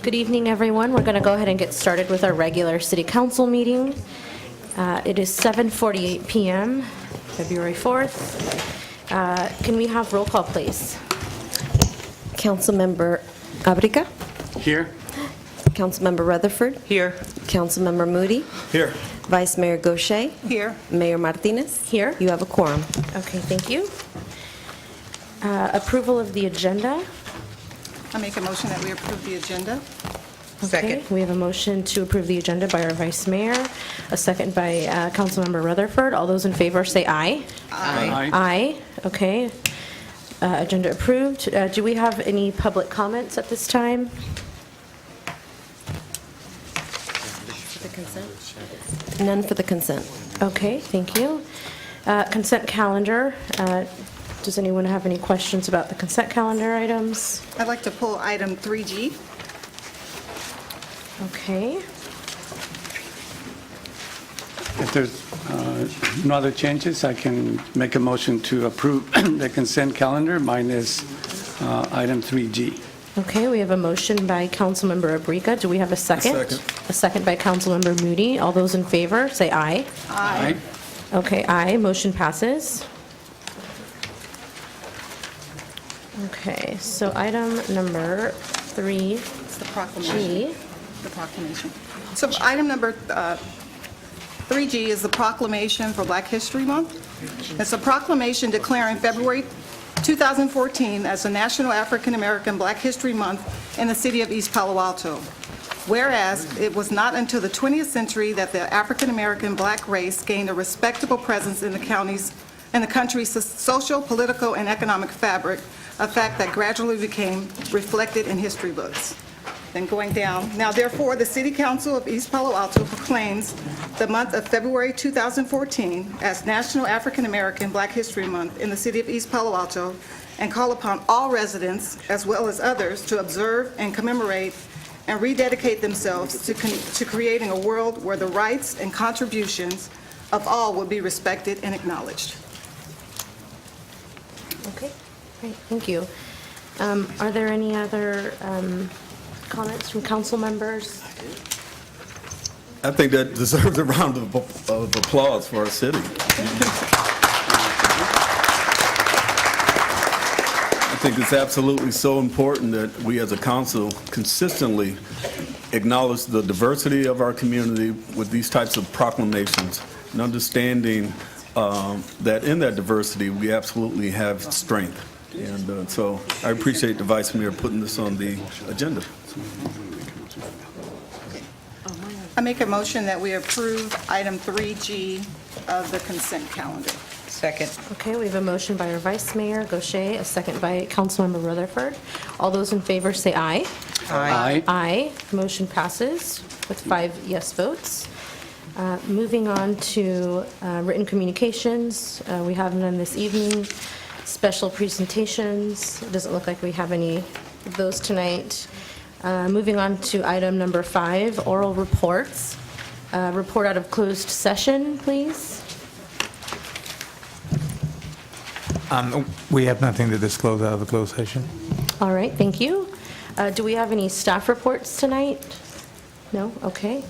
Good evening, everyone. We're going to go ahead and get started with our regular City Council meeting. It is 7:48 p.m., February 4th. Can we have roll call, please? Councilmember Abrica? Here. Councilmember Rutherford? Here. Councilmember Moody? Here. Vice Mayor Gaucher? Here. Mayor Martinez? Here. You have a quorum. Okay, thank you. Approval of the agenda. I make a motion that we approve the agenda. Okay, we have a motion to approve the agenda by our Vice Mayor, a second by Councilmember Rutherford. All those in favor say aye. Aye. Aye, okay. Agenda approved. Do we have any public comments at this time? For the consent? None for the consent. Okay, thank you. Consent calendar. Does anyone have any questions about the consent calendar items? I'd like to pull item 3G. Okay. If there's no other changes, I can make a motion to approve the consent calendar minus item 3G. Okay, we have a motion by Councilmember Abrica. Do we have a second? Second. A second by Councilmember Moody. All those in favor, say aye. Aye. Okay, aye. Motion passes. Okay, so item number 3G. It's the proclamation. The proclamation. So item number 3G is the proclamation for Black History Month. It's a proclamation declaring February 2014 as the National African American Black History Month in the city of East Palo Alto. Whereas it was not until the 20th century that the African American black race gained a respectable presence in the country's social, political, and economic fabric, a fact that gradually became reflected in history books. Then going down, now therefore the City Council of East Palo Alto proclaims the month of February 2014 as National African American Black History Month in the city of East Palo Alto, and call upon all residents as well as others to observe and commemorate and rededicate themselves to creating a world where the rights and contributions of all will be respected and acknowledged. Okay, great, thank you. Are there any other comments from council members? I think that deserves a round of applause for our city. I think it's absolutely so important that we as a council consistently acknowledge the diversity of our community with these types of proclamations and understanding that in that diversity we absolutely have strength. And so I appreciate the Vice Mayor putting this on the agenda. I make a motion that we approve item 3G of the consent calendar. Second. Okay, we have a motion by our Vice Mayor Gaucher, a second by Councilmember Rutherford. All those in favor say aye. Aye. Aye. Motion passes with 5 yes votes. Moving on to written communications. We have none this evening. Special presentations. It doesn't look like we have any of those tonight. Moving on to item number 5, oral reports. Report out of closed session, please. We have nothing to disclose out of the closed session. All right, thank you. Do we have any staff reports tonight? No? Okay.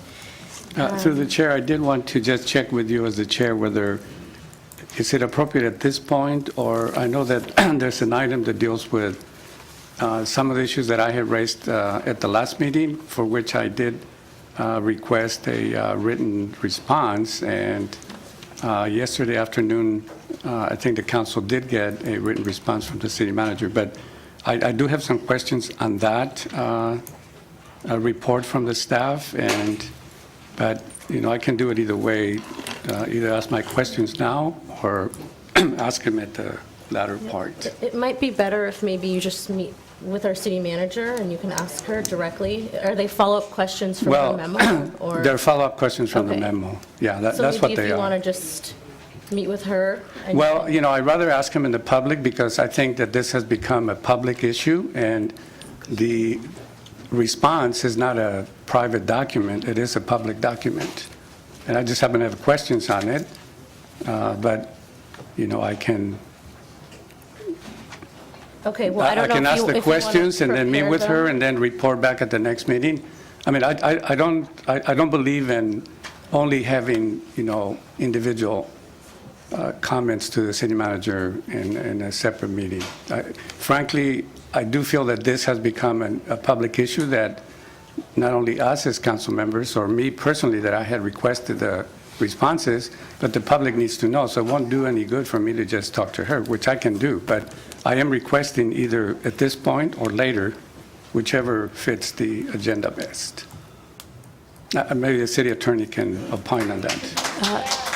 Through the chair, I did want to just check with you as the chair whether, is it appropriate at this point, or I know that there's an item that deals with some of the issues that I had raised at the last meeting, for which I did request a written response, and yesterday afternoon, I think the council did get a written response from the city manager, but I do have some questions on that report from the staff, but I can do it either way, either ask my questions now or ask him at the latter part. It might be better if maybe you just meet with our city manager and you can ask her directly. Are they follow-up questions from the memo? Or? They're follow-up questions from the Okay. memo. Yeah, that's So what maybe they if you want are. to just meet with her. And Well, I'd rather ask him in the public because I think that this has become a public issue, and the response is not a private document, it is a public document. And I just happen to have questions on it, but, I can Okay, well, I don't know can if ask you- the if you wanna questions and then meet prepare with her them. and then report back at the next meeting. I mean, I don't believe in only having, individual comments to the city manager in a separate meeting. Frankly, I do feel that this has become a public issue that not only us as council members or me personally that I had requested the responses, but the public needs to know. So it won't do any good for me to just talk to her, which I can do. But I am requesting either at this point or later, whichever fits the agenda best. Maybe the city attorney can opine on that.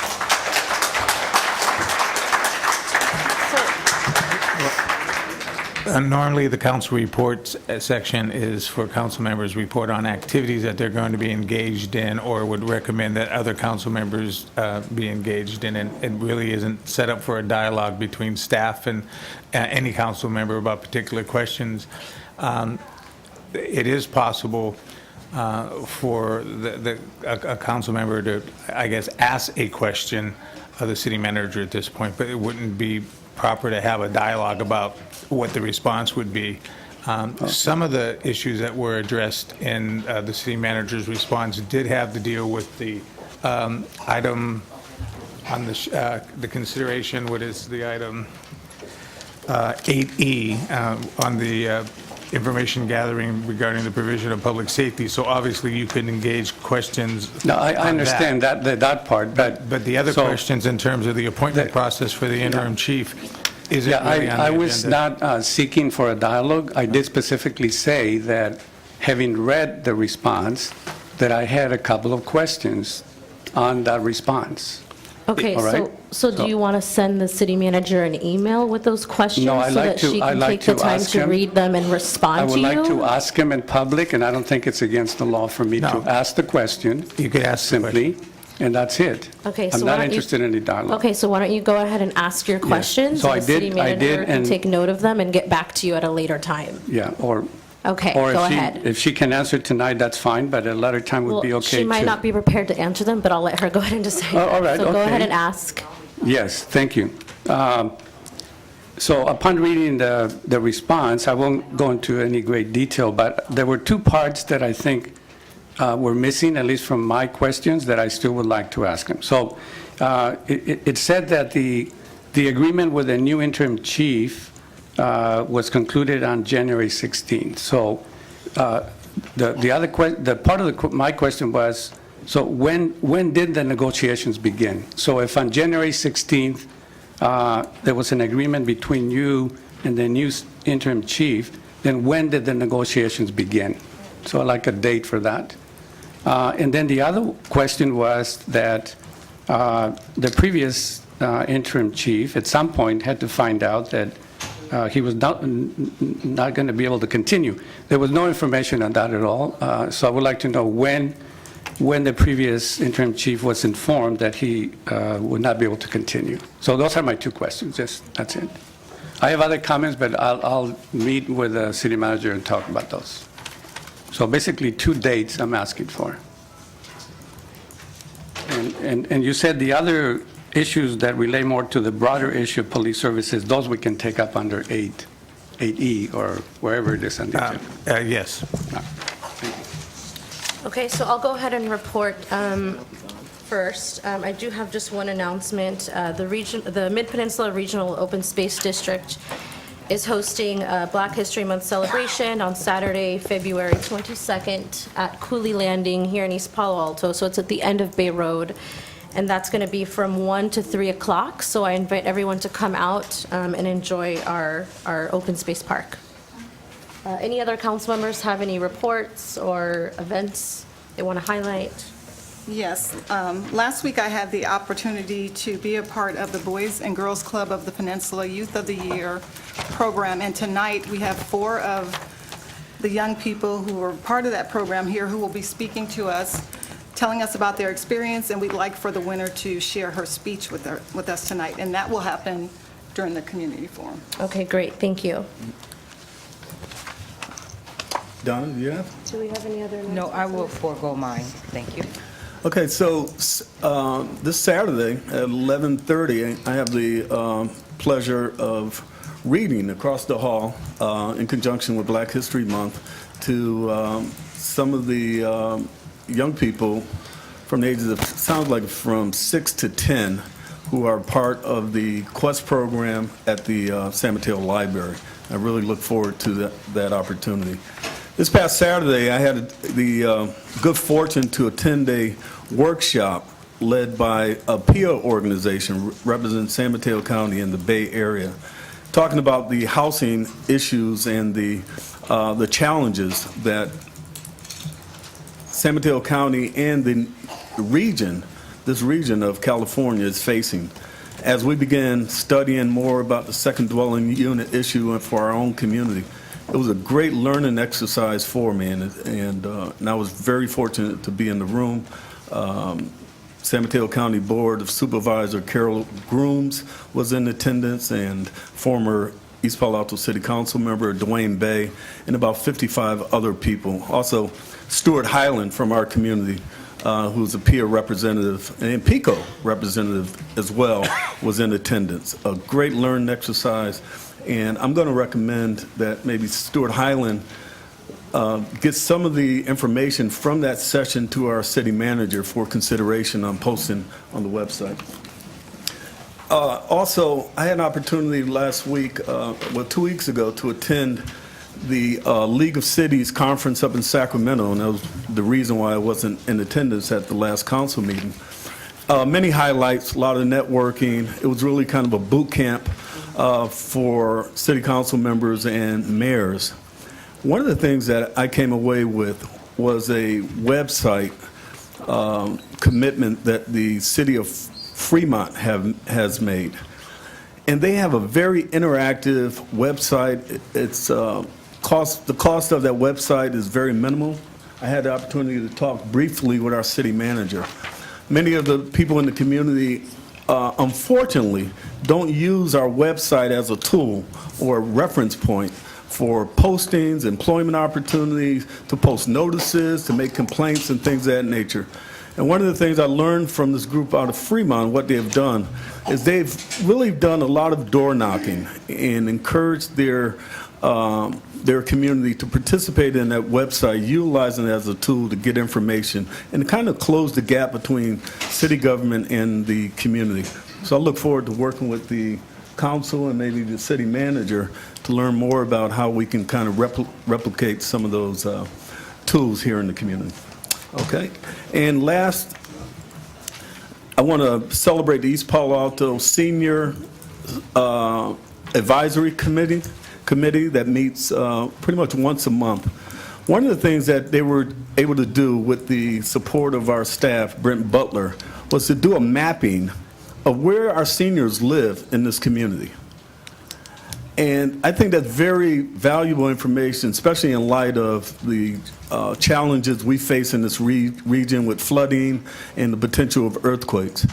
Normally, the council reports section is for council members report on activities that they're going to be engaged in or would recommend that other council members be engaged in. And it really isn't set up for a dialogue between staff and any council member about particular questions. It is possible for a council member to, I guess, ask a question of the city manager at this point, but it wouldn't be proper to have a dialogue about what the response would be. Some of the issues that were addressed in the city manager's response did have to deal with the item on the consideration. What is the item? 8E on the information gathering regarding the provision of public safety. So obviously you could engage questions. No, I on understand that part, but. But the other so- questions in terms of the appointment process for the interim chief, is it Yeah, really on the I agenda? was not seeking for a dialogue. I did specifically say that, having read the response, that I had a couple of questions on that response. Okay, All right. so do you want to send the city manager an email with those questions? No, I'd like So that she I'd can like take the to time ask to him. read them and I respond to would you? like to ask him in public, and I don't think it's against the law for me to No. ask the question. You could ask the Simply, and that's it. Okay, so I'm why not don't you- interested in any dialogue. Okay, so why don't you go ahead and ask your questions? So and I the city did- I did, manager can and- take note of them and get back to you at a later time. Yeah, or Okay, or go if ahead. if she can answer tonight, that's fine, but a later time would be Well, okay, she might too. not be prepared to answer them, but I'll let her go ahead and decide. Oh, all right, So go ahead okay. and ask. Yes, thank you. So upon reading the response, I won't go into any great detail, but there were two parts that I think were missing, at least from my questions, that I still would like to ask him. So it said that the agreement with the new interim chief was concluded on January 16th. So the part of my question was, so when did the negotiations begin? So if on January 16th, there was an agreement between you and the new interim chief, then when did the negotiations begin? So I'd like a date for that. And then the other question was that the previous interim chief at some point had to find out that he was not going to be able to continue. There was no information on that at all. So I would like to know when the previous interim chief was informed that he would not be able to continue. So those are my two questions. That's it. I have other comments, but I'll meet with the city manager and talk about those. So basically, two dates I'm asking for. And you said the other issues that relate more to the broader issue of police services, those we can take up under 8E or wherever it is on the agenda. Yes. Okay, so I'll go ahead and report first. I do have just one announcement. The Mid-Peninsula Regional Open Space District is hosting a Black History Month celebration on Saturday, February 22nd at Cooley Landing here in East Palo Alto. So it's at the end of Bay Road, and that's going to be from 1 to 3 o'clock. So I invite everyone to come out and enjoy our open space park. Any other council members have any reports or events they want to highlight? Yes. Last week, I had the opportunity to be a part of the Boys and Girls Club of the Peninsula Youth of the Year program, and tonight, we have 4 of the young people who are part of that program here who will be speaking to us, telling us about their experience, and we'd like for the winner to share her speech with us tonight, and that will happen during the community forum. Okay, great, thank you. Donna, do you have? Do we have any other? No, I will forego mine. Thank you. Okay, so this Saturday at 11:30, I have the pleasure of reading across the hall in conjunction with Black History Month to some of the young people from the ages of, sounds like from 6 to 10, who are part of the Quest program at the San Mateo Library. I really look forward to that opportunity. This past Saturday, I had the good fortune to attend a workshop led by a PIA organization representing San Mateo County in the Bay Area, talking about the housing issues and the challenges that San Mateo County and the region, this region of California, is facing. As we began studying more about the second dwelling unit issue for our own community, it was a great learning exercise for me, and I was very fortunate to be in the room. San Mateo County Board of Supervisor Carol Grooms was in attendance, and former East Palo Alto City Council member Dwayne Bay, and about 55 other people. Also, Stuart Highland from our community, who's a PIA representative and PICO representative as well, was in attendance. A great learning exercise, and I'm going to recommend that maybe Stuart Highland get some of the information from that session to our city manager for consideration on posting on the website. Also, I had an opportunity last week, 2 weeks ago, to attend the League of Cities conference up in Sacramento, and that was the reason why I wasn't in attendance at the last council meeting. Many highlights, a lot of networking. It was really kind of a boot camp for city council members and mayors. One of the things that I came away with was a website commitment that the city of Fremont has made. And they have a very interactive website. It's the cost of that website is very minimal. I had the opportunity to talk briefly with our city manager. Many of the people in the community, unfortunately, don't use our website as a tool or a reference point for postings, employment opportunities, to post notices, to make complaints and things of that nature. And one of the things I learned from this group out of Fremont, what they've done, is they've really done a lot of door knocking and encouraged their community to participate in that website, utilizing it as a tool to get information and kind of close the gap between city government and the community. So I look forward to working with the council and maybe the city manager to learn more about how we can kind of replicate some of those tools here in the community. Okay? And last, I want to celebrate the East Palo Alto Senior Advisory Committee that meets pretty much once a month. One of the things that they were able to do with the support of our staff, Brent Butler, was to do a mapping of where our seniors live in this community. And I think that's very valuable information, especially in light of the challenges we face in this region with flooding and the potential of earthquakes.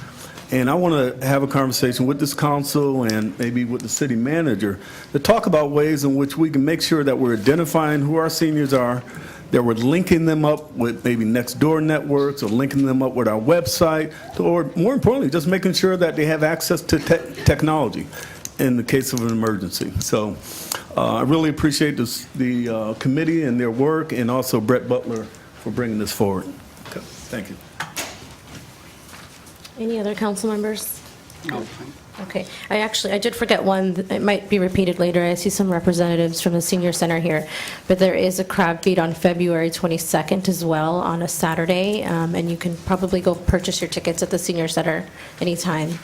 And I want to have a conversation with this council and maybe with the city manager to talk about ways in which we can make sure that we're identifying who our seniors are, that we're linking them up with maybe next door networks or linking them up with our website, or more importantly, just making sure that they have access to technology in the case of an emergency. So I really appreciate the committee and their work, and also Brett Butler for bringing this forward. Okay, thank you. Any other council members? No. Okay. I did forget one. It might be repeated later. I see some representatives from the senior center here, but there is a crab feed on February 22nd as well on a Saturday, and you can probably go purchase your tickets at the senior center anytime.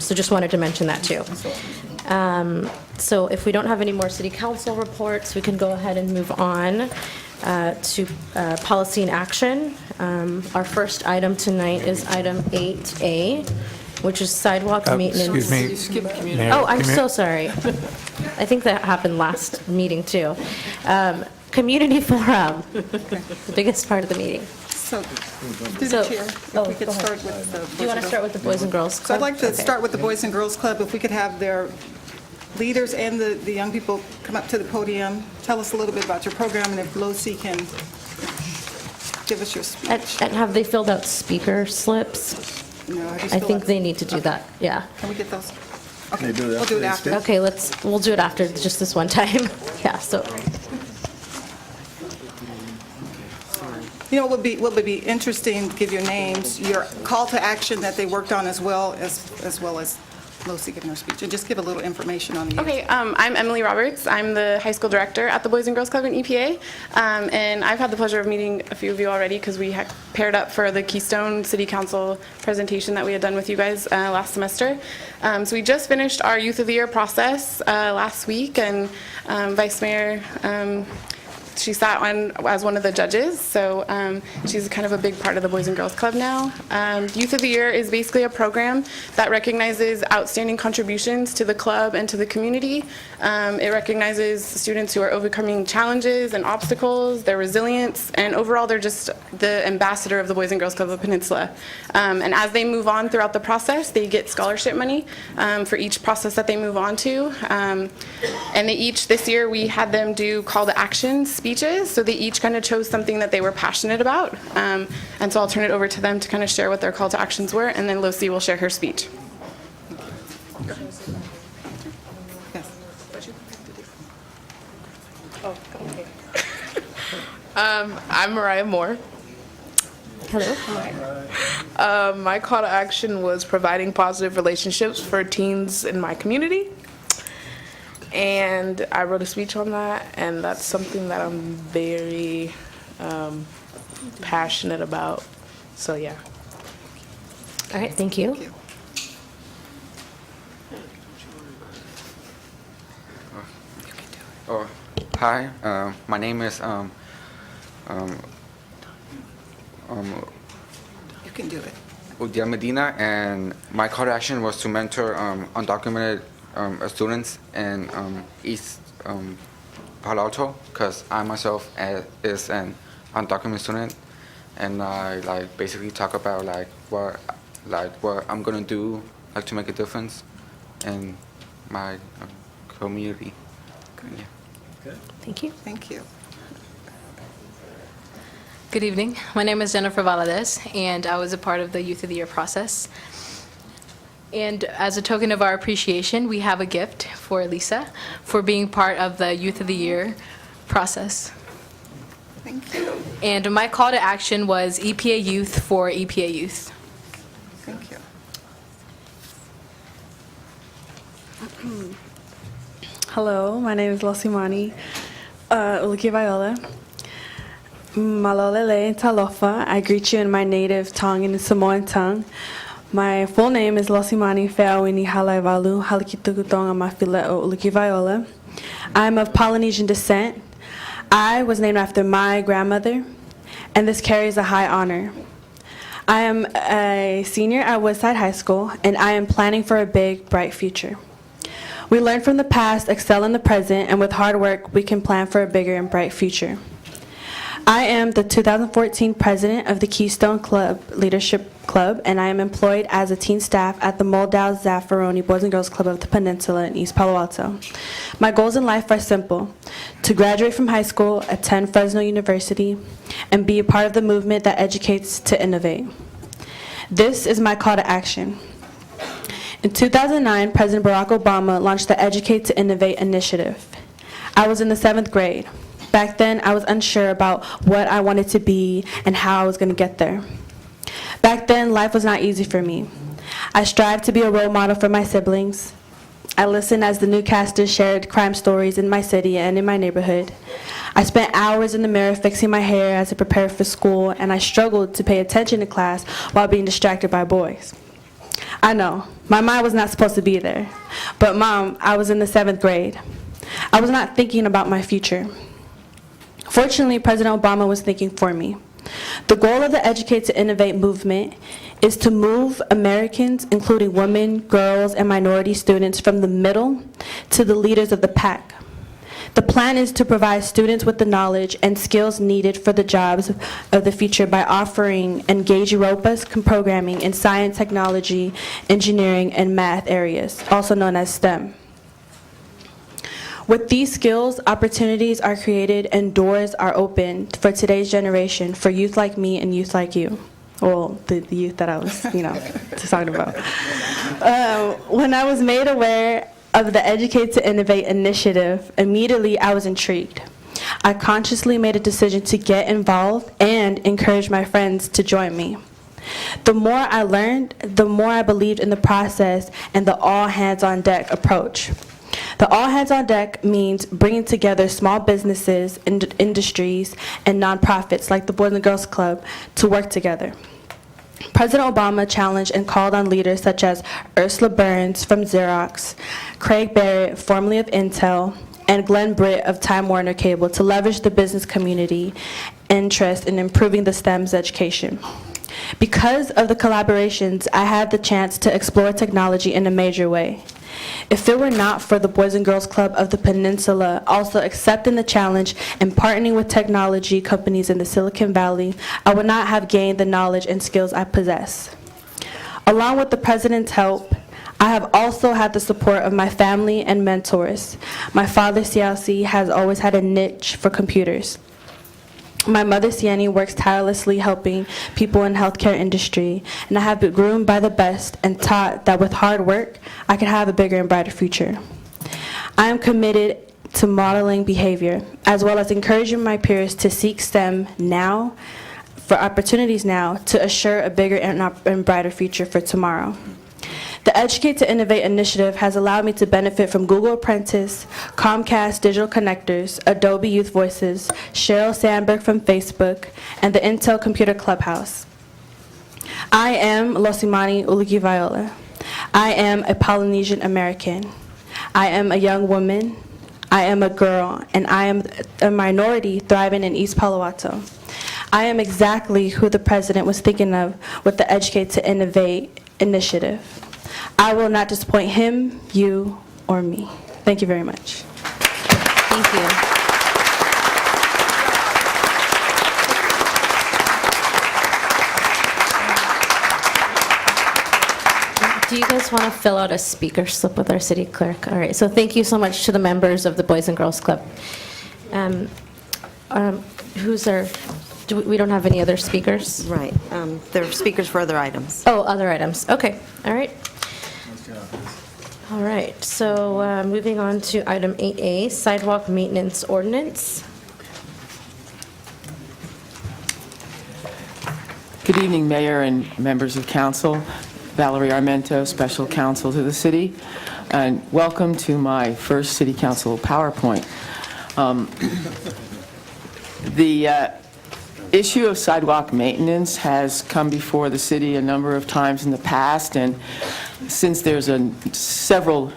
So just wanted to mention that too. So if we don't have any more city council reports, we can go ahead and move on to policy and action. Our first item tonight is item 8A, which is sidewalk maintenance. Excuse me. Mayor, Oh, I'm so sorry. I think that happened last meeting, too. Community forum, the biggest part of the meeting. So, through So- the chair, if oh, we could go ahead. start with the... Do you want to start with the Boys and Girls So I'd Club? like to Okay. start with the Boys and Girls Club. If we could have their leaders and the young people come up to the podium, tell us a little bit about your program, and if Losi can give us your speech. And have they filled out speaker slips? No, just I fill think out- they need to do that, yeah. Can we get those? They do that We'll do it after after. Okay, we'll do it after, just this one time. Yeah, so, You know, what would be interesting, give your names, your call to action that they worked on as well as Lucy giving her speech, and just give a little information on the youth. Okay, I'm Emily Roberts. I'm the high school director at the Boys and Girls Club in EPA, and I've had the pleasure of meeting a few of you already because we had paired up for the Keystone City Council presentation that we had done with you guys last semester. So we just finished our Youth of the Year process last week, and Vice Mayor she sat on as one of the judges, so she's kind of a big part of the Boys and Girls Club now. Youth of the Year is basically a program that recognizes outstanding contributions to the club and to the community. It recognizes students who are overcoming challenges and obstacles, their resilience, and overall they're just the ambassador of the Boys and Girls Club of the Peninsula. And as they move on throughout the process, they get scholarship money for each process that they move on to. And they each, this year, we had them do call to action speeches, so they each kind of chose something that they were passionate about. And so I'll turn it over to them to kind of share what their call to actions were, and then Lucy will share her speech. I'm Mariah Moore. hello. My call to action was providing positive relationships for teens in my community. And I wrote a speech on that, and that's something that I'm very passionate about. So, yeah. All right, thank you. Oh, hi. My name is You can do it. Udia Medina, and my call to action was to mentor undocumented students in East Palo Alto, because I myself is an undocumented student, and I basically talk about what I'm gonna do to make a difference in my community. Yeah. Thank you. Thank you. Good evening. My name is Jennifer Valadez, and I was a part of the Youth of the Year process. And as a token of our appreciation, we have a gift for Lisa for being part of the Youth of the Year process. Thank you. And my call to action was EPA Youth for EPA Youth. Thank you. Hello, my name is Losimani Uliki Viola. Malolele Talofa. I greet you in my native tongue, in the Samoan tongue. My full name is Losimani Feawini Halaivalu Halikitukutonga Mafile Uliki Viola. I'm of Polynesian descent. I was named after my grandmother, and this carries a high honor. I am a senior at Woodside High School, and I am planning for a big, bright future. We learn from the past, excel in the present, and with hard work, we can plan for a bigger and bright future. I am the 2014 president of the Keystone Club Leadership Club, and I am employed as a teen staff at the Moldau Zaffaroni Boys and Girls Club of the Peninsula in East Palo Alto. My goals in life are simple: to graduate from high school, attend Fresno University, and be a part of the movement that educates to innovate. This is my call to action. In 2009, President Barack Obama launched the Educate to Innovate initiative. I was in the 7th grade. Back then, I was unsure about what I wanted to be and how I was going to get there. Back then, life was not easy for me. I strived to be a role model for my siblings. I listened as the newscasters shared crime stories in my city and in my neighborhood. I spent hours in the mirror fixing my hair as I prepared for school, and I struggled to pay attention to class while being distracted by boys. I know, my mind was not supposed to be there. But Mom, I was in the 7th grade. I was not thinking about my future. Fortunately, President Obama was thinking for me. The goal of the Educate to Innovate movement is to move Americans, including women, girls, and minority students, from the middle to the leaders of the pack. The plan is to provide students with the knowledge and skills needed for the jobs of the future by offering engaged, robust programming in science, technology, engineering, and math areas, also known as STEM. With these skills, opportunities are created and doors are opened for today's generation, for youth like me and youth like you. well, the youth that I was, just talking about. When I was made aware of the Educate to Innovate initiative, immediately I was intrigued. I consciously made a decision to get involved and encourage my friends to join me. The more I learned, the more I believed in the process and the all-hands-on-deck approach. The all-hands-on-deck means bringing together small businesses, industries, and nonprofits like the Boys and Girls Club to work together. President Obama challenged and called on leaders such as Ursula Burns from Xerox, Craig Barrett, formerly of Intel, and Glenn Britt of Time Warner Cable to leverage the business community interest in improving the STEM's education. Because of the collaborations, I had the chance to explore technology in a major way. If it were not for the Boys and Girls Club of the Peninsula also accepting the challenge and partnering with technology companies in the Silicon Valley, I would not have gained the knowledge and skills I possess. Along with the President's help, I have also had the support of my family and mentors. My father, CLC, has always had a niche for computers. My mother, Sienny, works tirelessly helping people in the healthcare industry, and I have been groomed by the best and taught that with hard work, I can have a bigger and brighter future. I am committed to modeling behavior, as well as encouraging my peers to seek STEM now, for opportunities now, to assure a bigger and brighter future for tomorrow. The Educate to Innovate initiative has allowed me to benefit from Google Apprentice, Comcast Digital Connectors, Adobe Youth Voices, Sheryl Sandberg from Facebook, and the Intel Computer Clubhouse. I am Losimani Uluki Viola. I am a Polynesian American. I am a young woman. I am a girl, and I am a minority thriving in East Palo Alto. I am exactly who the President was thinking of with the Educate to Innovate initiative. I will not disappoint him, you, or me. Thank you very much. Thank you. Do you guys want to fill out a speaker slip with our city clerk? All right, so thank you so much to the members of the Boys and Girls Club. We don't have any other speakers? Right. There are speakers for other items. Oh, other items. Okay, all right. All right, so moving on to item 8A, Sidewalk Maintenance Ordinance. Good evening, Mayor and members of council. Valerie Armento, Special Counsel to the city, and welcome to my first City Council PowerPoint. The issue of sidewalk maintenance has come before the city a number of times in the past, and since there's several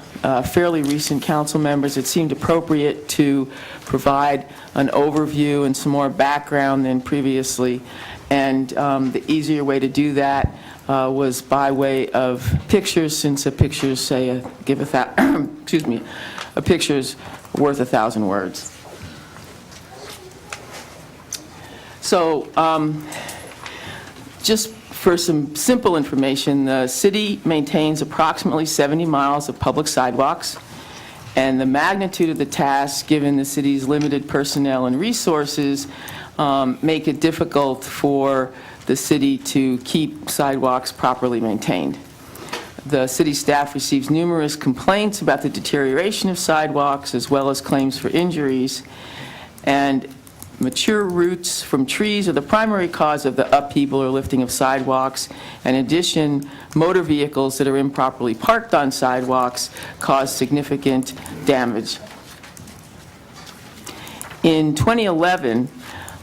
fairly recent council members, it seemed appropriate to provide an overview and some more background than previously. And the easier way to do that was by way of pictures, since a picture's excuse me, a picture's worth 1,000 words. So just for some simple information, the city maintains approximately 70 miles of public sidewalks, and the magnitude of the task, given the city's limited personnel and resources, make it difficult for the city to keep sidewalks properly maintained. The city staff receives numerous complaints about the deterioration of sidewalks, as well as claims for injuries, and mature roots from trees are the primary cause of the upheaval or lifting of sidewalks. In addition, motor vehicles that are improperly parked on sidewalks cause significant damage. In 2011,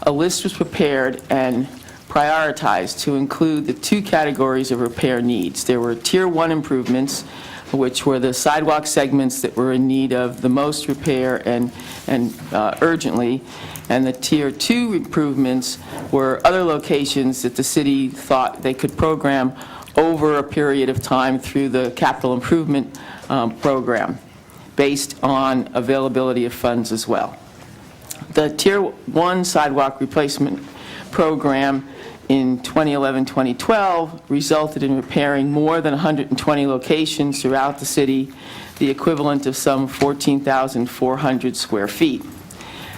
a list was prepared and prioritized to include the two categories of repair needs. There were Tier 1 improvements, which were the sidewalk segments that were in need of the most repair and urgently, and the Tier 2 improvements were other locations that the city thought they could program over a period of time through the capital improvement program, based on availability of funds as well. The Tier 1 sidewalk replacement program in 2011-2012 resulted in repairing more than 120 locations throughout the city, the equivalent of some 14,400 square feet.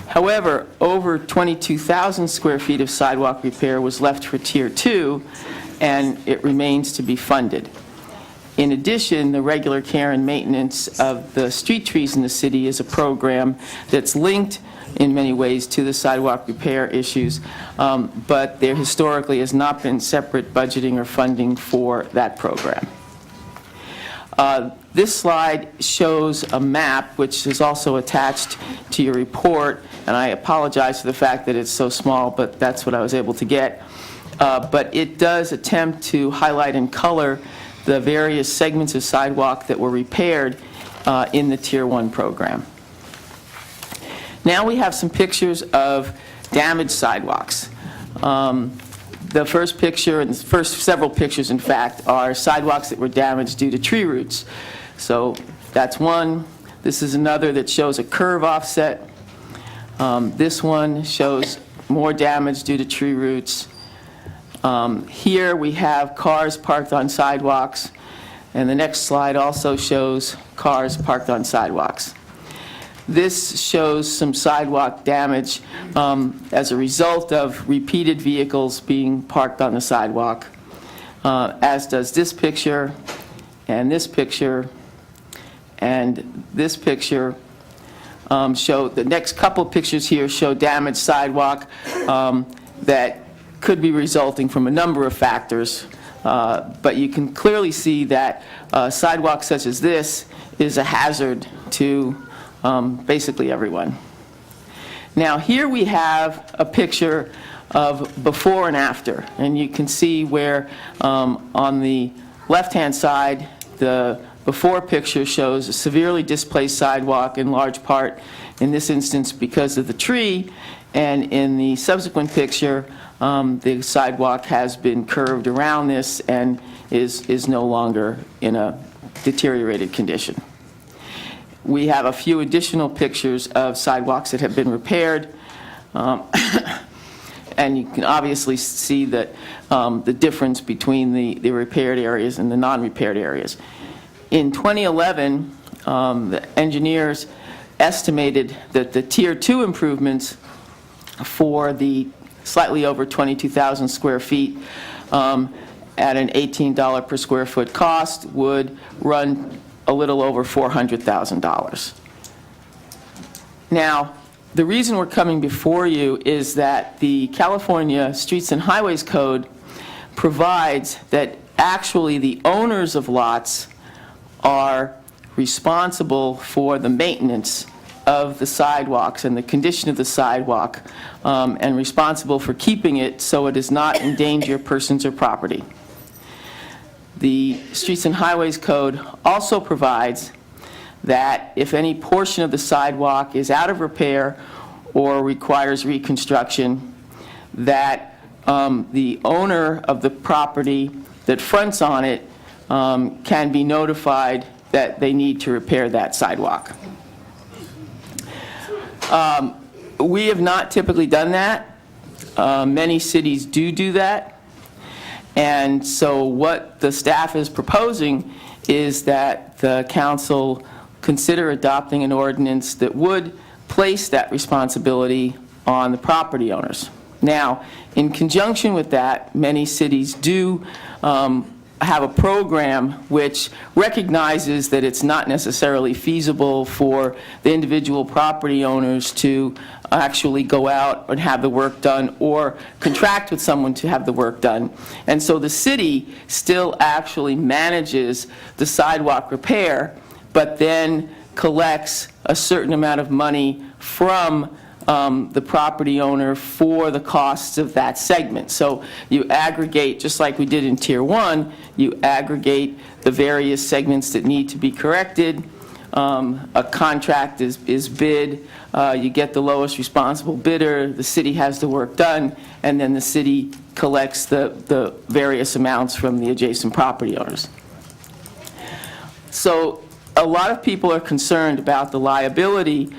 However, over 22,000 square feet of sidewalk repair was left for Tier 2, and it remains to be funded. In addition, the regular care and maintenance of the street trees in the city is a program that's linked in many ways to the sidewalk repair issues, but there historically has not been separate budgeting or funding for that program. This slide shows a map, which is also attached to your report, and I apologize for the fact that it's so small, but that's what I was able to get. But it does attempt to highlight in color the various segments of sidewalk that were repaired in the Tier 1 program. Now we have some pictures of damaged sidewalks. The first picture, and the first several pictures, in fact, are sidewalks that were damaged due to tree roots. So that's one. This is another that shows a curve offset. This one shows more damage due to tree roots. Here we have cars parked on sidewalks, and the next slide also shows cars parked on sidewalks. This shows some sidewalk damage as a result of repeated vehicles being parked on the sidewalk, as does this picture, and this picture, and this picture. Show the next couple pictures here show damaged sidewalk that could be resulting from a number of factors, but you can clearly see that sidewalk such as this is a hazard to basically everyone. Now here we have a picture of before and after, and you can see where on the left-hand side the before picture shows a severely displaced sidewalk, in large part in this instance because of the tree, and in the subsequent picture the sidewalk has been curved around this and is no longer in a deteriorated condition. We have a few additional pictures of sidewalks that have been repaired, and you can obviously see that the difference between the repaired areas and the non-repaired areas. In 2011, the engineers estimated that the Tier 2 improvements for the slightly over 22,000 square feet at an $18 per square foot cost would run a little over $400,000. Now, the reason we're coming before you is that the California Streets and Highways Code provides that actually the owners of lots are responsible for the maintenance of the sidewalks and the condition of the sidewalk, and responsible for keeping it so it does not endanger persons or property. The Streets and Highways Code also provides that if any portion of the sidewalk is out of repair or requires reconstruction, that the owner of the property that fronts on it can be notified that they need to repair that sidewalk. We have not typically done that. Many cities do that. And so what the staff is proposing is that the council consider adopting an ordinance that would place that responsibility on the property owners. Now, in conjunction with that, many cities do have a program which recognizes that it's not necessarily feasible for the individual property owners to actually go out and have the work done or contract with someone to have the work done. And so the city still actually manages the sidewalk repair, but then collects a certain amount of money from the property owner for the costs of that segment. So you aggregate, just like we did in Tier 1, you aggregate the various segments that need to be corrected. A contract is bid, you get the lowest responsible bidder, the city has the work done, and then the city collects the various amounts from the adjacent property owners. So a lot of people are concerned about the liability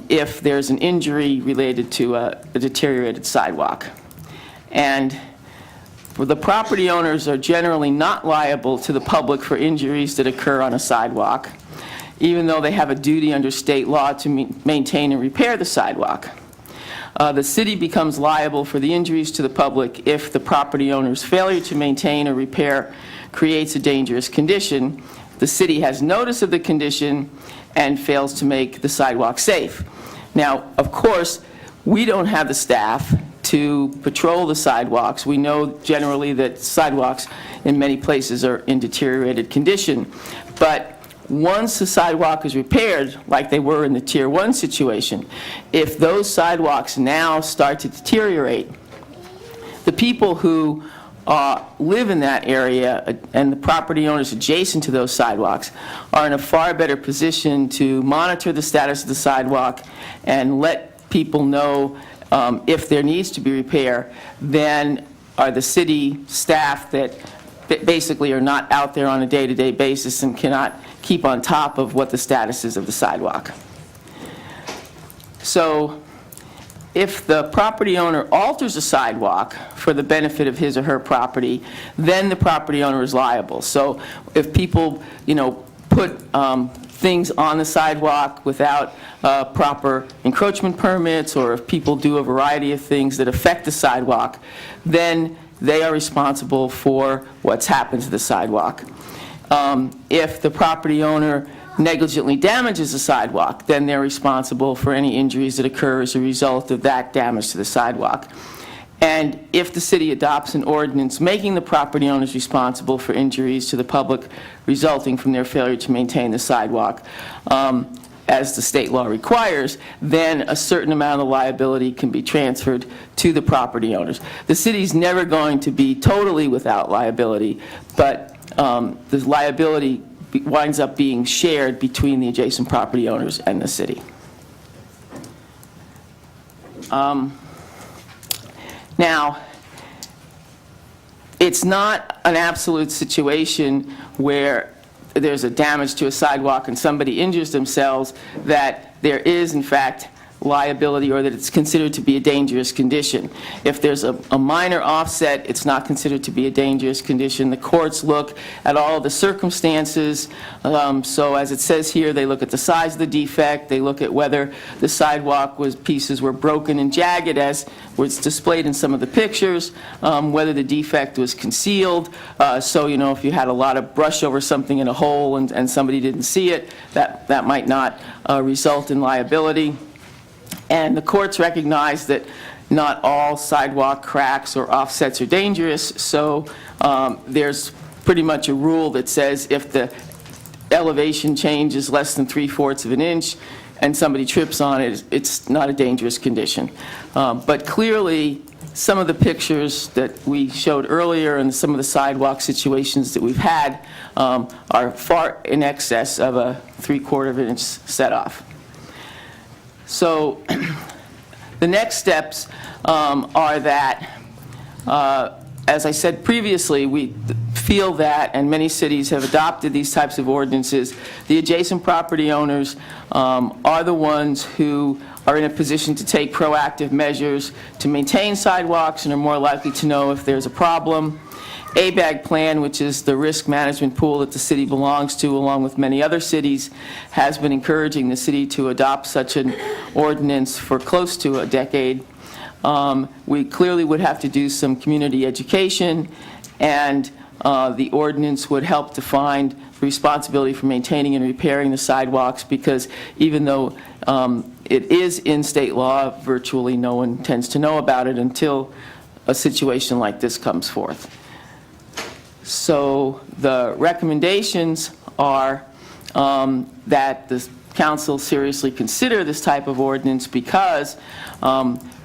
if there's an injury related to a deteriorated sidewalk. And the property owners are generally not liable to the public for injuries that occur on a sidewalk. even though they have a duty under state law to maintain and repair the sidewalk. The city becomes liable for the injuries to the public if the property owner's failure to maintain or repair creates a dangerous condition. The city has notice of the condition and fails to make the sidewalk safe. Now, of course, we don't have the staff to patrol the sidewalks. We know generally that sidewalks in many places are in deteriorated condition. But once the sidewalk is repaired, like they were in the Tier 1 situation, if those sidewalks now start to deteriorate, the people who live in that area and the property owners adjacent to those sidewalks are in a far better position to monitor the status of the sidewalk and let people know if there needs to be repair than are the city staff that basically are not out there on a day-to-day basis and cannot keep on top of what the status is of the sidewalk. So if the property owner alters a sidewalk for the benefit of his or her property, then the property owner is liable. So if people, put things on the sidewalk without proper encroachment permits, or if people do a variety of things that affect the sidewalk, then they are responsible for what's happened to the sidewalk. If the property owner negligently damages the sidewalk, then they're responsible for any injuries that occur as a result of that damage to the sidewalk. And if the city adopts an ordinance making the property owners responsible for injuries to the public resulting from their failure to maintain the sidewalk, as the state law requires, then a certain amount of liability can be transferred to the property owners. The city's never going to be totally without liability, but the liability winds up being shared between the adjacent property owners and the city. Now, it's not an absolute situation where there's a damage to a sidewalk and somebody injures themselves, that there is, in fact, liability or that it's considered to be a dangerous condition. If there's a minor offset, it's not considered to be a dangerous condition. The courts look at all of the circumstances. So as it says here, they look at the size of the defect, they look at whether the sidewalk pieces were broken and jagged as was displayed in some of the pictures, whether the defect was concealed. So, if you had a lot of brush over something in a hole and somebody didn't see it, that might not result in liability. And the courts recognize that not all sidewalk cracks or offsets are dangerous, so there's pretty much a rule that says if the elevation change is less than 3/4 of an inch and somebody trips on it, it's not a dangerous condition. But clearly, some of the pictures that we showed earlier and some of the sidewalk situations that we've had are far in excess of a 3/4 of an inch set-off. So the next steps are that, as I said previously, we feel that, and many cities have adopted these types of ordinances, the adjacent property owners are the ones who are in a position to take proactive measures to maintain sidewalks and are more likely to know if there's a problem. ABAG plan, which is the risk management pool that the city belongs to, along with many other cities, has been encouraging the city to adopt such an ordinance for close to a decade. We clearly would have to do some community education, and the ordinance would help define the responsibility for maintaining and repairing the sidewalks, because even though it is in state law, virtually no one tends to know about it until a situation like this comes forth. So the recommendations are that the council seriously consider this type of ordinance, because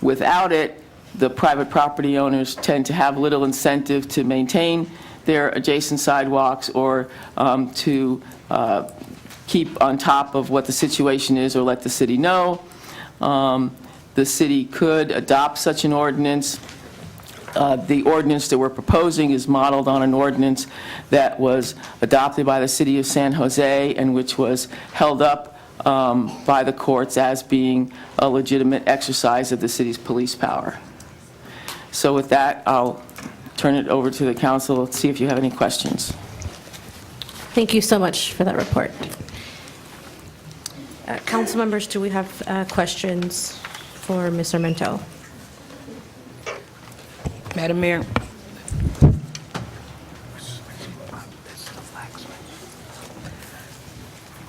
without it, the private property owners tend to have little incentive to maintain their adjacent sidewalks or to keep on top of what the situation is or let the city know. The city could adopt such an ordinance. The ordinance that we're proposing is modeled on an ordinance that was adopted by the city of San Jose and which was held up by the courts as being a legitimate exercise of the city's police power. So with that, I'll turn it over to the council. Let's see if you have any questions. Thank you so much for that report. Council members, do we have questions for Ms. Armento? Madam Mayor.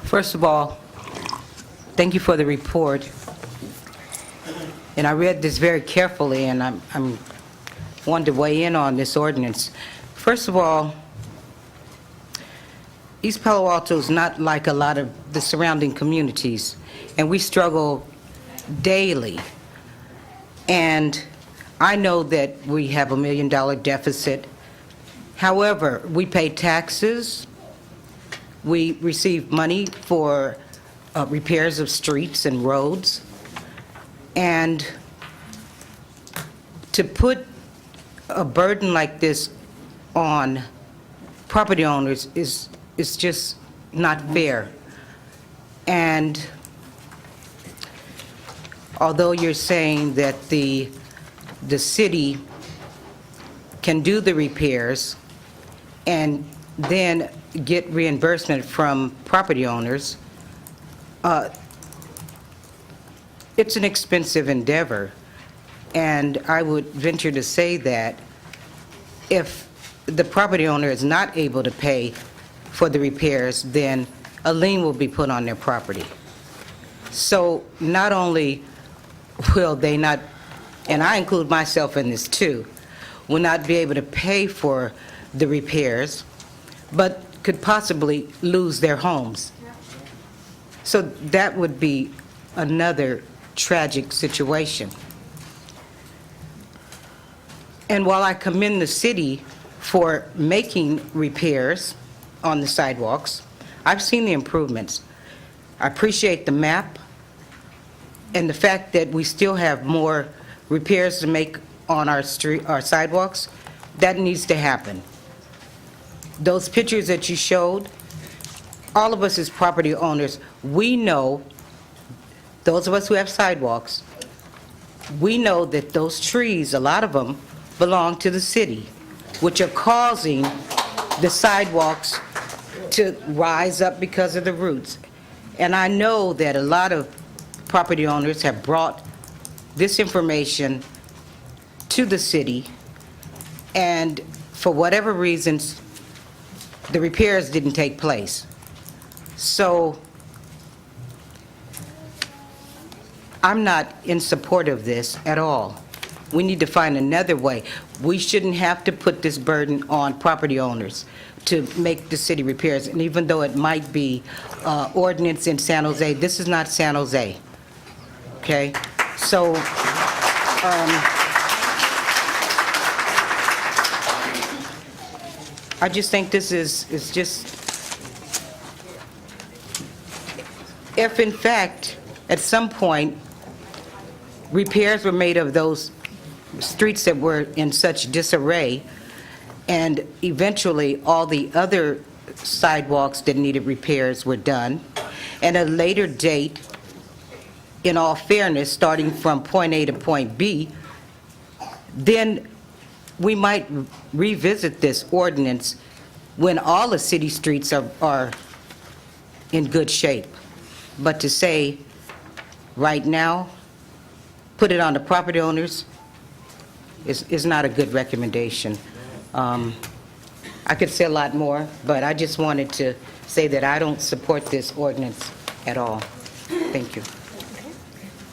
First of all, thank you for the report. And I read this very carefully, and I'm wanting to weigh in on this ordinance. First of all, East Palo Alto is not like a lot of the surrounding communities, and we struggle daily. And I know that we have $1 million deficit. However, we pay taxes, we receive money for repairs of streets and roads, and to put a burden like this on property owners is just not fair. And although you're saying that the city can do the repairs and then get reimbursement from property owners, it's an expensive endeavor. And I would venture to say that if the property owner is not able to pay for the repairs, then a lien will be put on their property. So not only will they not, and I include myself in this too, will not be able to pay for the repairs, but could possibly lose their homes. So that would be another tragic situation. And while I commend the city for making repairs on the sidewalks, I've seen the improvements. I appreciate the map and the fact that we still have more repairs to make on our sidewalks. That needs to happen. Those pictures that you showed, all of us as property owners, we know, those of us who have sidewalks, we know that those trees, a lot of them, belong to the city, which are causing the sidewalks to rise up because of the roots. And I know that a lot of property owners have brought this information to the city, and for whatever reasons, the repairs didn't take place. So I'm not in support of this at all. We need to find another way. We shouldn't have to put this burden on property owners to make the city repairs. And even though it might be ordinance in San Jose, this is not San Jose, okay? So I just think this is just, if in fact, at some point, repairs were made of those streets that were in such disarray, and eventually all the other sidewalks that needed repairs were done, and at a later date, in all fairness, starting from point A to point B, then we might revisit this ordinance when all the city streets are in good shape. But to say, right now, put it on the property owners is not a good recommendation. I could say a lot more, but I just wanted to say that I don't support this ordinance at all. Thank you.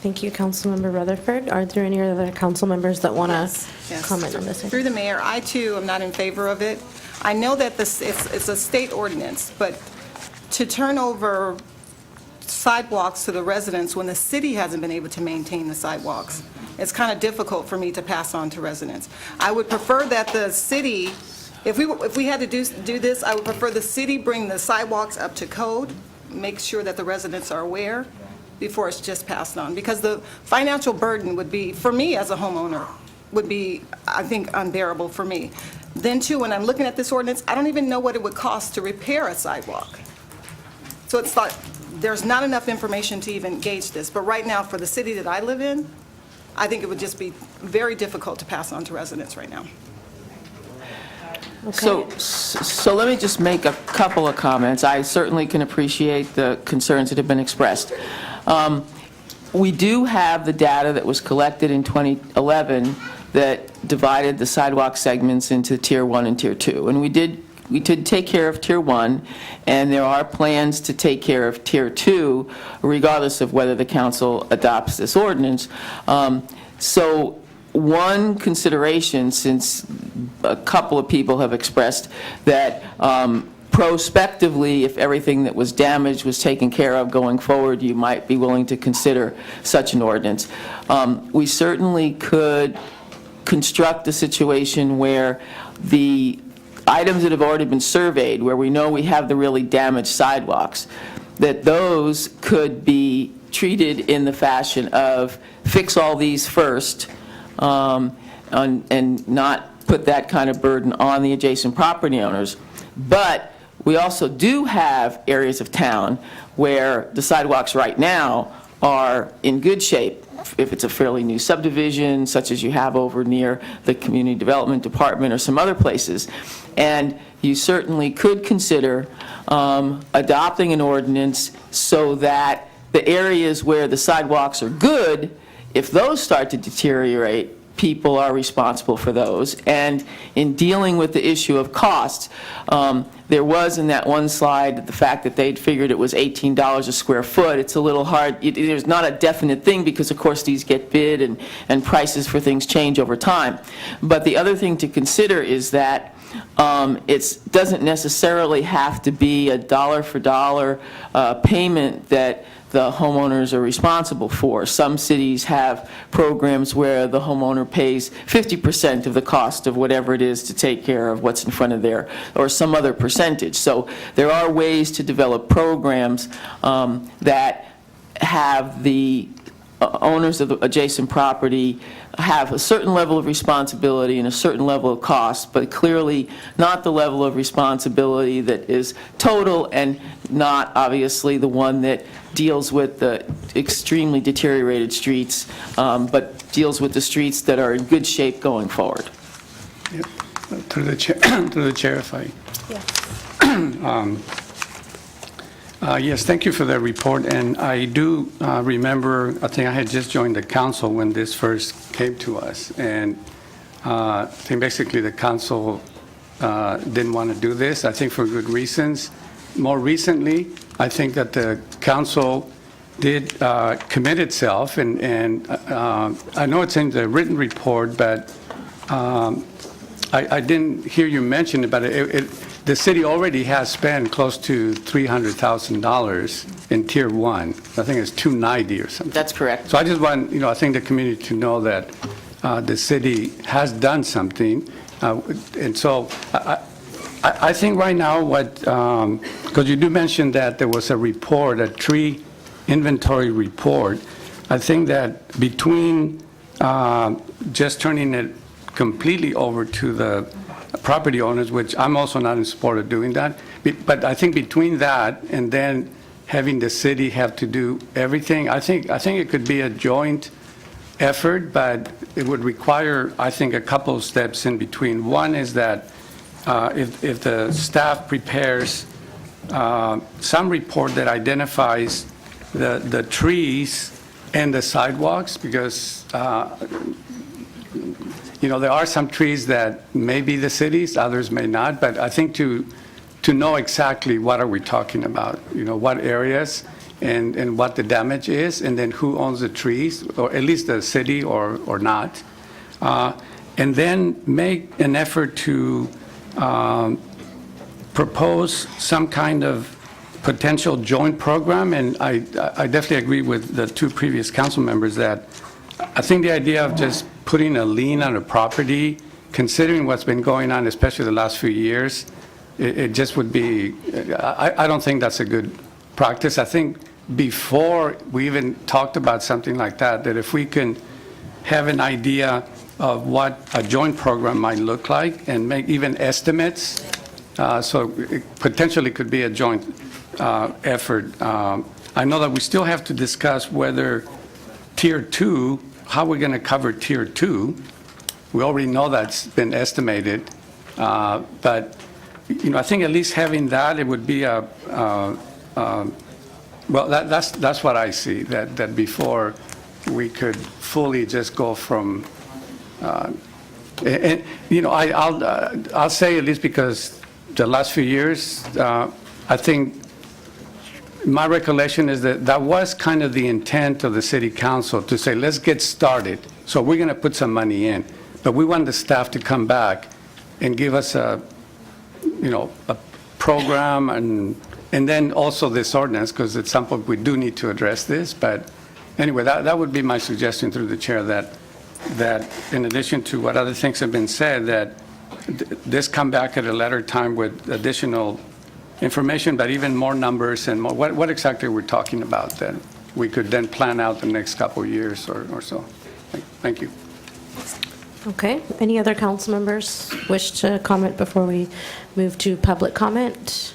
Thank you, Councilmember Rutherford. Are there any other council members that want to Yes. comment on this? Through the mayor, I too am not in favor of it. I know that it's a state ordinance, but to turn over sidewalks to the residents when the city hasn't been able to maintain the sidewalks, it's kind of difficult for me to pass on to residents. I would prefer that the city, if we had to do this, I would prefer the city bring the sidewalks up to code, make sure that the residents are aware before it's just passed on. Because the financial burden would be, for me as a homeowner, would be, I think, unbearable for me. Then too, when I'm looking at this ordinance, I don't even know what it would cost to repair a sidewalk. So it's like, there's not enough information to even gauge this. But right now, for the city that I live in, I think it would just be very difficult to pass on to residents right now. So let me just make a couple of comments. I certainly can appreciate the concerns that have been expressed. We do have the data that was collected in 2011 that divided the sidewalk segments into Tier 1 and Tier 2. And we did take care of Tier 1, and there are plans to take care of Tier 2, regardless of whether the council adopts this ordinance. So one consideration, since a couple of people have expressed that prospectively, if everything that was damaged was taken care of going forward, you might be willing to consider such an ordinance. We certainly could construct a situation where the items that have already been surveyed, where we know we have the really damaged sidewalks, that those could be treated in the fashion of fix all these first, and not put that kind of burden on the adjacent property owners. But we also do have areas of town where the sidewalks right now are in good shape, if it's a fairly new subdivision, such as you have over near the Community Development Department or some other places. And you certainly could consider adopting an ordinance so that the areas where the sidewalks are good, if those start to deteriorate, people are responsible for those. And in dealing with the issue of costs, there was in that one slide the fact that they'd figured it was $18 a square foot. It's a little hard. There's not a definite thing because, of course, these get bid and prices for things change over time. But the other thing to consider is that it doesn't necessarily have to be a dollar-for-dollar payment that the homeowners are responsible for. Some cities have programs where the homeowner pays 50% of the cost of whatever it is to take care of what's in front of there, or some other percentage. So there are ways to develop programs that have the owners of the adjacent property have a certain level of responsibility and a certain level of cost, but clearly not the level of responsibility that is total, and not obviously the one that deals with the extremely deteriorated streets, but deals with the streets that are in good shape going forward. Yep. Through the chair, if I... Yes, thank you for that report. And I do remember, I think I had just joined the council when this first came to us. And I think basically the council didn't want to do this, I think for good reasons. More recently, I think that the council did commit itself, and I know it's in the written report, but I didn't hear you mention it, but the city already has spent close to $300,000 in Tier 1. I think it's $290 or something. That's correct. So I just want, I think the community to know that the city has done something. And so I think right now because you do mention that there was a report, a tree inventory report. I think that between just turning it completely over to the property owners, which I'm also not in support of doing that, but I think between that and then having the city have to do everything, I think it could be a joint effort, but it would require, I think, a couple of steps in between. One is that if the staff prepares some report that identifies the trees and the sidewalks, because there are some trees that may be the city's, others may not, but I think to know exactly what are we talking about, what areas and what the damage is, and then who owns the trees, or at least the city or not. And then make an effort to propose some kind of potential joint program. And I definitely agree with the two previous council members that I think the idea of just putting a lien on a property, considering what's been going on, especially the last few years, it just would be, I don't think that's a good practice. I think before we even talked about something like that if we can have an idea of what a joint program might look like and make even estimates, so it potentially could be a joint effort. I know that we still have to discuss whether Tier 2, how we're going to cover Tier 2. We already know that's been estimated. But, I think at least having that, it would be well, that's what I see, that before we could fully just go from, and, I'll say at least because the last few years, I think my recollection is that was kind of the intent of the city council to say, let's get started. So we're going to put some money in. But we want the staff to come back and give us a program and then also this ordinance, because at some point we do need to address this. But anyway, that would be my suggestion through the chair, that in addition to what other things have been said, that this come back at a later time with additional information, but even more numbers and more, what exactly we're talking about, that we could then plan out the next couple of years or so. Thank you. Okay. Any other council members wish to comment before we move to public comment?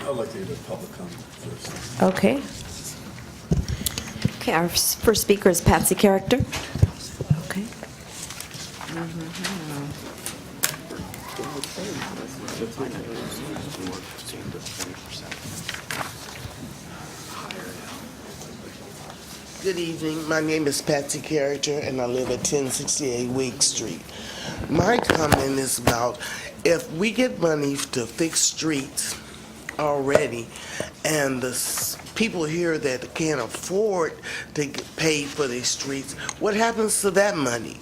I'd like to hear the public comment first. Okay. Okay, our first speaker is Patsy Character. Okay. Good evening. My name is Patsy Character, and I live at 1068 Wake Street. My comment is about if we get money to fix streets already, and the people here that can't afford to pay for these streets, what happens to that money?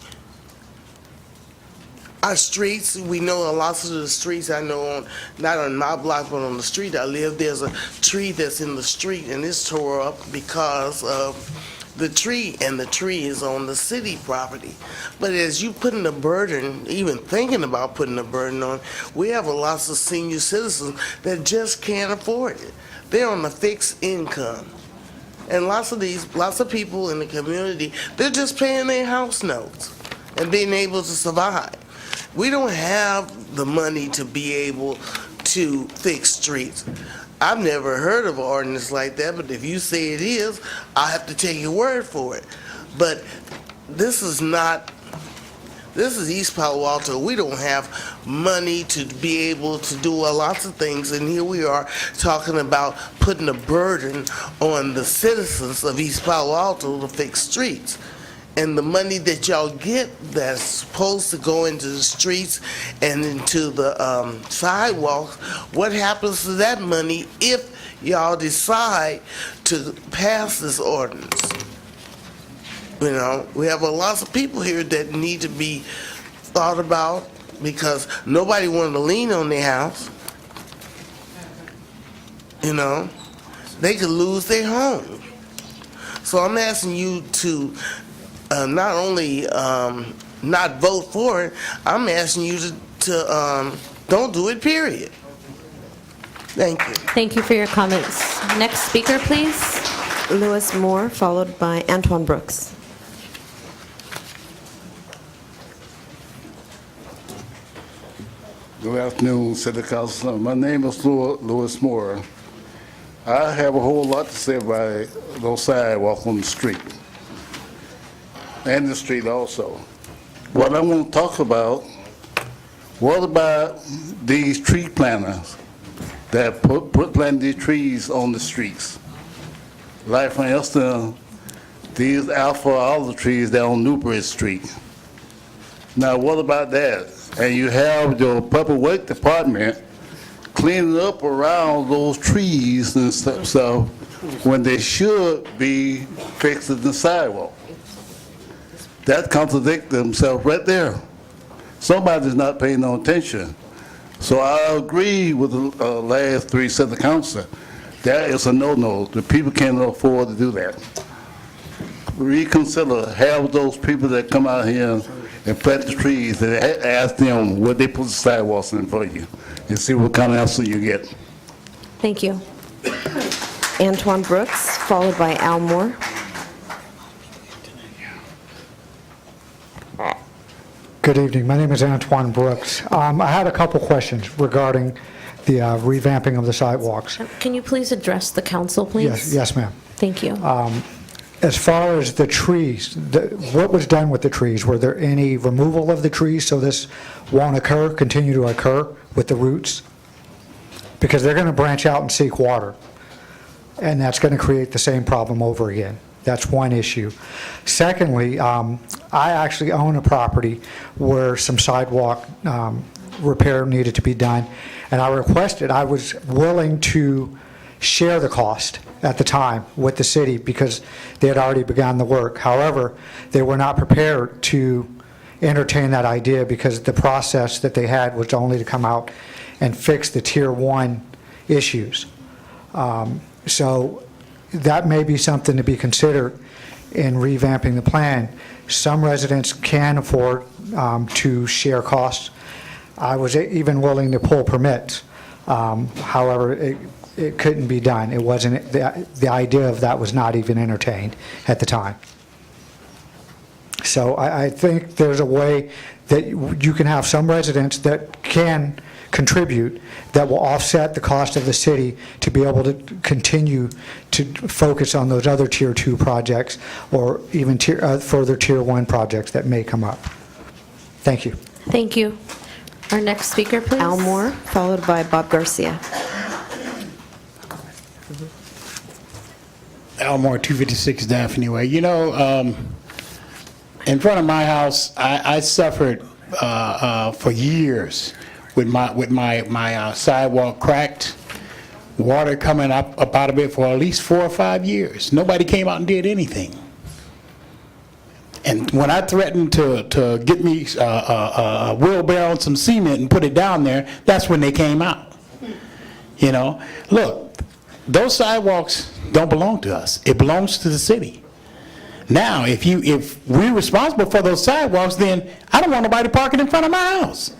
Our streets, we know a lot of the streets I know, not on my block, but on the street I live, there's a tree that's in the street, and it's tore up because of the tree, and the tree is on the city property. But as you putting a burden, even thinking about putting a burden on, we have a lot of senior citizens that just can't afford it. They're on a fixed income. And lots of people in the community, they're just paying their house notes and being able to survive. We don't have the money to be able to fix streets. I've never heard of an ordinance like that, but if you say it is, I have to take your word for it. But this is East Palo Alto. We don't have money to be able to do a lot of things, and here we are talking about putting a burden on the citizens of East Palo Alto to fix streets. And the money that y'all get that's supposed to go into the streets and into the sidewalks, what happens to that money if y'all decide to pass this ordinance? We have a lot of people here that need to be thought about because nobody wanted to lean on their house. They could lose their home. So I'm asking you to not only not vote for it, I'm asking you to don't do it, period. Thank you. Thank you for your comments. Next speaker, please. Lewis Moore, followed by Antoine Brooks. Good afternoon, City Council. My name is Lewis Moore. I have a whole lot to say about those sidewalks on the street, and the street also. What I want to talk about, what about these tree planters that plant these trees on the streets? Like, for instance, these alpha olive trees down on Newbridge Street. Now, what about that? And you have your public works department cleaning up around those trees and stuff, so when they should be fixing the sidewalk. That contradicts themselves right there. Somebody's not paying no attention. So I agree with the last three city council. That is a no-no. The people can't afford to do that. Reconsider, have those people that come out here and plant the trees, and ask them what they put the sidewalks in for you, and see what kind of answer you get. Thank you. Antoine Brooks, followed by Al Moore. Good evening. My name is Antoine Brooks. I had a couple questions regarding the revamping of the sidewalks. Can you please address the council, please? Yes, ma'am. Thank you. as far as the trees, what was done with the trees? Were there any removal of the trees so this won't occur, continue to occur with the roots? Because they're going to branch out and seek water, and that's going to create the same problem over again. That's one issue. Secondly, I actually own a property where some sidewalk repair needed to be done, and I was willing to share the cost at the time with the city because they had already begun the work. However, they were not prepared to entertain that idea because the process that they had was only to come out and fix the Tier 1 issues. So that may be something to be considered in revamping the plan. Some residents can afford to share costs. I was even willing to pull permits. However, it couldn't be done. It wasn't, the idea of that was not even entertained at the time. So I think there's a way that you can have some residents that can contribute that will offset the cost of the city to be able to continue to focus on those other Tier 2 projects or even further Tier 1 projects that may come up. Thank you. Thank you. Our next speaker, please. Al Moore, followed by Bob Garcia. Elmore, 256 Daphne Way. You know, in front of my house, I suffered for years with my sidewalk cracked, water coming up out of it for at least 4 or 5 years. Nobody came out and did anything. And when I threatened to get me a wheelbarrow and some cement and put it down there, that's when they came out. You know, look, those sidewalks don't belong to us. It belongs to the city. Now, if we're responsible for those sidewalks, then I don't want nobody parking in front of my house.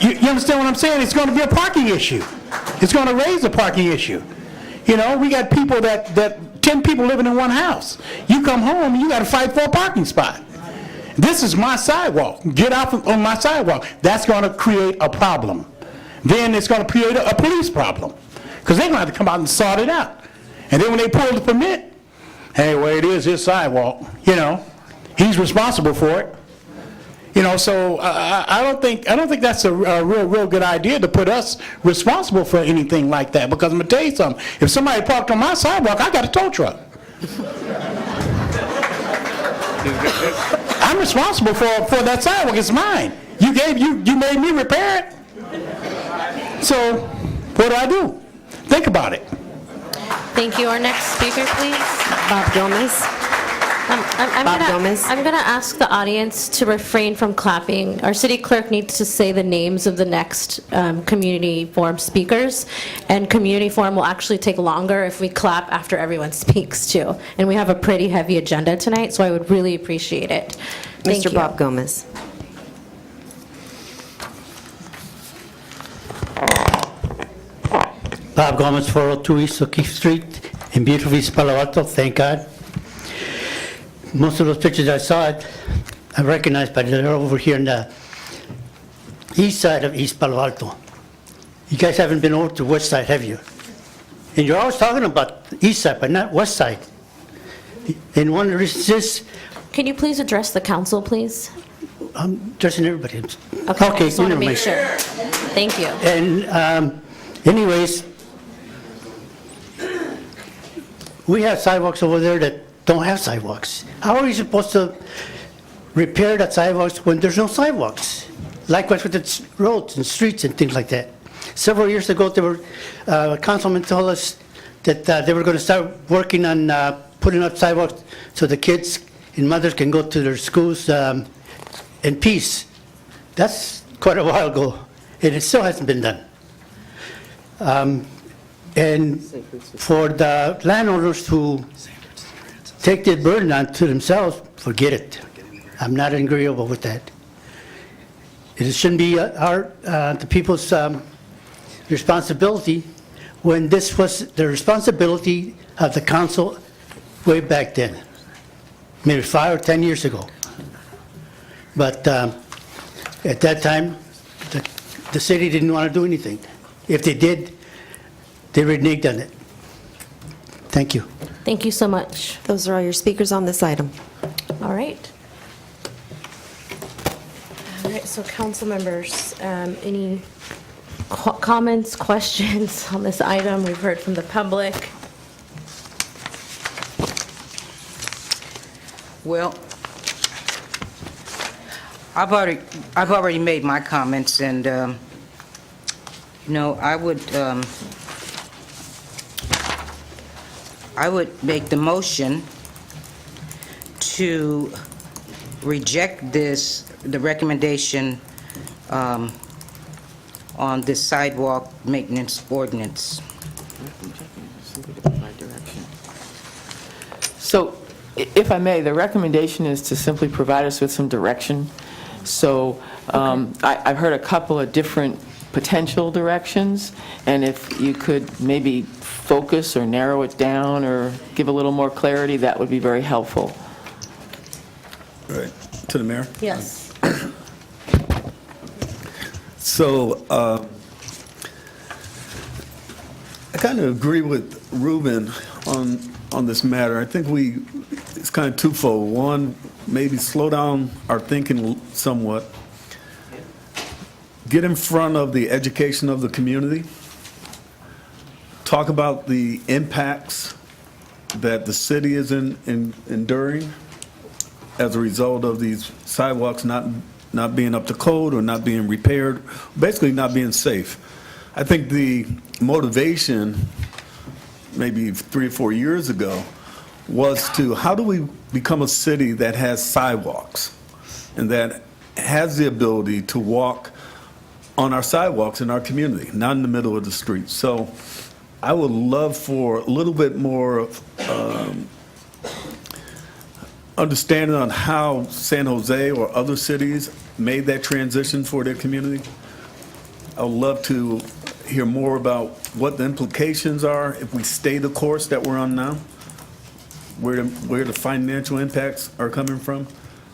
You understand what I'm saying? It's going to be a parking issue. It's going to raise a parking issue. You know, we got people that 10 people living in one house. You come home and you got to fight for a parking spot. This is my sidewalk. Get off on my sidewalk. That's going to create a problem. Then it's going to create a police problem because they're going to have to come out and sort it out. And then when they pull the permit, hey, well, it is his sidewalk. You know, he's responsible for it. You know, so I don't think that's a real good idea to put us responsible for anything like that. Because I'm gonna tell you something: if somebody parked on my sidewalk, I got a tow truck. I'm responsible for that sidewalk. It's mine. You made me repair it. So what do I do? Think about it. Thank you. Our next speaker, please. Bob Gomez. I'm going to ask the audience to refrain from clapping. Our city clerk needs to say the names of the next community forum speakers, and community forum will actually take longer if we clap after everyone speaks too. And we have a pretty heavy agenda tonight, so I would really appreciate it. Thank you. Mr. Bob Gomez. Bob Gomez, 402 East O'Keefe Street in beautiful East Palo Alto, thank God. Most of those pictures I saw, I recognized, but they're over here in the east side of East Palo Alto. You guys haven't been over to west side, have you? And you're always talking about the east side, but not west side. And one of the reasons is... Can you please address the council, please? I'm addressing everybody. Okay, I just want to never make mind. sure. Thank you. And anyways, we have sidewalks over there that don't have sidewalks. How are you supposed to repair that sidewalks when there's no sidewalks? Likewise with the roads and streets and things like that. Several years ago, a councilman told us that they were going to start working on putting up sidewalks so the kids and mothers can go to their schools in peace. That's quite a while ago, and it still hasn't been done. And for the landowners to take the burden onto themselves, forget it. I'm not agreeable with that. It shouldn't be the people's responsibility when this was the responsibility of the council way back then, maybe 5 or 10 years ago. But at that time, the city didn't want to do anything. If they did, they reneged on it. Thank you. Thank you so much. Those are all your speakers on this item. All right. All right, so council members, any comments, questions on this item? We've heard from the public. Well, I've already made my comments, and, I would make the motion to reject the recommendation on this sidewalk maintenance ordinance. So, if I may, the recommendation is to simply provide us with some direction. So, I've heard a couple of different potential directions, and if you could maybe focus or narrow it down or give a little more clarity, that would be very helpful. All right, to the mayor. Yes. So, I kind of agree with Ruben on this matter. I think it's kind of twofold. One, maybe slow down our thinking somewhat, get in front of the education of the community, talk about the impacts that the city is enduring as a result of these sidewalks not being up to code or not being repaired, basically not being safe. I think the motivation maybe 3 or 4 years ago was to how do we become a city that has sidewalks and that has the ability to walk on our sidewalks in our community, not in the middle of the street. So I would love for a little bit more understanding on how San Jose or other cities made that transition for their community. I would love to hear more about what the implications are if we stay the course that we're on now, where the financial impacts are coming from,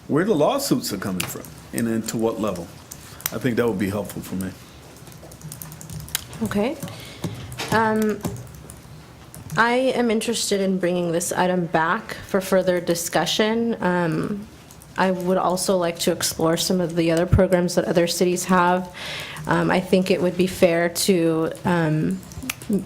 where the lawsuits are coming from, and then to what level. I think that would be helpful for me. Okay. I am interested in bringing this item back for further discussion. I would also like to explore some of the other programs that other cities have. I think it would be fair to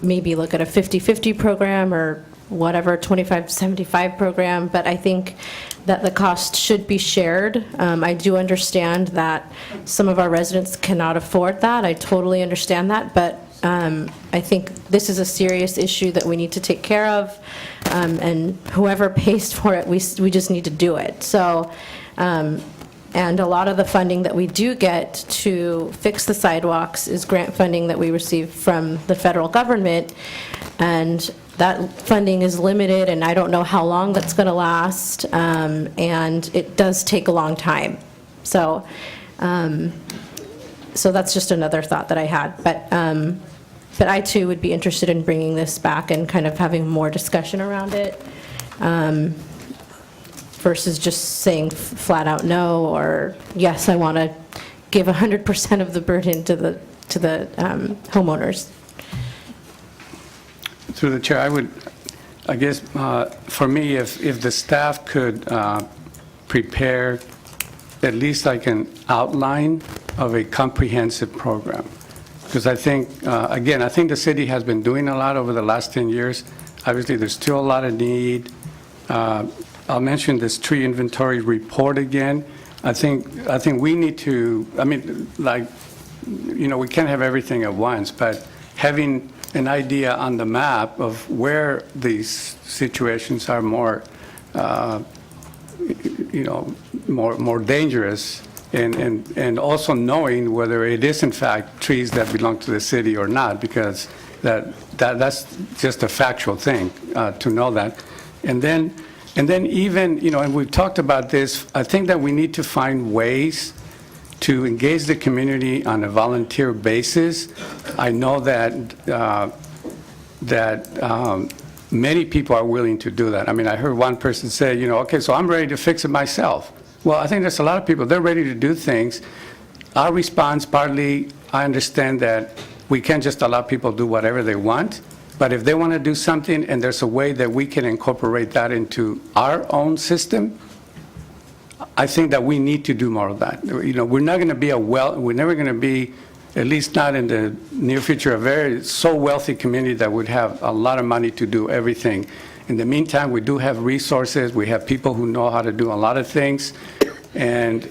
maybe look at a 50-50 program or whatever, 25-75 program, but I think that the cost should be shared. I do understand that some of our residents cannot afford that. I totally understand that, but I think this is a serious issue that we need to take care of, and whoever pays for it, we just need to do it. So, and a lot of the funding that we do get to fix the sidewalks is grant funding that we receive from the federal government, and that funding is limited, and I don't know how long that's going to last, and it does take a long time. So, so that's just another thought that I had. But I too would be interested in bringing this back and kind of having more discussion around it, versus just saying flat out no, or yes, I want to give 100% of the burden to the homeowners. Through the chair, I guess, for me, if the staff could prepare at least like an outline of a comprehensive program. Because I think, again, I think the city has been doing a lot over the last 10 years. Obviously, there's still a lot of need. I'll mention this tree inventory report again. I think we need to, I mean, like, we can't have everything at once, but having an idea on the map of where these situations are more dangerous, and also knowing whether it is in fact trees that belong to the city or not, because that's just a factual thing to know that. And then even, and we've talked about this, I think that we need to find ways to engage the community on a volunteer basis. I know that many people are willing to do that. I mean, I heard one person say, okay, so I'm ready to fix it myself. Well, I think there's a lot of people, they're ready to do things. Our response, partly, I understand that we can't just allow people to do whatever they want, But if they want to do something and there's a way that we can incorporate that into our own system, I think that we need to do more of that. We're not going to be we're never going to be, at least not in the near future, so wealthy community that would have a lot of money to do everything. In the meantime, we do have resources. We have people who know how to do a lot of things. And,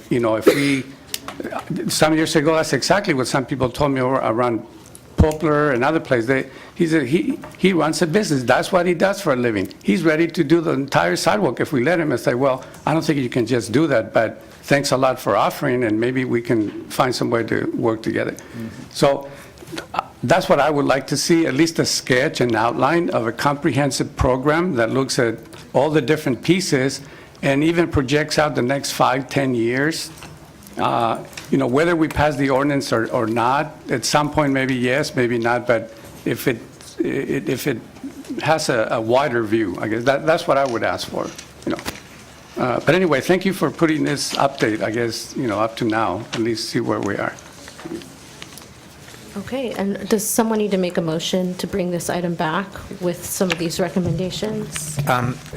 some years ago, that's exactly what some people told me around Poplar and other places. He said he runs a business. That's what he does for a living. He's ready to do the entire sidewalk if we let him, and say, well, I don't think you can just do that, but thanks a lot for offering, and maybe we can find some way to work together. So that's what I would like to see, at least a sketch, an outline of a comprehensive program that looks at all the different pieces and even projects out the next 5, 10 years. Whether we pass the ordinance or not, at some point, maybe yes, maybe not, but if it has a wider view, I guess that's what I would ask for. But anyway, thank you for putting this update, I guess, up to now, at least see where we are. Okay, and does someone need to make a motion to bring this item back with some of these recommendations?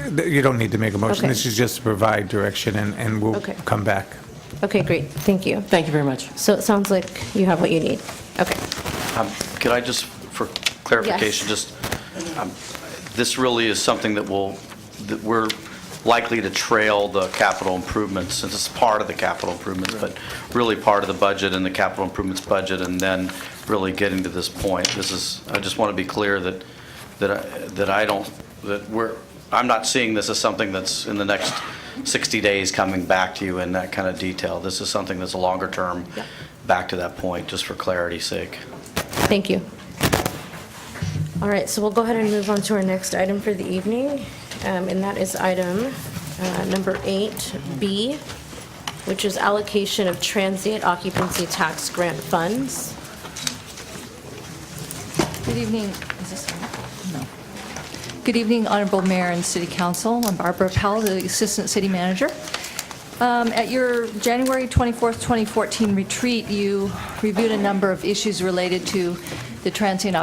You don't need to make a motion. Okay. This is just to provide direction, and we'll Okay. come back. Okay, great, thank you. Thank you very much. So it sounds like you have what you need. Okay. Could I just, for clarification, this really is something that we're likely to trail the capital improvements, since it's part of the capital improvements, but really part of the budget and the capital improvements budget, and then really getting to this point. I just want to be clear I'm not seeing this as something that's in the next 60 days coming back to you in that kind of detail. This is something that's a longer term, back to that point, just for clarity's sake. Thank you. All right, so we'll go ahead and move on to our next item for the evening, and that is item number 8B, which is allocation of transient occupancy tax grant funds. Good evening. Is this on? No. Good evening, Honorable Mayor and City Council. I'm Barbara Powell, the Assistant City Manager. At your January 24th, 2014 retreat, you reviewed a number of issues related to the transient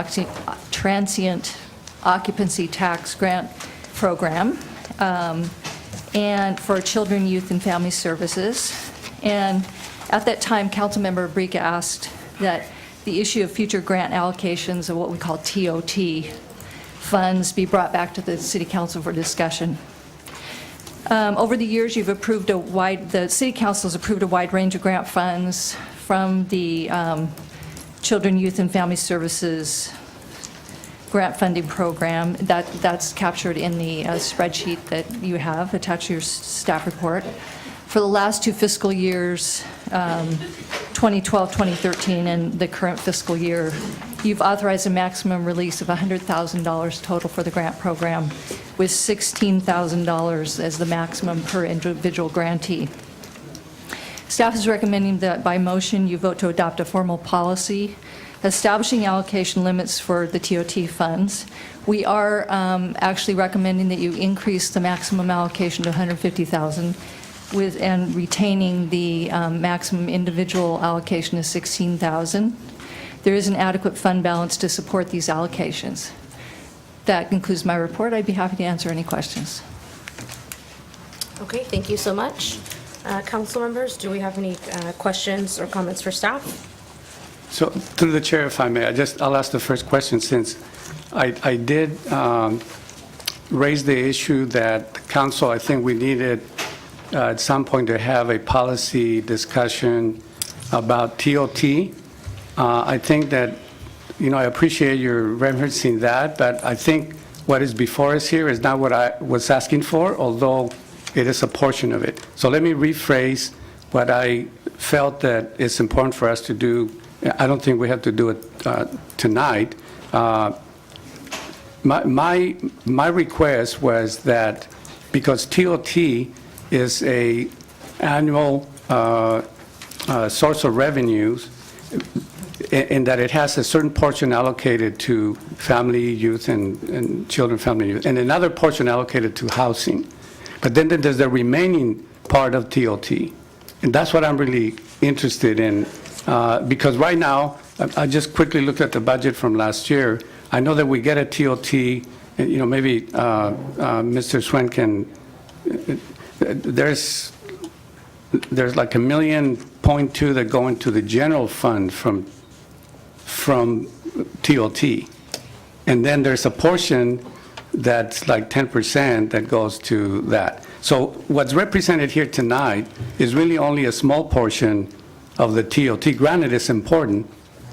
occupancy tax grant program and for children, youth, and family services. And at that time, Councilmember Abrika asked that the issue of future grant allocations of what we call TOT funds be brought back to the City Council for discussion. Over the years, the City Council has approved a wide range of grant funds from the Children, Youth, and Family Services grant funding program. That's captured in the spreadsheet that you have attached to your staff report. For the last 2 fiscal years, 2012, 2013, and the current fiscal year, you've authorized a maximum release of $100,000 total for the grant program, with $16,000 as the maximum per individual grantee. Staff is recommending that by motion you vote to adopt a formal policy establishing allocation limits for the TOT funds. We are actually recommending that you increase the maximum allocation to $150,000 and retaining the maximum individual allocation of $16,000. There is an adequate fund balance to support these allocations. That concludes my report. I'd be happy to answer any questions. Okay, thank you so much. Council members, do we have any questions or comments for staff? So through the chair, if I may, I'll ask the first question, since I did raise the issue that the council, I think we needed at some point to have a policy discussion about TOT. I think that, I appreciate your referencing that, but I think what is before us here is not what I was asking for, although it is a portion of it. So let me rephrase what I felt that it's important for us to do. I don't think we have to do it tonight. My request was that because TOT is a annual source of revenues, in that it has a certain portion allocated to family, youth, and children, family, youth, and another portion allocated to housing. But then there's the remaining part of TOT. And that's what I'm really interested in, because right now, I just quickly looked at the budget from last year. I know that we get a TOT, and, maybe Mr. Swen can, there's like $1.2 million that go into the general fund from TOT. And then there's a portion that's like 10% that goes to that. So what's represented here tonight is really only a small portion of the TOT. Granted, it's important,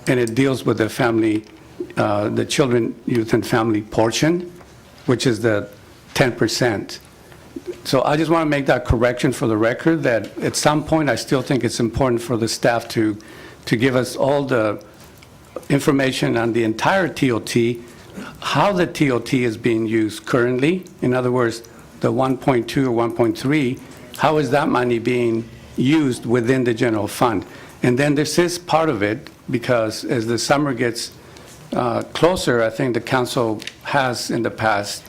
and it deals with the family, the children, youth, and family portion, which is the 10%. So I just want to make that correction for the record, that at some point, I still think it's important for the staff to give us all the information on the entire TOT, how the TOT is being used currently. In other words, the 1.2 or 1.3, how is that money being used within the general fund? And then this is part of it, because as the summer gets closer, I think the council has in the past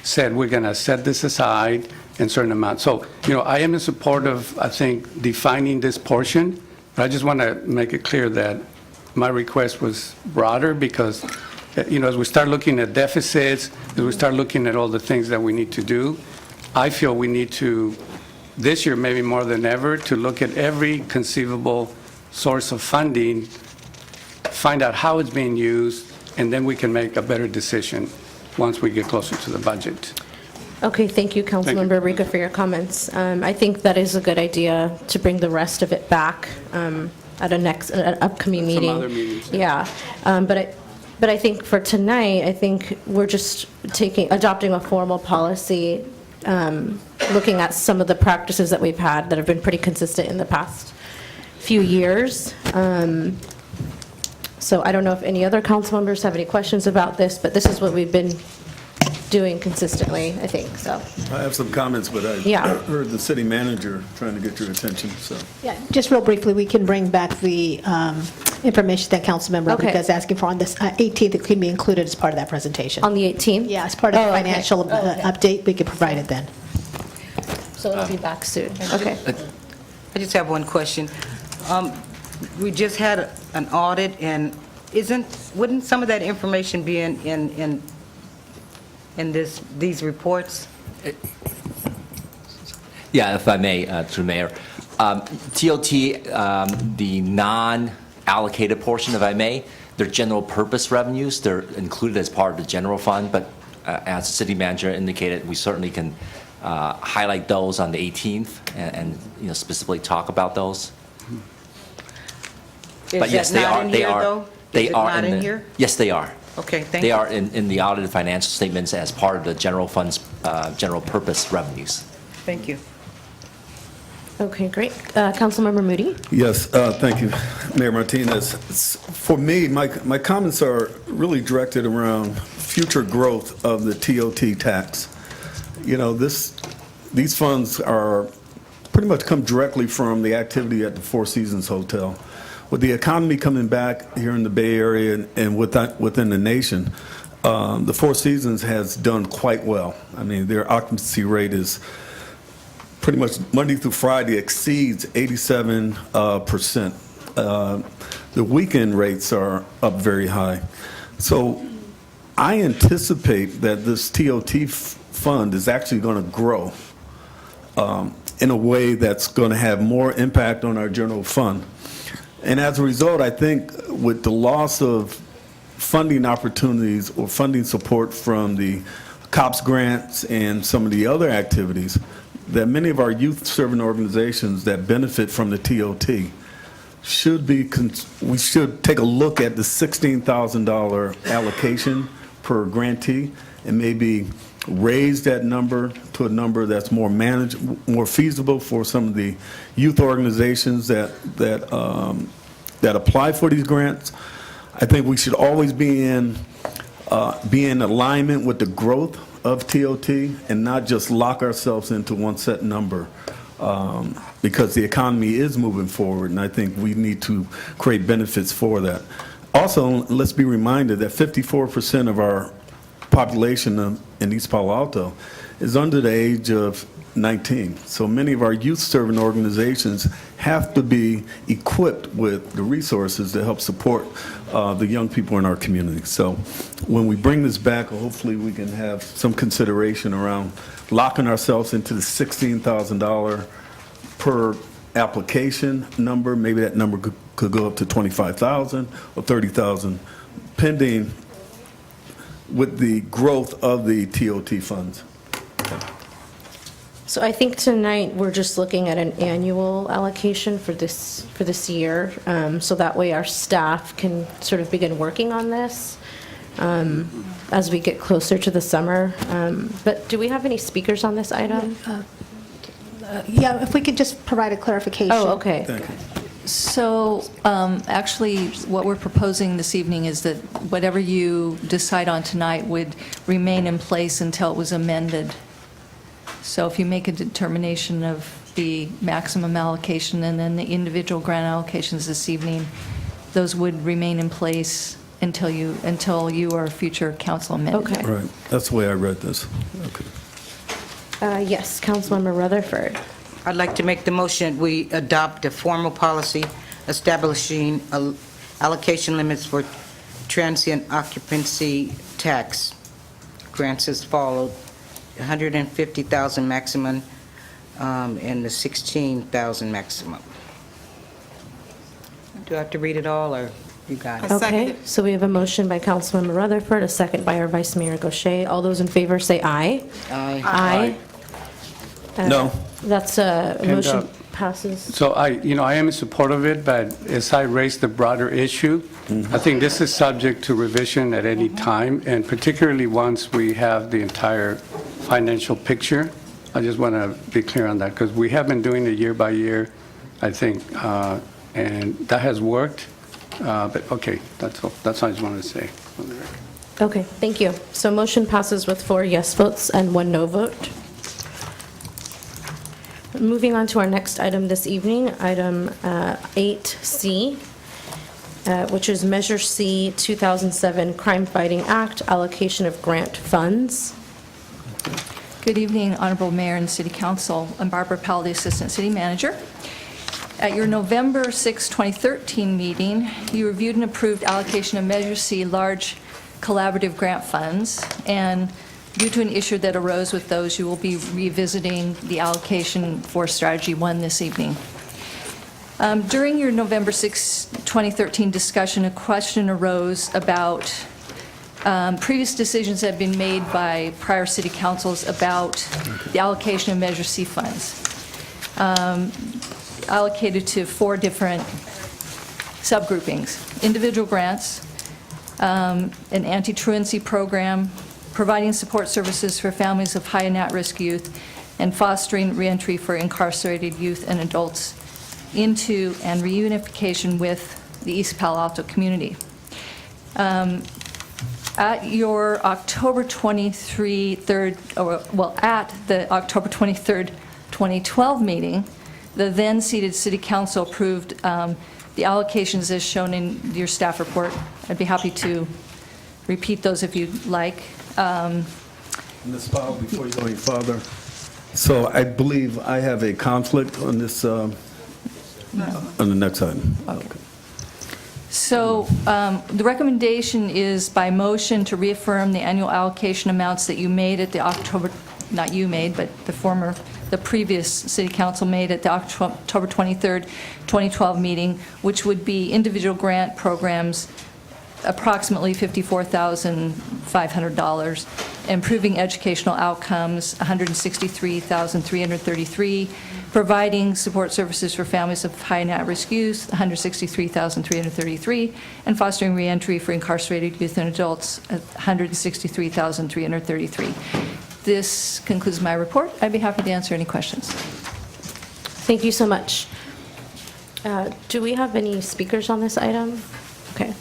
said we're going to set this aside in certain amount. So, I am in support of, I think, defining this portion, but I just want to make it clear that my request was broader because, as we start looking at deficits, as we start looking at all the things that we need to do, I feel we need to, this year maybe more than ever, to look at every conceivable source of funding, find out how it's being used, and then we can make a better decision once we get closer to the budget. Okay, thank you, Councilmember Rica, for your comments. I think that is a good idea to bring the rest of it back at an upcoming meeting. Some other meetings. Yeah, but I think for tonight, I think we're just adopting a formal policy, looking at some of the practices that we've had that have been pretty consistent in the past few years. So I don't know if any other council members have any questions about this, but this is what we've been doing consistently, I think, so. I have some comments, but I heard the city manager trying to get your attention, so. Yeah, just real briefly, we can bring back the information that Councilmember Okay. Rica is asking for on this 18th. It can be included as part of that presentation. On the 18th? Yeah, as part of the okay. financial Okay. update, we can provide it then. So it'll be back soon, okay. I just have one question. We just had an audit, and wouldn't some of that information be in these reports? Yeah, if I may, through the Mayor. TOT, the non-allocated portion, if I may, they're general purpose revenues. They're included as part of the general fund, but as the city manager indicated, we certainly can highlight those on the 18th and specifically talk about those. Is that not in here, though? They Is it are not in here? Yes, they are. Okay, thank They you. are in the audited financial statements as part of the general fund's general purpose revenues. Thank you. Okay, great. Councilmember Moody? Yes, thank you, Mayor Martinez. For me, my comments are really directed around future growth of the TOT tax. These funds are pretty much come directly from the activity at the Four Seasons Hotel. With the economy coming back here in the Bay Area and within the nation, the Four Seasons has done quite well. I mean, their occupancy rate is pretty much Monday through Friday exceeds 87%. The weekend rates are up very high. So I anticipate that this TOT fund is actually going to grow in a way that's going to have more impact on our general fund. And as a result, I think with the loss of funding opportunities or funding support from the COPS grants and some of the other activities, that many of our youth-serving organizations that benefit from the TOT we should take a look at the $16,000 allocation per grantee and maybe raise that number to a number that's more more feasible for some of the youth organizations that apply for these grants. I think we should always be in alignment with the growth of TOT and not just lock ourselves into one set number, because the economy is moving forward, and I think we need to create benefits for that. Also, let's be reminded that 54% of our population in East Palo Alto is under the age of COVID-19. So many of our youth-serving organizations have to be equipped with the resources to help support the young people in our community. So when we bring this back, hopefully we can have some consideration around locking ourselves into the $16,000 per application number. Maybe that number could go up to $25,000 or $30,000, pending with the growth of the TOT funds. So I think tonight, we're just looking at an annual allocation for this year, so that way our staff can sort of begin working on this as we get closer to the summer. But do we have any speakers on this item? Yeah, if we could just provide a clarification. Oh, okay. Thank you. So actually, what we're proposing this evening is that whatever you decide on tonight would remain in place until it was amended. So if you make a determination of the maximum allocation and then the individual grant allocations this evening, those would remain in place until you or future council amendment. Okay. Right. That's the way I read this. Okay. Yes, Councilmember Rutherford. I'd like to make the motion, we adopt a formal policy establishing allocation limits for transient occupancy tax grants as followed: 150,000 maximum and the 16,000 maximum. Do I have to read it all, or you got it? Okay, so we have a motion by Councilmember Rutherford, a second by our Vice Mayor Gaucher. All those in favor say aye. Aye. Aye. No. That's a motion passes. So I am in support of it, but as I raised the broader issue, I think this is subject to revision at any time, and particularly once we have the entire financial picture. I just want to be clear on that, because we have been doing it year by year, I think, and that has worked. But okay, that's all. That's all I just wanted to say. Okay, thank you. So motion passes with 4 yes votes and 1 no vote. Moving on to our next item this evening, item 8C, which is Measure C 2007 Crime Fighting Act, allocation of grant funds. Good evening, Honorable Mayor and City Council. I'm Barbara Powell, the Assistant City Manager. At your November 6, 2013 meeting, you reviewed and approved allocation of Measure C large collaborative grant funds, and due to an issue that arose with those, you will be revisiting the allocation for Strategy 1 this evening. During your November 6, 2013 discussion, a question arose about previous decisions that have been made by prior city councils about the allocation of Measure C funds, allocated to 4 different subgroupings: individual grants, an anti-truancy program, providing support services for families of high and at-risk youth, and fostering reentry for incarcerated youth and adults into and reunification with the East Palo Alto community. At your October 23rd, at the October 23rd, 2012 meeting, the then seated City Council approved the allocations as shown in your staff report. I'd be happy to repeat those if you'd like. Ms. Powell, before you go any further, so I believe I have a conflict on this, on the next item. Okay. So the recommendation is by motion to reaffirm the annual allocation amounts that you made at the October, not you made, but the previous City Council made at the October 23rd, 2012 meeting, which would be individual grant programs, approximately $54,500, improving educational outcomes, $163,333, providing support services for families of high and at-risk youth, $163,333, and fostering reentry for incarcerated youth and adults, $163,333. This concludes my report. I'd be happy to answer any questions. Thank you so much. Do we have any speakers on this item? Okay.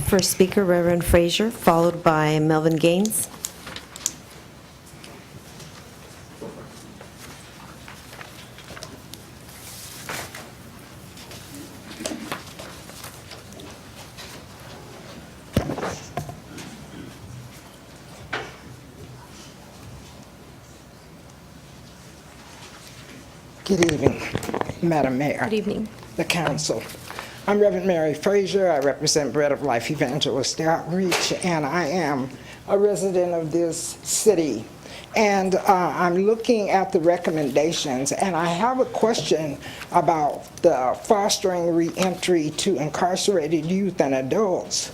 First speaker, Reverend Frazier, followed by Melvin Gaines. Good evening, Madam Mayor. Good evening. The council. I'm Reverend Mary Frazier. I represent Bread of Life Evangelist Outreach, and I am a resident of this city. And I'm looking at the recommendations, and I have a question about the fostering reentry to incarcerated youth and adults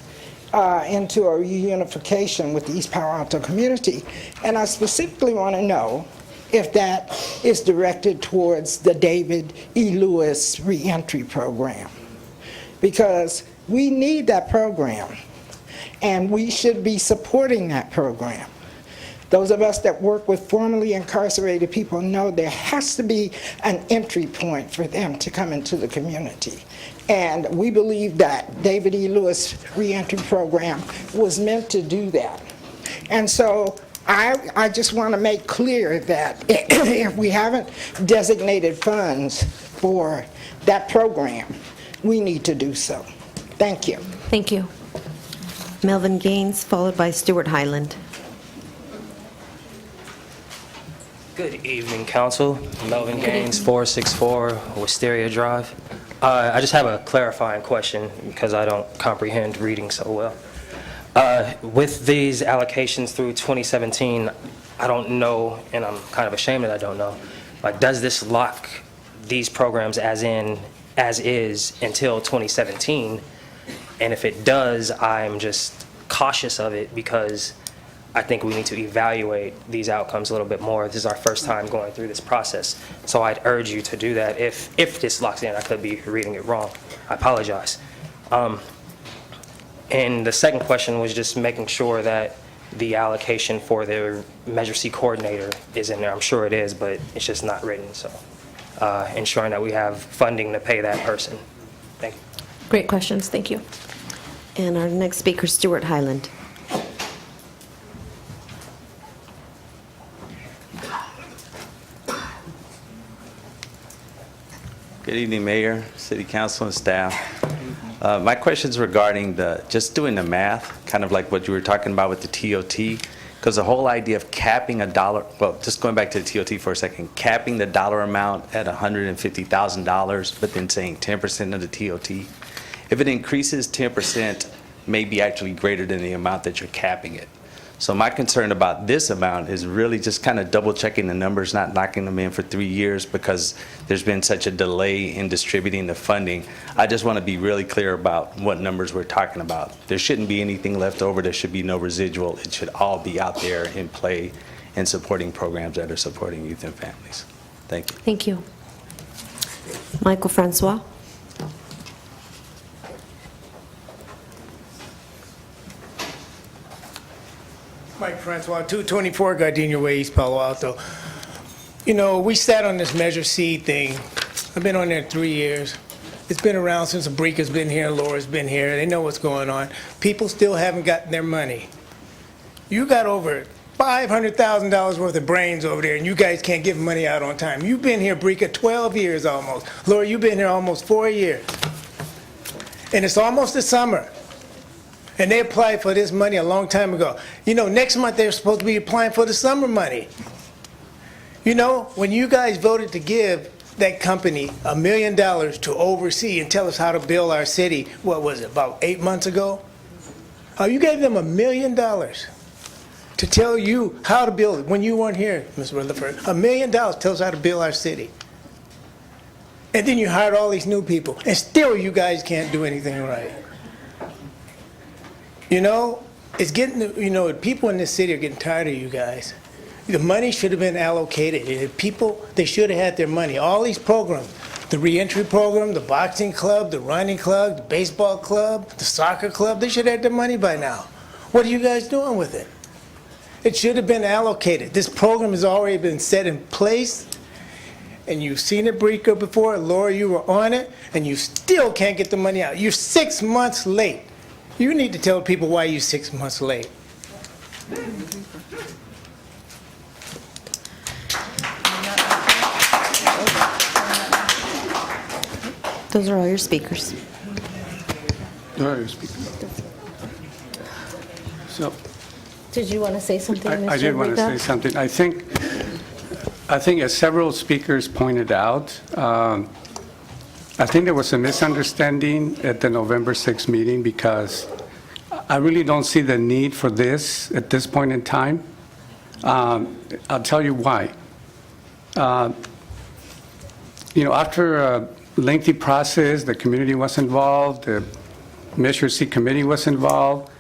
into a reunification with the East Palo Alto community. And I specifically want to know if that is directed towards the David E. Lewis reentry program. Because we need that program, and we should be supporting that program. Those of us that work with formerly incarcerated people know there has to be an entry point for them to come into the community. And we believe that David E. Lewis reentry program was meant to do that. And so I just want to make clear that if we haven't designated funds for that program, we need to do so. Thank you. Thank you. Melvin Gaines, followed by Stuart Highland. Good evening, Council. Melvin Gaines, 464 Wisteria Drive. I just have a clarifying question because I don't comprehend reading so well. With these allocations through 2017, I don't know, and I'm kind of ashamed that I don't know, like, does this lock these programs as is until 2017? And if it does, I'm just cautious of it because I think we need to evaluate these outcomes a little bit more. This is our first time going through this process. So I'd urge you to do that. If this locks in, I could be reading it wrong. I apologize. And the second question was just making sure that the allocation for the Measure C coordinator is in there. I'm sure it is, but it's just not written. So ensuring that we have funding to pay that person. Thank you. Great questions. Thank you. And our next speaker, Stuart Highland. Good evening, Mayor, City Council, and staff. My question is regarding just doing the math, kind of like what you were talking about with the TOT, because the whole idea of capping a dollar, well, just going back to the TOT for a second, capping the dollar amount at $150,000, but then saying 10% of the TOT. If it increases 10%, may be actually greater than the amount that you're capping it. So my concern about this amount is really just kind of double checking the numbers, not knocking them in for 3 years because there's been such a delay in distributing the funding. I just want to be really clear about what numbers we're talking about. There shouldn't be anything left over. There should be no residual. It should all be out there in play and supporting programs that are supporting youth and families. Thank you. Thank you. Michael Francois. Mike Francois, 224 Gardenia Way, East Palo Alto. You know, we sat on this Measure C thing. I've been on there 3 years. It's been around since Abrika's been here, Laura's been here. They know what's going on. People still haven't gotten their money. You got over $500,000 worth of brains over there, and you guys can't give money out on time. You've been here, Abrika, 12 years almost. Laura, you've been here almost 4 years. And it's almost the summer. And they applied for this money a long time ago. You know, next month they're supposed to be applying for the summer money. You know, when you guys voted to give that company $1 million to oversee and tell us how to build our city, what was it, about 8 months ago? You gave them $1 million to tell you how to build it when you weren't here, Ms. Rutherford. $1 million tells us how to build our city. And then you hired all these new people, and still you guys can't do anything right. You know, it's getting, you know, people in this city are getting tired of you guys. The money should have been allocated. And people, they should have had their money. All these programs, the reentry program, the boxing club, the running club, the baseball club, the soccer club, they should have had their money by now. What are you guys doing with it? It should have been allocated. This program has already been set in place, and you've seen it, Brika, before. Laura, you were on it, and you still can't get the money out. You're 6 months late. You need to tell people why you're 6 months late. Those are all your speakers. All right, speakers. So, Did you want to say something, Mr. I did want to Rita? say something. I think I think as several speakers pointed out, I think there was a misunderstanding at the November 6th meeting because I really don't see the need for this at this point in time. I'll tell you why. After a lengthy process, the community was involved, the Measure C committee was involved.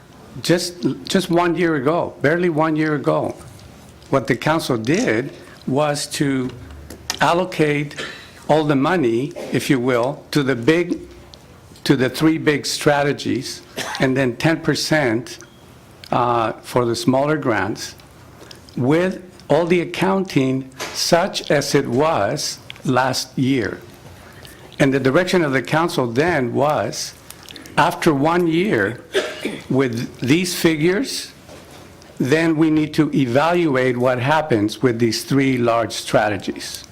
Just 1 year ago, barely 1 year ago, what the council did was to allocate all the money, if you will, to the three big strategies, and then 10% for the smaller grants, with all the accounting such as it was last year. And the direction of the council then was, after 1 year with these figures, then we need to evaluate what happens with these three large strategies.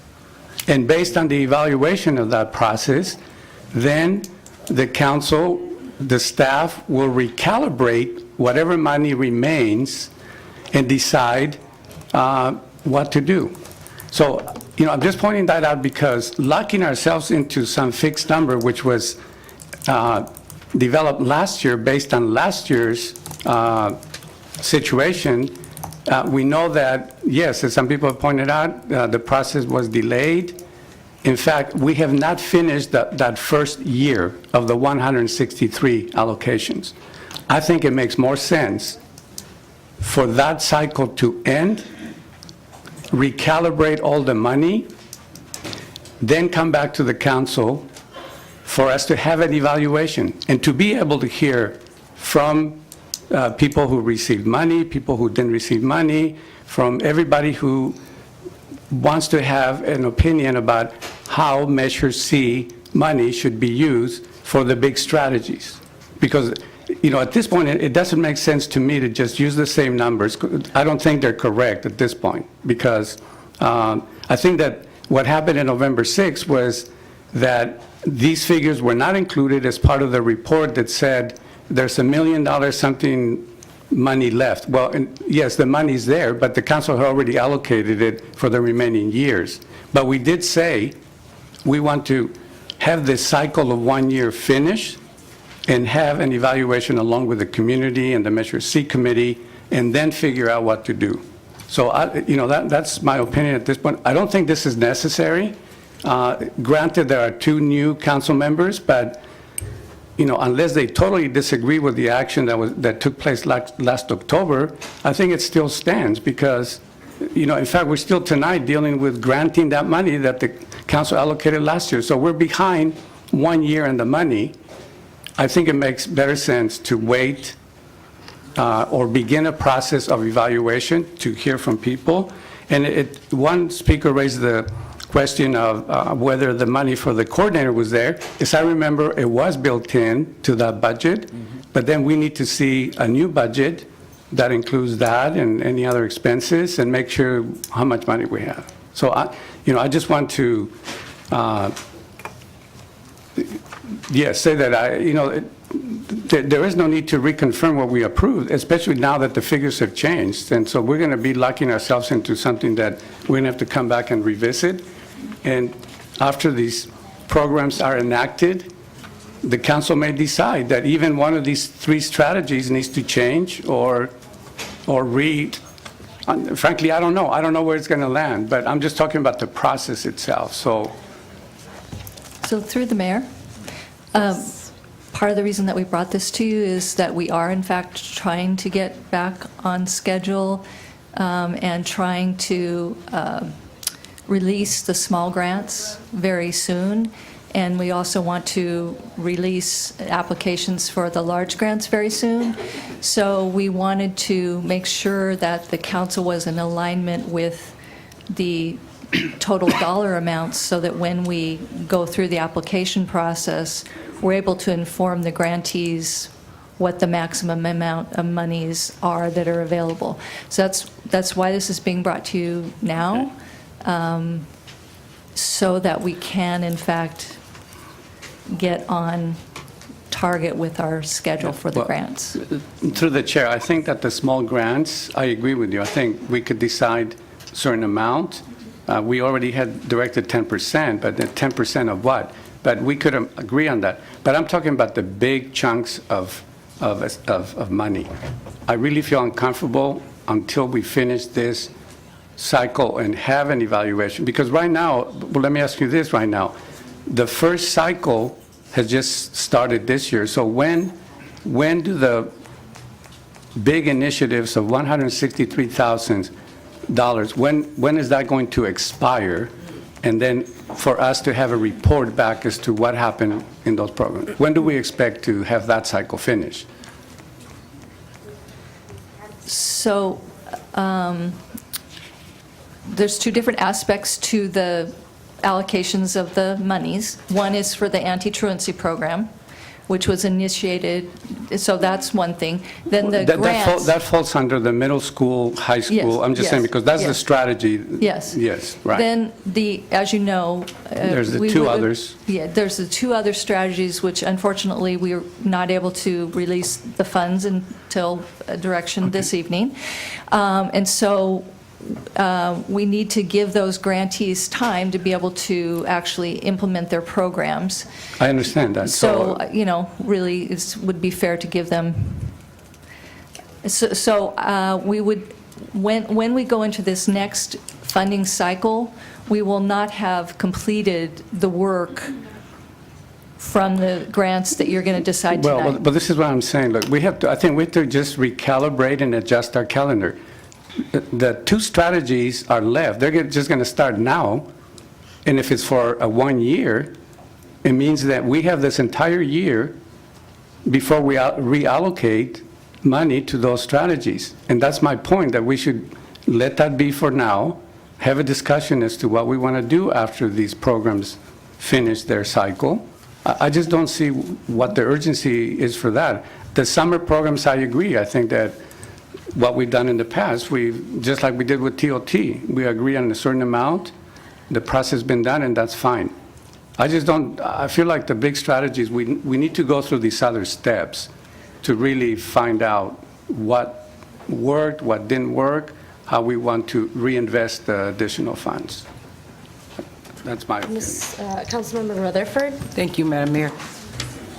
And based on the evaluation of that process, then the council, the staff will recalibrate whatever money remains and decide what to do. So, I'm just pointing that out because locking ourselves into some fixed number, which was developed last year based on last year's situation, we know that, yes, as some people have pointed out, the process was delayed. In fact, we have not finished that first year of the 163 allocations. I think it makes more sense for that cycle to end, recalibrate all the money, then come back to the council for us to have an evaluation and to be able to hear from people who received money, people who didn't receive money, from everybody who wants to have an opinion about how Measure C money should be used for the big strategies. Because, at this point, it doesn't make sense to me to just use the same numbers. I don't think they're correct at this point, because I think that what happened in November 6th was that these figures were not included as part of the report that said there's $1 million something money left. Well, and yes, the money's there, but the council had already allocated it for the remaining years. But we did say we want to have this cycle of 1 year finished and have an evaluation along with the community and the Measure C committee, and then figure out what to do. So, that's my opinion at this point. I don't think this is necessary. Granted, there are 2 new council members, but unless they totally disagree with the action that took place last October, I think it still stands because, in fact, we're still tonight dealing with granting that money that the council allocated last year. So we're behind 1 year in the money. I think it makes better sense to wait or begin a process of evaluation to hear from people. And one speaker raised the question of whether the money for the coordinator was there. As I remember, it was built in to that budget, but then we need to see a new budget that includes that and any other expenses and make sure how much money we have. So, I just want to, say that there is no need to reconfirm what we approved, especially now that the figures have changed. And so we're going to be locking ourselves into something that we're going to have to come back and revisit. And after these programs are enacted, the council may decide that even one of these 3 strategies needs to change or frankly, I don't know. I don't know where it's going to land, but I'm just talking about the process itself. So through the mayor, part of the reason that we brought this to you is that we are, in fact, trying to get back on schedule and trying to release the small grants very soon. And we also want to release applications for the large grants very soon. So we wanted to make sure that the council was in alignment with the total dollar amounts so that when we go through the application process, we're able to inform the grantees what the maximum amount of monies are that are available. So that's why this is being brought to you now, so that we can, in fact, get on target with our schedule for the grants. Through the chair, I think that the small grants, I agree with you. I think we could decide a certain amount We already had directed 10%, but then 10% of what? But we could agree on that. But I'm talking about the big chunks of money. I really feel uncomfortable until we finish this cycle and have an evaluation. Because right now, well, let me ask you this right now. The first cycle has just started this year. So when do the big initiatives of $163,000, when is that going to expire? And then for us to have a report back as to what happened in those programs. When do we expect to have that cycle finished? So there's two different aspects to the allocations of the monies. One is for the anti-truancy program, which was initiated, so that's one thing. Then the grants. That falls under the middle school, high school. Yes, I'm just saying yes, because that's the yes. strategy. Yes. Yes, right. Then as you know. There's the two others. Yeah, there's the two other strategies, which unfortunately we are not able to release the funds until direction this evening. And so we need to give those grantees time to be able to actually implement their programs. I understand that. So, really, it would be fair to give them. So we would, when we go into this next funding cycle, we will not have completed the work from the grants that you're going to decide tonight. Well, but this is what I'm saying. Look, I think we have to just recalibrate and adjust our calendar. The two strategies are left. They're just going to start now. And if it's for 1 year, it means that we have this entire year before we reallocate money to those strategies. And that's my point, that we should let that be for now, have a discussion as to what we want to do after these programs finish their cycle. I just don't see what the urgency is for that. The summer programs, I agree. I think that what we've done in the past, just like we did with TOT, we agree on a certain amount, the process has been done, and that's fine. I feel like the big strategies, we need to go through these other steps to really find out what worked, what didn't work, how we want to reinvest the additional funds. That's my opinion. Councilmember Rutherford? Thank you, Madam Mayor.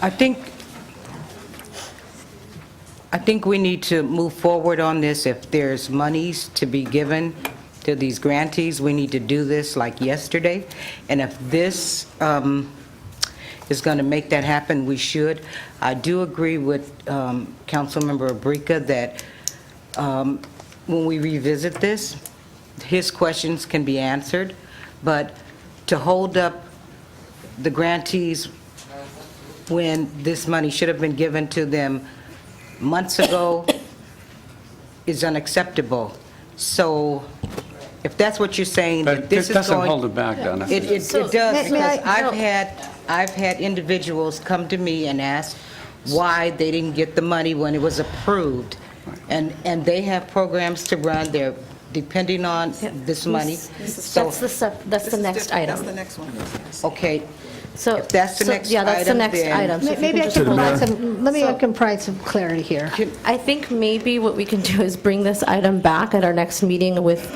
I think we need to move forward on this. If there's monies to be given to these grantees, we need to do this like yesterday. And if this is going to make that happen, we should. I do agree with Councilmember Abrica that when we revisit this, his questions can be answered, but to hold up the grantees when this money should have been given to them months ago is unacceptable. So if that's what you're saying, that this is going... But it doesn't hold it back, Donna. It does, because I've had individuals come to me and ask why they didn't get the money when it was approved. And they have programs to run, they're depending on this money. That's the next item. That's the next one. Okay. So if that's the next item, yeah, that's the next item. So Maybe I can provide some clarity here. I think maybe what we can do is bring this item back at our next meeting with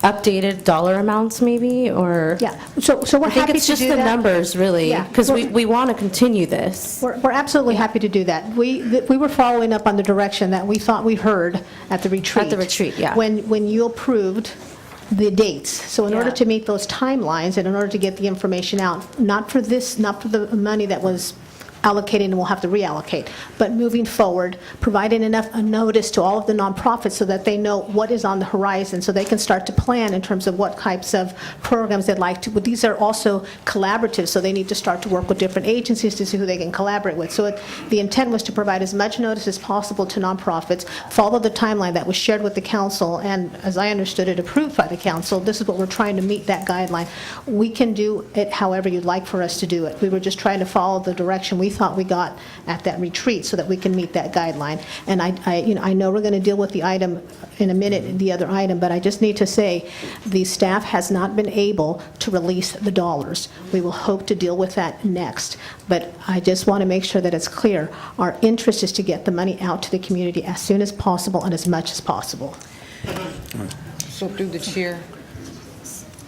updated dollar amounts, maybe, or... Yeah, so we're happy to do that. I think it's just the numbers, really, because we want to continue this. We're absolutely happy to do that. We were following up on the direction that we thought we heard at the retreat. At the retreat, yeah. When you approved the dates. So in order to meet those timelines and in order to get the information out, not for the money that was allocated and we'll have to reallocate, but moving forward, providing enough a notice to all of the nonprofits so that they know what is on the horizon, so they can start to plan in terms of what types of programs they'd like to. But these are also collaborative, so they need to start to work with different agencies to see who they can collaborate with. So the intent was to provide as much notice as possible to nonprofits, follow the timeline that was shared with the council, and as I understood it, approved by the council. This is what we're trying to meet that guideline. We can do it however you'd like for us to do it. We were just trying to follow the direction we thought we got at that retreat so that we can meet that guideline. And I know we're going to deal with the item in a minute, the other item, but I just need to say the staff has not been able to release the dollars. We will hope to deal with that next. But I just want to make sure that it's clear. Our interest is to get the money out to the community as soon as possible and as much as possible. So through the chair,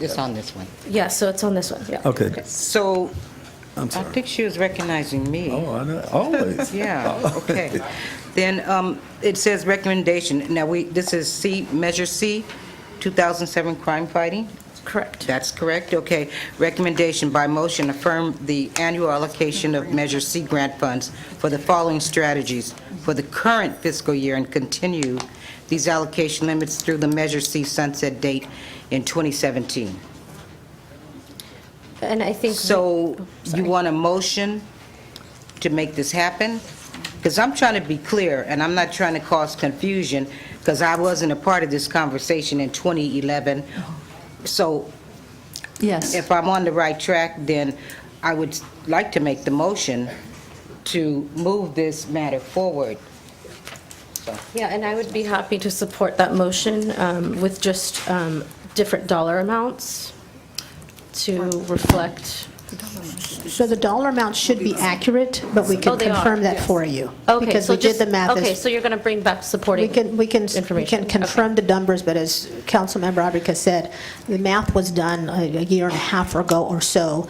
It's on this one. Yeah, so it's on this one, yeah. Okay. So, I'm I sorry. think she was recognizing me. Oh, I know, always. Yeah, okay. Then it says recommendation. Now, this is Measure C, 2007 crime fighting? Correct. That's correct, okay. Recommendation by motion, affirm the annual allocation of Measure C grant funds for the following strategies for the current fiscal year and continue these allocation limits through the Measure C sunset date in 2017. And I think... So you want a motion to make this happen? Because I'm trying to be clear, and I'm not trying to cause confusion, because I wasn't a part of this conversation in 2011. So Yes. if I'm on the right track, then I would like to make the motion to move this matter forward. Yeah, and I would be happy to support that motion with just different dollar amounts to reflect... So the dollar amount should be accurate, but we Oh, can they are, confirm that yes. for you. Okay, Because so we did just- the math. Okay, as- so you're going to bring back supporting We can information. confirm the numbers, but as Councilmember Rodriguez said, the math was done a year and a half ago or so,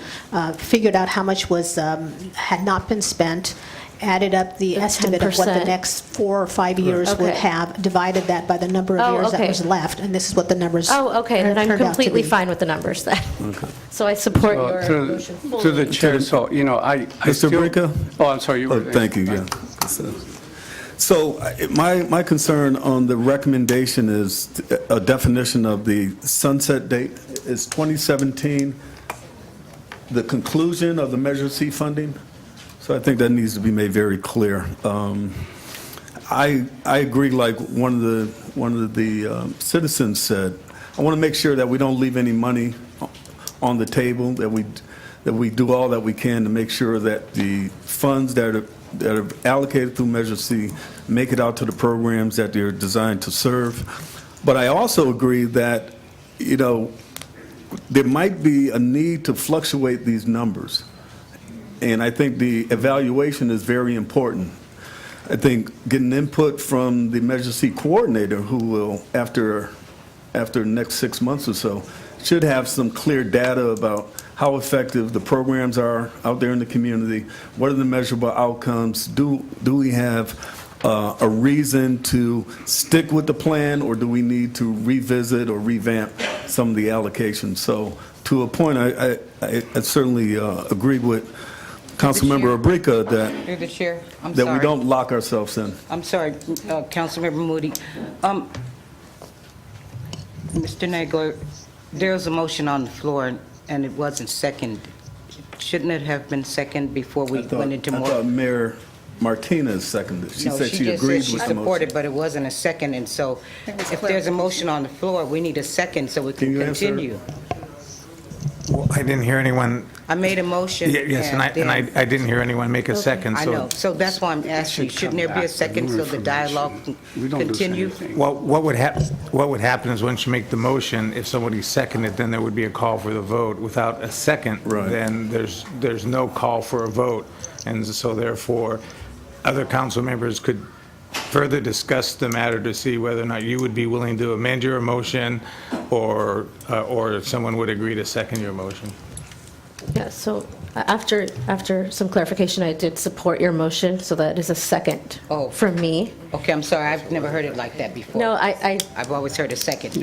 figured out how much was, had not been spent, added up the estimate of what the 10%. next 4 or 5 years would Okay. have, divided that by the number of Oh, years that okay. was left, and this is what the numbers Oh, okay, then I'm turned out to completely be. fine with the numbers then. So I support So your through- motion fully. Through the chair, so, you know, I Mr. still... Brinker? Oh, I'm sorry, you were... Thank you, yeah. So my concern on the recommendation is a definition of the sunset date. Is 2017 the conclusion of the Measure C funding? So I think that needs to be made very clear. I agree, like one of the citizens said, I want to make sure that we don't leave any money on the table, that we do all that we can to make sure that the funds that are allocated through Measure C make it out to the programs that they're designed to serve. But I also agree that, you know, there might be a need to fluctuate these numbers. And I think the evaluation is very important. I think getting input from the Measure C coordinator, who will, after the next 6 months or so, should have some clear data about how effective the programs are out there in the community. What are the measurable outcomes? Do we have a reason to stick with the plan, or do we need to revisit or revamp some of the allocations? So to a point, I certainly agree with Councilmember Abrika Through the chair, I'm that sorry. we don't lock ourselves in. I'm sorry, Councilmember Moody. Mr. Nagler, there's a motion on the floor, and it wasn't second. Shouldn't it have been second before we went into I more? thought Mayor Martinez seconded. She said she just agreed said with she the motion. supported, but it wasn't a second, and so if there's a motion on the floor, we need a second so we Can can you answer? continue. Well, I didn't hear anyone, I made a motion. yes, and I didn't hear anyone make a second, I so... know, so that's why I'm asking, you. Shouldn't there be a second so the dialogue can continue? Well, what would happen is once you make the motion, if somebody seconded, then there would be a call for the vote. Without a second, then there's no call for a vote. And so therefore, other council members could further discuss the matter to see whether or not you would be willing to amend your motion, or if someone would agree to second your motion. Yeah, so after some clarification, I did support your motion, so that is a second from me. Okay, I'm sorry, I've never heard it like that before. No, I've always heard a second.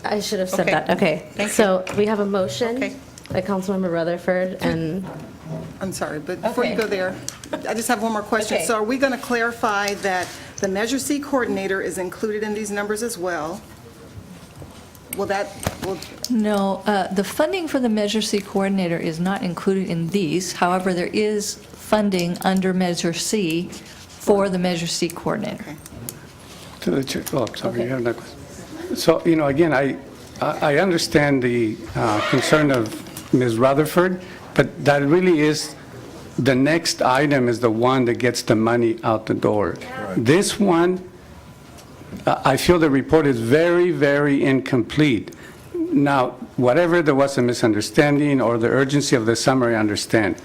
I should have said Okay. that. Okay, Thank so we have a motion by Councilmember Rutherford, and I'm sorry, but before you go there, I just have one more question. So are we going to clarify that the Measure C coordinator is included in these numbers as well? No, the funding for the Measure C coordinator is not included in these. However, there is funding under Measure C for the Measure C coordinator. To the chair, oh, sorry, you have another question. So, you know, again, I understand the concern of Ms. Rutherford, but that really is, the next item is the one that gets the money out the door. This one, I feel the report is very, very incomplete. Now, whatever there was a misunderstanding or the urgency of the summary, I understand.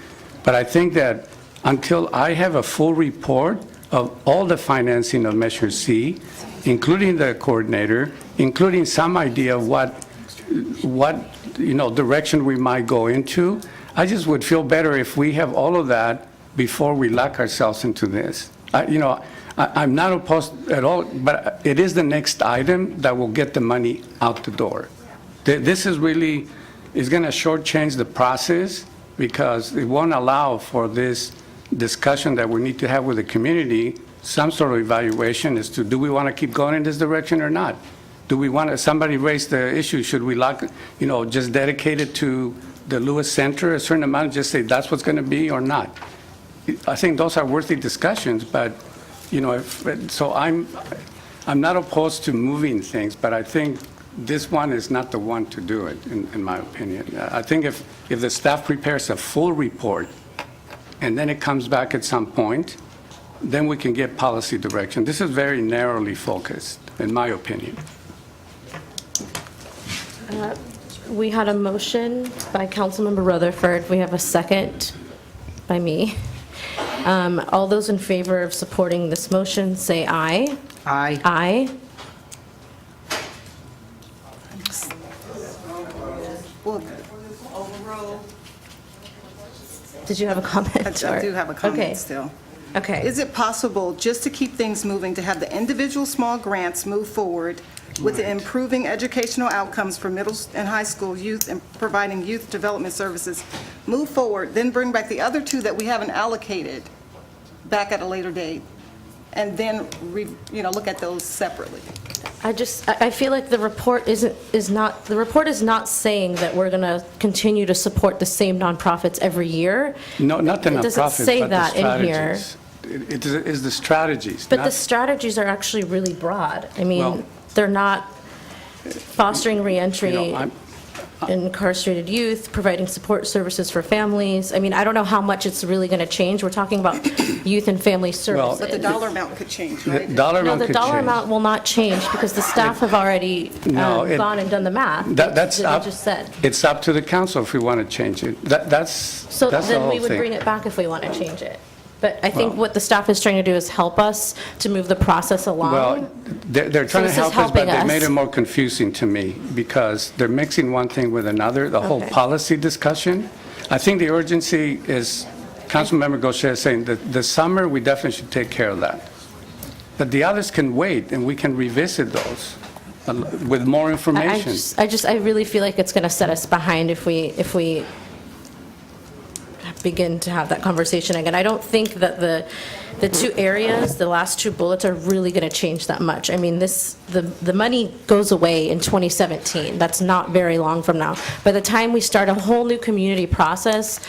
But I think that until I have a full report of all the financing of Measure C, including the coordinator, including some idea of what direction we might go into. I just would feel better if we have all of that before we lock ourselves into this. I'm not opposed at all, but it is the next item that will get the money out the door. This is going to shortchange the process because it won't allow for this discussion that we need to have with the community, some sort of evaluation as to do we want to keep going in this direction or not? Do we want to, somebody raised the issue, should we just dedicate it to the Lewis Center, a certain amount, just say that's what's going to be or not? I think those are worthy discussions, but, so I'm not opposed to moving things, but I think this one is not the one to do it, in my opinion. I think if the staff prepares a full report and then it comes back at some point, then we can get policy direction. This is very narrowly focused, in my opinion. We had a motion by Councilmember Rutherford. We have a second by me. All those in favor of supporting this motion, say aye. Aye. Aye. Did you have a comment? I do have a comment Okay. still. Okay. Is it possible, just to keep things moving, to have the individual small grants move forward with the improving educational outcomes for middle and high school youth and providing youth development services, move forward, then bring back the other two that we haven't allocated back at a later date, and then, look at those separately? I feel like the report is not saying that we're going to continue to support the same nonprofits every year. No, not the nonprofits, It doesn't say but that the in here. strategies. It is the strategies. But not- the strategies are actually really broad. I mean, Well- they're not fostering reentry, I'm- incarcerated youth, providing support services for families. I mean, I don't know how much it's really going to change. We're talking about youth and family services. But the dollar amount could change, The right? dollar No, amount the could dollar change. amount will not change because the staff have already No, gone and done the math. That's that up. you just said. It's up to the council if we want to change it. That's So the then whole we would thing. bring it back if we want to change it. But I think Well- what the staff is trying to do is help us to move the process along. Well, they're trying to this is help us, but helping they made us. it more confusing to me because they're mixing one thing with another, the whole Okay. policy discussion. I think the urgency is, Councilmember Gaucher is saying that the summer, we definitely should take care of that. But the others can wait, and we can revisit those with more information. I really feel like it's going to set us behind if we begin to have that conversation again. I don't think that the two areas, the last two bullets, are really going to change that much. I mean, the money goes away in 2017. That's not very long from now. By the time we start a whole new community process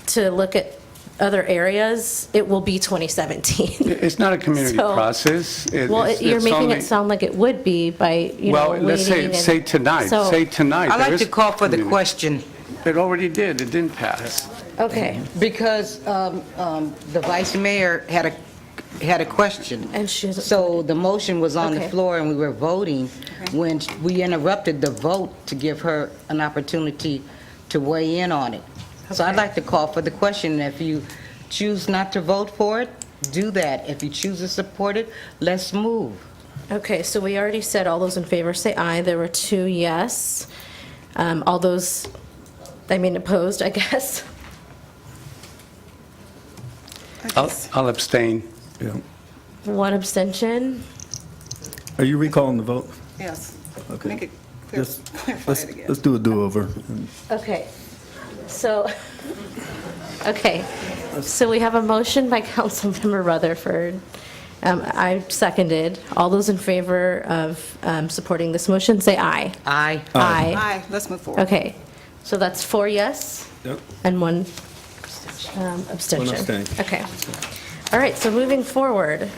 to look at other areas, it will be 2017. It's not a community So- process. You're It's making only- it sound like it would be by, Well, let's waiting. say tonight, So- say tonight. I'd There like is to call for the community. question. It already did, it didn't pass. Okay. Because the vice mayor had a question. And she hasn't So the motion was on the Okay. floor and we were voting when we interrupted the vote to give her an opportunity to weigh in on it. So I'd Okay. like to call for the question. If you choose not to vote for it, do that. If you choose to support it, let's move. Okay, so we already said all those in favor say aye. There were 2 yes. All those, opposed, I guess. I'll abstain. Yeah. 1 abstention. Are you recalling the vote? Yes. Okay. Make it clear, clarify it again. Let's do a do-over. Okay, so we have a motion by Councilmember Rutherford. I seconded. All those in favor of supporting this motion, say aye. Aye. Aye. Aye, let's move forward. Okay, so that's 4 yes Yep. and 1 abstention. One abstain. Okay. All right, so moving forward.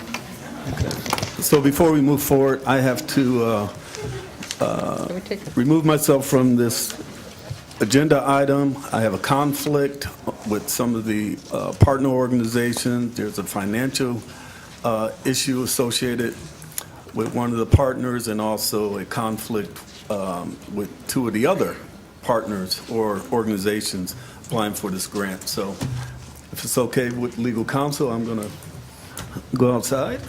So before we move forward, I have to remove myself from this agenda item. I have a conflict with some of the partner organizations. There's a financial issue associated with one of the partners and also a conflict with 2 of the other partners or organizations applying for this grant. So if it's okay with legal counsel, I'm going to go outside.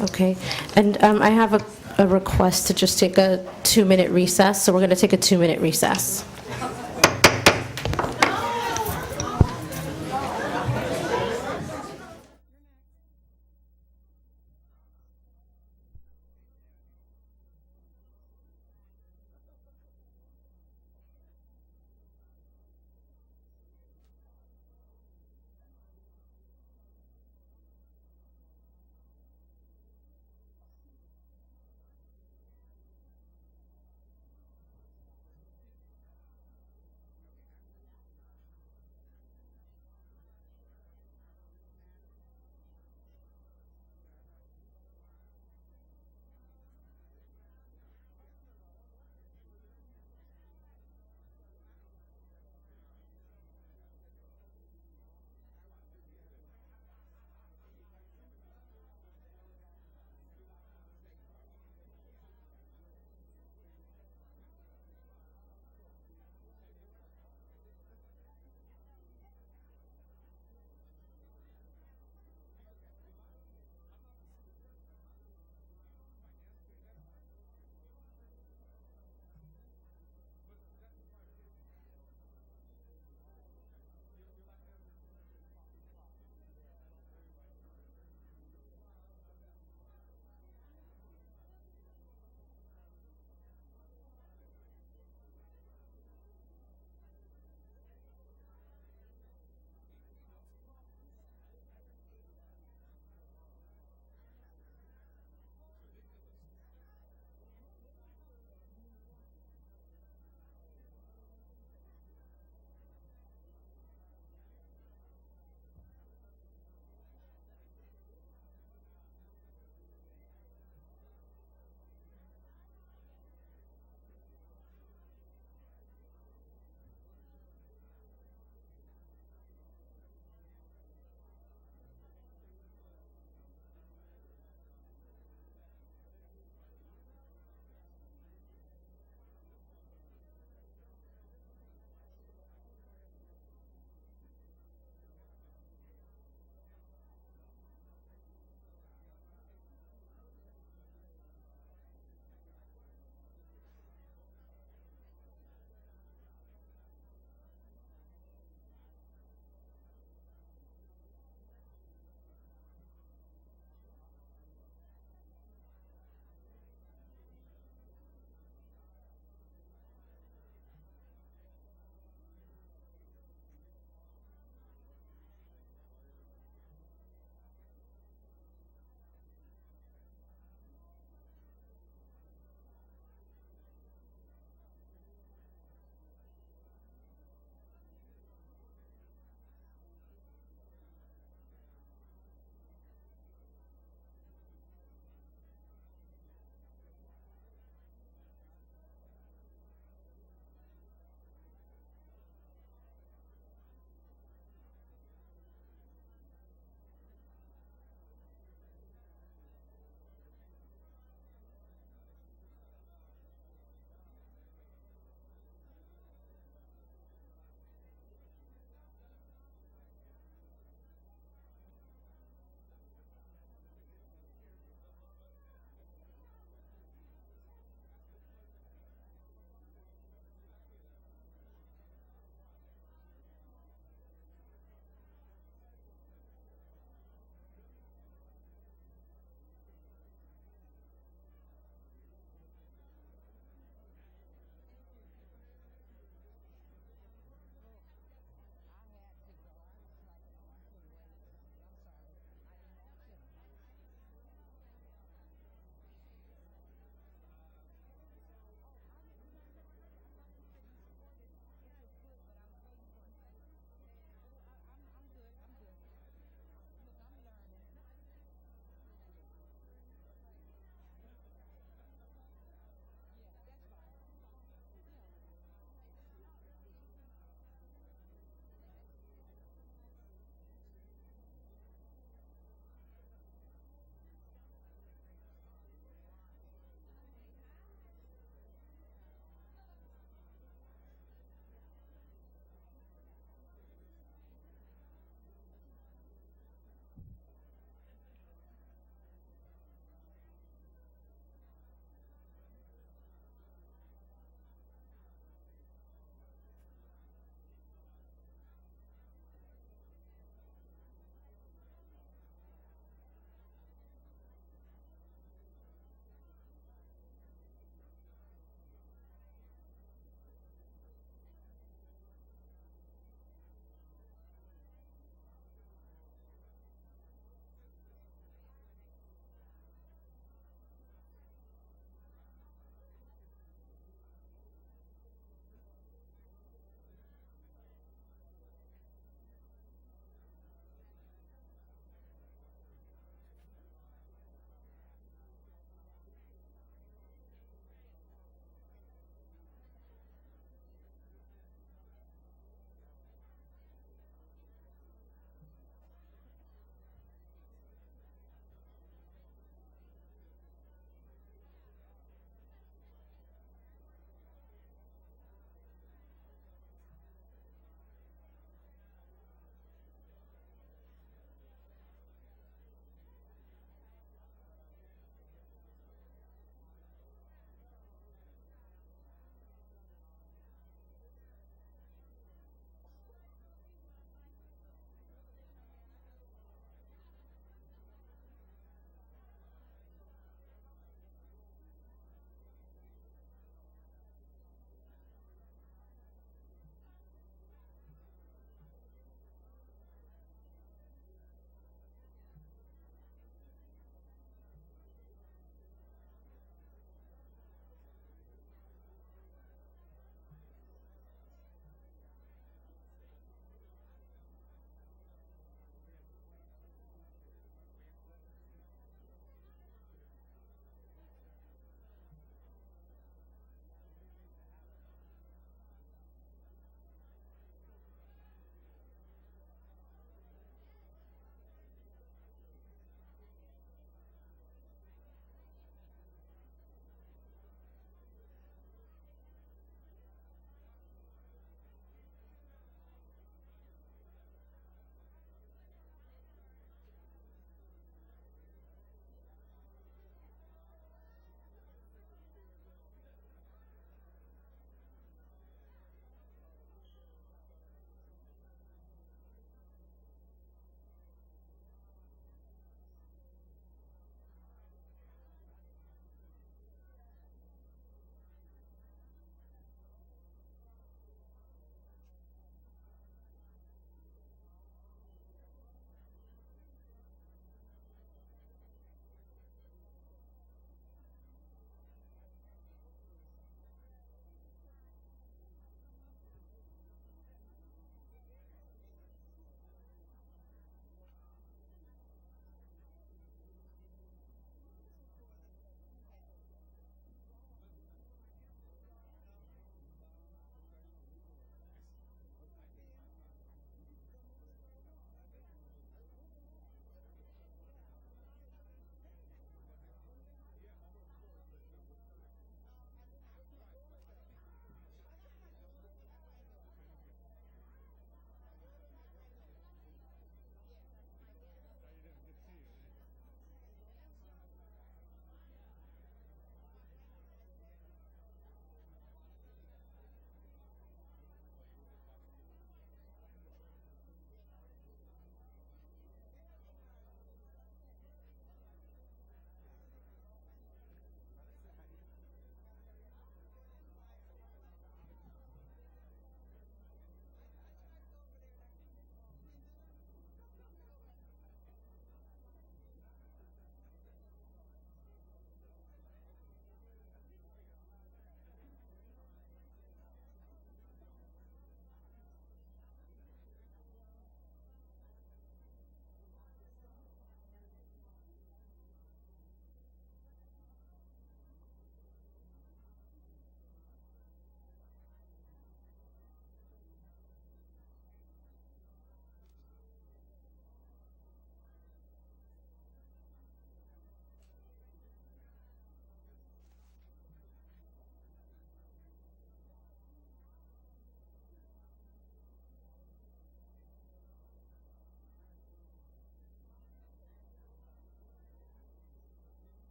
Okay, and I have a a request to just take a 2-minute recess, so we're going to take a 2-minute recess.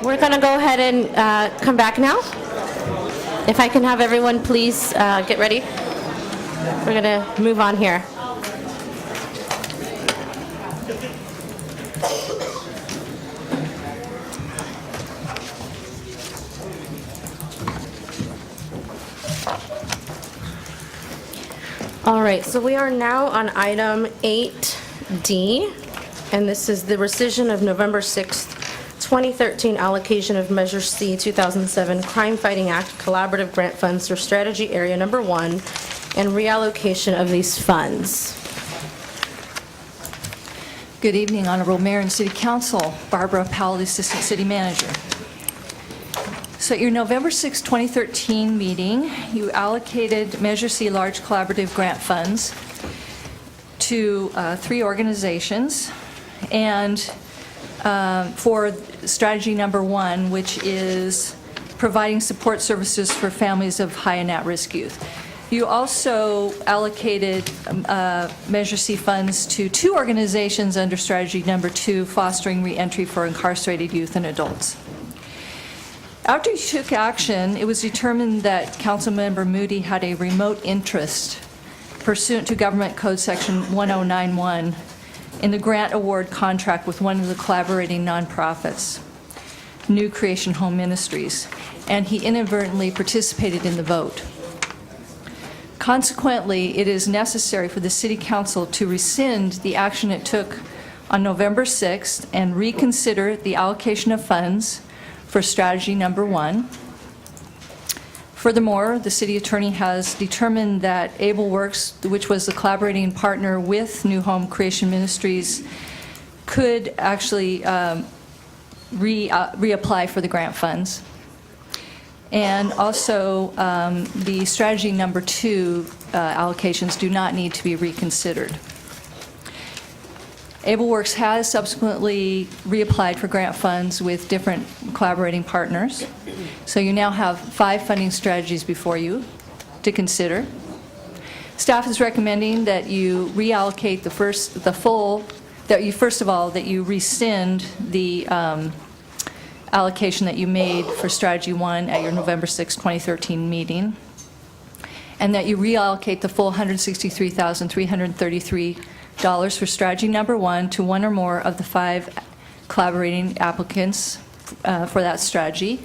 We're going to go ahead and come back now. If I can have everyone please get ready. We're going to move on here. All right, so we are now on item 8D, and this is the rescission of November 6th, 2013 allocation of Measure C 2007 Crime Fighting Act Collaborative Grant Funds for Strategy Area Number 1 and reallocation of these funds. Good evening, Honorable Mayor and City Council. Barbara Powell, the Assistant City Manager. So at your November 6, 2013 meeting, you allocated Measure C large collaborative grant funds to 3 organizations, and for strategy number 1, which is providing support services for families of high and at-risk youth. You also allocated Measure C funds to 2 organizations under strategy number 2, fostering reentry for incarcerated youth and adults. After you took action, it was determined that Councilmember Moody had a remote interest pursuant to Government Code Section 1091 in the grant award contract with one of the collaborating nonprofits, New Creation Home Ministries, and he inadvertently participated in the vote. Consequently, it is necessary for the City Council to rescind the action it took on November 6th and reconsider the allocation of funds for strategy number 1. Furthermore, the city attorney has determined that AbleWorks, which was the collaborating partner with New Home Creation Ministries, could actually reapply for the grant funds. And also, the strategy number 2 allocations do not need to be reconsidered. AbleWorks has subsequently reapplied for grant funds with different collaborating partners. So you now have 5 funding strategies before you to consider. Staff is recommending that you reallocate that you rescind the allocation that you made for strategy 1 at your November 6, 2013 meeting, and that you reallocate the full $163,333 for strategy number 1 to one or more of the 5 collaborating applicants for that strategy.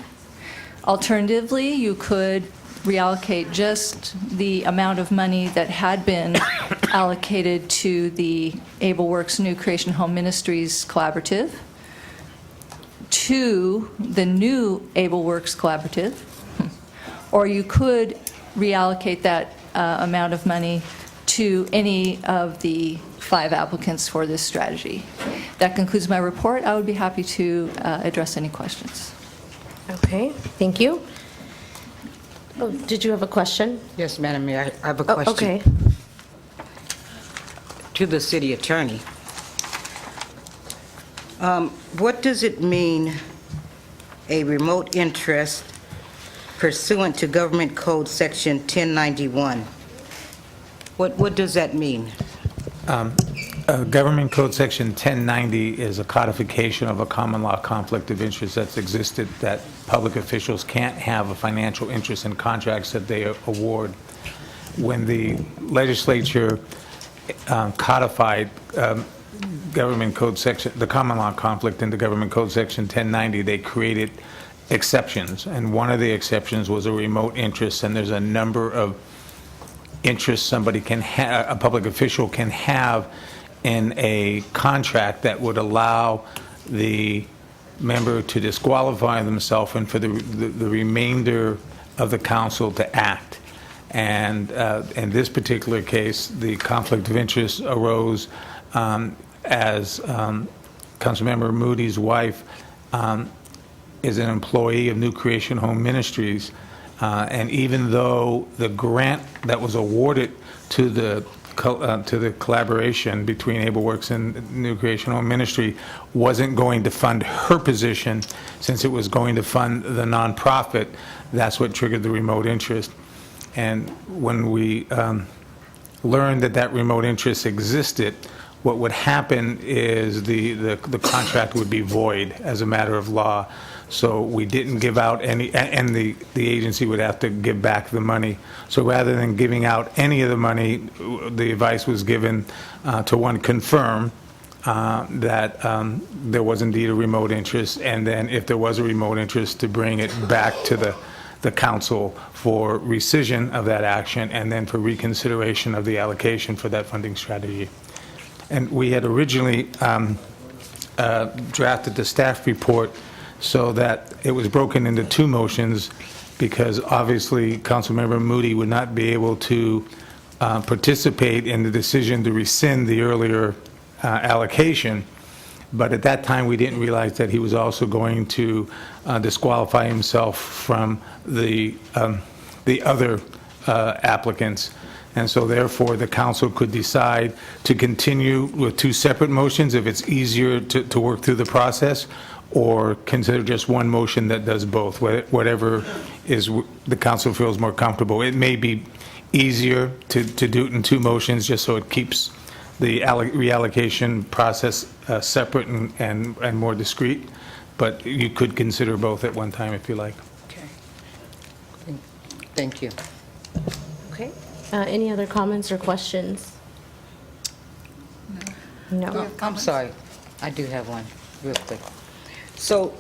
Alternatively, you could reallocate just the amount of money that had been allocated to the AbleWorks New Creation Home Ministries Collaborative to the new AbleWorks Collaborative, or you could reallocate that amount of money to any of the 5 applicants for this strategy. That concludes my report. I would be happy to address any questions. Okay, thank you. Oh, did you have a question? Yes, Madam Mayor, I have a question. Okay. To the city attorney. What does it mean, a remote interest pursuant to Government Code Section 1091? What does that mean? Government Code Section 1090 is a codification of a common law conflict of interest that's existed, that public officials can't have a financial interest in contracts that they award. When the legislature codified Government Code Section, the common law conflict into Government Code Section 1090, they created exceptions, and one of the exceptions was a remote interest, and there's a number of interests somebody can have, a public official can have in a contract that would allow the member to disqualify themselves and for the remainder of the council to act. And in this particular case, the conflict of interest arose as Councilmember Moody's wife is an employee of New Creation Home Ministries, and even though the grant that was awarded to the collaboration between AbleWorks and New Creation Home Ministry wasn't going to fund her position, since it was going to fund the nonprofit, that's what triggered the remote interest. And when we learned that that remote interest existed, what would happen is the contract would be void as a matter of law. So we didn't give out any, and the agency would have to give back the money. So rather than giving out any of the money, the advice was given to, one, confirm that there was indeed a remote interest, and then if there was a remote interest, to bring it back to the council for rescission of that action, and then for reconsideration of the allocation for that funding strategy. And we had originally drafted the staff report so that it was broken into two motions, because obviously Councilmember Moody would not be able to participate in the decision to rescind the earlier allocation. But at that time, we didn't realize that he was also going to disqualify himself from the other applicants. And so therefore, the council could decide to continue with two separate motions if it's easier to work through the process, or consider just one motion that does both, whatever is the council feels more comfortable. It may be easier to do it in two motions, just so it keeps the reallocation process separate and more discrete, but you could consider both at one time if you like. Okay. Thank you. Okay. Any other comments or questions? No. I'm sorry. I do have one, real quick. So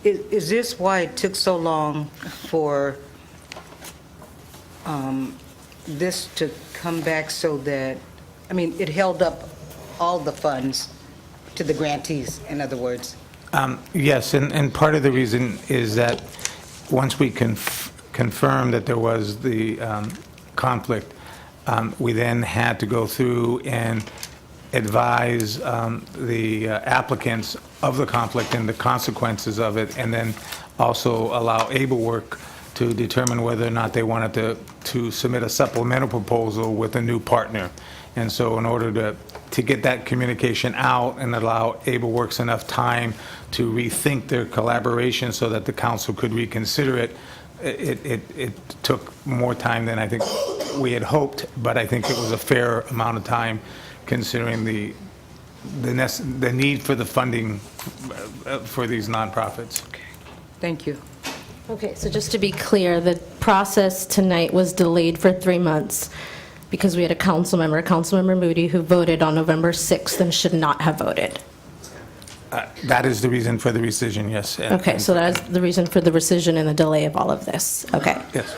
is this why it took so long for this to come back, so that, I mean, it held up all the funds to the grantees, in other words? Yes, and part of the reason is that once we confirmed that there was the conflict, we then had to go through and advise the applicants of the conflict and the consequences of it, and then also allow Able Work to determine whether or not they wanted to submit a supplemental proposal with a new partner. And so in order to get that communication out and allow Able Works enough time to rethink their collaboration so that the council could reconsider it, it took more time than I think we had hoped, but I think it was a fair amount of time considering the need for the funding for these nonprofits. Okay. Thank you. Okay, so just to be clear, the process tonight was delayed for 3 months because we had a Councilmember Moody, who voted on November 6th and should not have voted. That is the reason for the rescission, yes. Okay, so that is the reason for the rescission and the delay of all of this. Okay. Yes.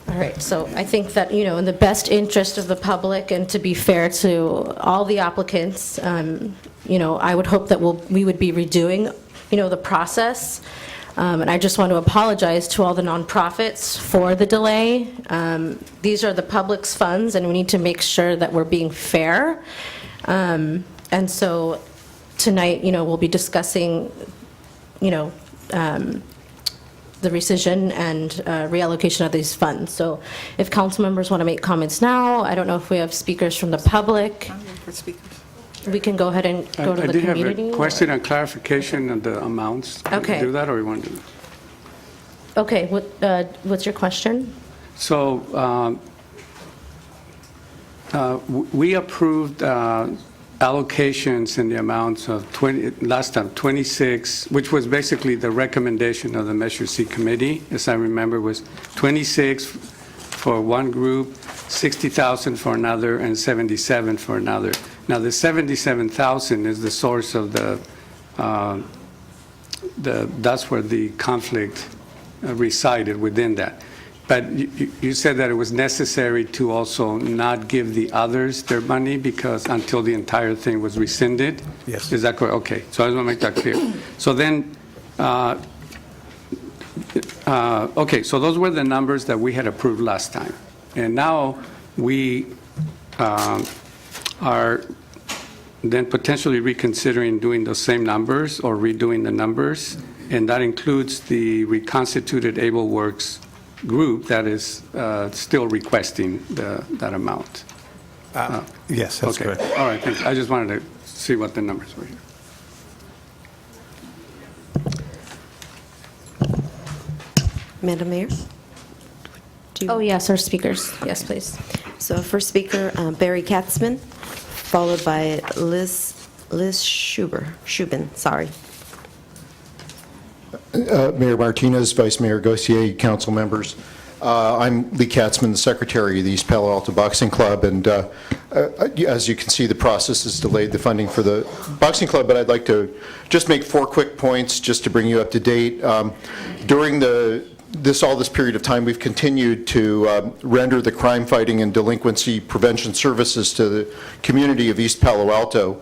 All right, so I think that, in the best interest of the public and to be fair to all the applicants, I would hope that we would be redoing, the process. And I just want to apologize to all the nonprofits for the delay. These are the public's funds, and we need to make sure that we're being fair. And so tonight, we'll be discussing, the rescission and reallocation of these funds. So if council members want to make comments now, I don't know if we have speakers from the public. We can go ahead and go to the community. I did have a question and clarification on the amounts. Okay. Can we do that, or we want to do that? Okay, what's your question? So we approved allocations in the amounts of 26, which was basically the recommendation of the Measure C committee, as I remember, was 26 for one group, 60,000 for another, and 77 for another. Now, the 77,000 is the source of that's where the conflict resided within that. But you said that it was necessary to also not give the others their money because until the entire thing was rescinded? Yes. Is that correct? Okay, so I just want to make that clear. So then, okay, so those were the numbers that we had approved last time. And now we are then potentially reconsidering doing those same numbers or redoing the numbers, and that includes the reconstituted Able Works group that is still requesting that amount. Yes, that's okay. correct. All right, thanks. I just wanted to see what the numbers were here. Madam Mayor? Oh, yes, our speakers. Yes, please. So first speaker, Barry Katzman, followed by Liz Schubin, sorry. Mayor Martinez, Vice Mayor Gauthier, council members. I'm Lee Katzman, the secretary of the East Palo Alto Boxing Club, and as you can see, the process has delayed the funding for the boxing club, but I'd like to just make 4 quick points just to bring you up to date. During all this period of time, we've continued to render the crime fighting and delinquency prevention services to the community of East Palo Alto.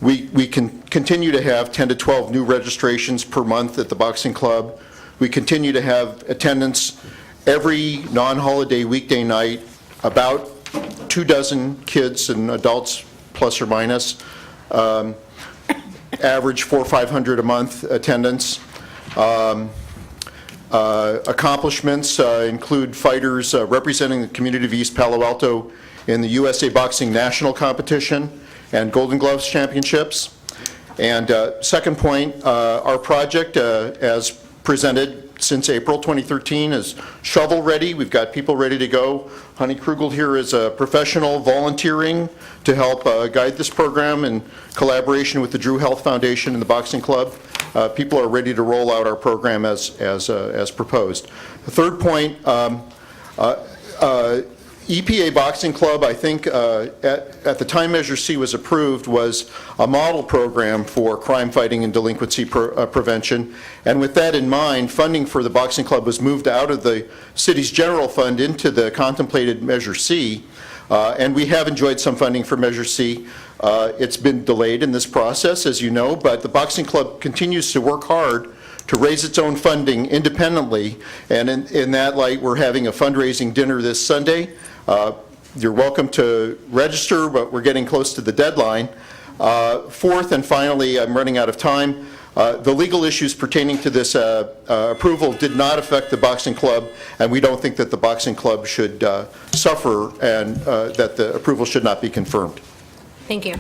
We can continue to have 10 to 12 new registrations per month at the boxing club. We continue to have attendance every non-holiday weekday night, about 24 kids and adults, plus or minus, average 400 or 500 a month attendance. Accomplishments include fighters representing the community of East Palo Alto in the USA Boxing National Competition and Golden Gloves Championships. And second point, our project, as presented since April 2013, is shovel-ready. We've got people ready to go. Honey Krugel here is a professional volunteering to help guide this program in collaboration with the Drew Health Foundation and the Boxing Club. People are ready to roll out our program as proposed. The third point, EPA Boxing Club, I think at the time Measure C was approved, was a model program for crime fighting and delinquency prevention. And with that in mind, funding for the Boxing Club was moved out of the city's general fund into the contemplated Measure C. And we have enjoyed some funding for Measure C. It's been delayed in this process, as you know, but the Boxing Club continues to work hard to raise its own funding independently. And in that light, we're having a fundraising dinner this Sunday. You're welcome to register, but we're getting close to the deadline. Fourth, and finally, I'm running out of time, the legal issues pertaining to this approval did not affect the Boxing Club, and we don't think that the Boxing Club should suffer and that the approval should not be confirmed. Thank you.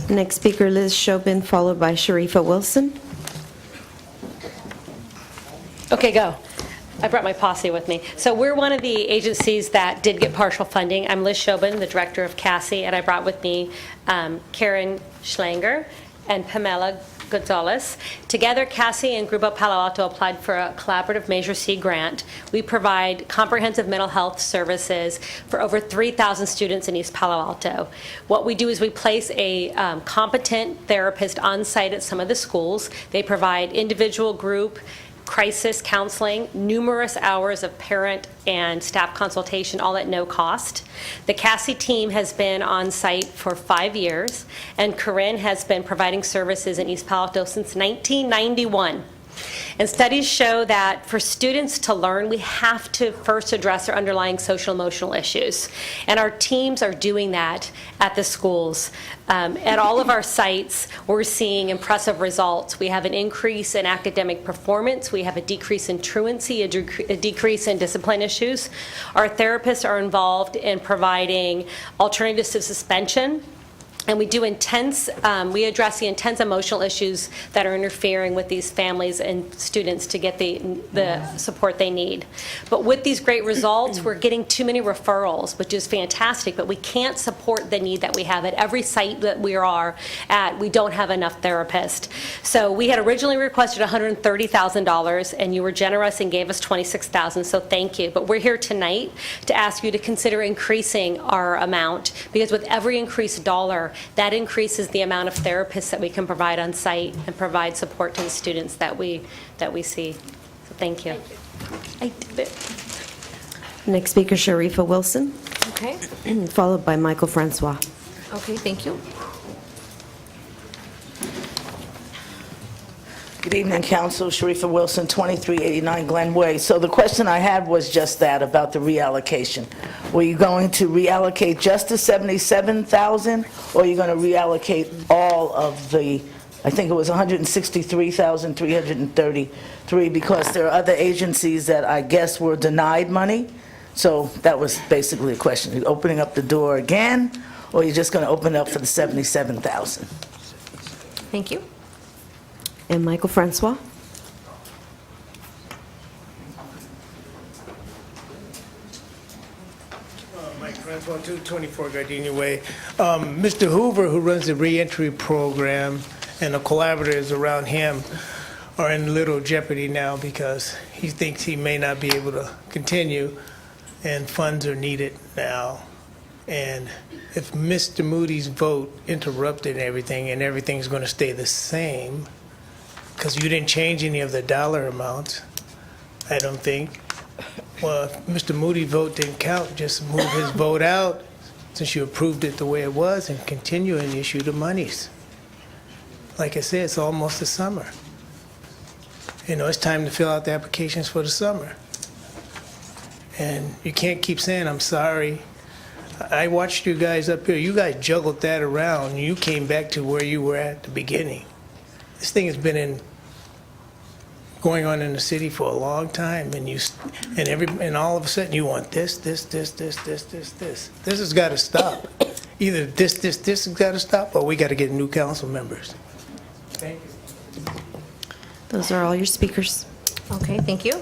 Next speaker, Liz Shobin, followed by Sharifa Wilson. Okay, go. I brought my posse with me. So we're one of the agencies that did get partial funding. I'm Liz Shobin, the director of CASI, and I brought with me Karen Schlanger and Pamela Gonzalez. Together, CASI and Grupo Palo Alto applied for a collaborative Measure C grant. We provide comprehensive mental health services for over 3,000 students in East Palo Alto. What we do is we place a competent therapist on site at some of the schools. They provide individual, group, crisis counseling, numerous hours of parent and staff consultation, all at no cost. The CASI team has been on site for 5 years, and Corinne has been providing services in East Palo Alto since 1991. And studies show that for students to learn, we have to first address their underlying social emotional issues. And our teams are doing that at the schools. At all of our sites, we're seeing impressive results. We have an increase in academic performance. We have a decrease in truancy, a decrease in discipline issues. Our therapists are involved in providing alternatives to suspension. And we do we address the intense emotional issues that are interfering with these families and students to get the support they need. But with these great results, we're getting too many referrals, which is fantastic, but we can't support the need that we have. At every site that we are at, we don't have enough therapists. So we had originally requested $130,000, and you were generous and gave us $26,000, so thank you. But we're here tonight to ask you to consider increasing our amount, because with every increased dollar, that increases the amount of therapists that we can provide on site and provide support to the students that we see. So thank you. I did it. Next speaker, Sharifa Wilson. Okay. Followed by Michael Francois. Okay, thank you. Good evening, Council. Sharifa Wilson, 2389 Glen Way. So the question I had was just that, about the reallocation. Were you going to reallocate just the $77,000, or are you going to reallocate all of the, I think it was $163,333, because there are other agencies that I guess were denied money? So that was basically the question. Are you opening up the door again, or are you just going to open it up for the $77,000? Thank you. And Michael Francois. Mike Francois, 224 Gardenia Way. Mr. Hoover, who runs the reentry program, and the collaborators around him, are in little jeopardy now because he thinks he may not be able to continue, and funds are needed now. And if Mr. Moody's vote interrupted everything and everything's going to stay the same, because you didn't change any of the dollar amounts, I don't think. Well, if Mr. Moody's vote didn't count, just move his vote out since you approved it the way it was and continue and issue the monies. Like I said, it's almost the summer. You know, it's time to fill out the applications for the summer. And you can't keep saying, I'm sorry. I watched you guys up here. You guys juggled that around. And you came back to where you were at the beginning. This thing has been going on in the city for a long time, and all of a sudden you want this. This has got to stop. Either this has got to stop, or we got to get new council members. Thank you. Those are all your speakers. Okay, thank you.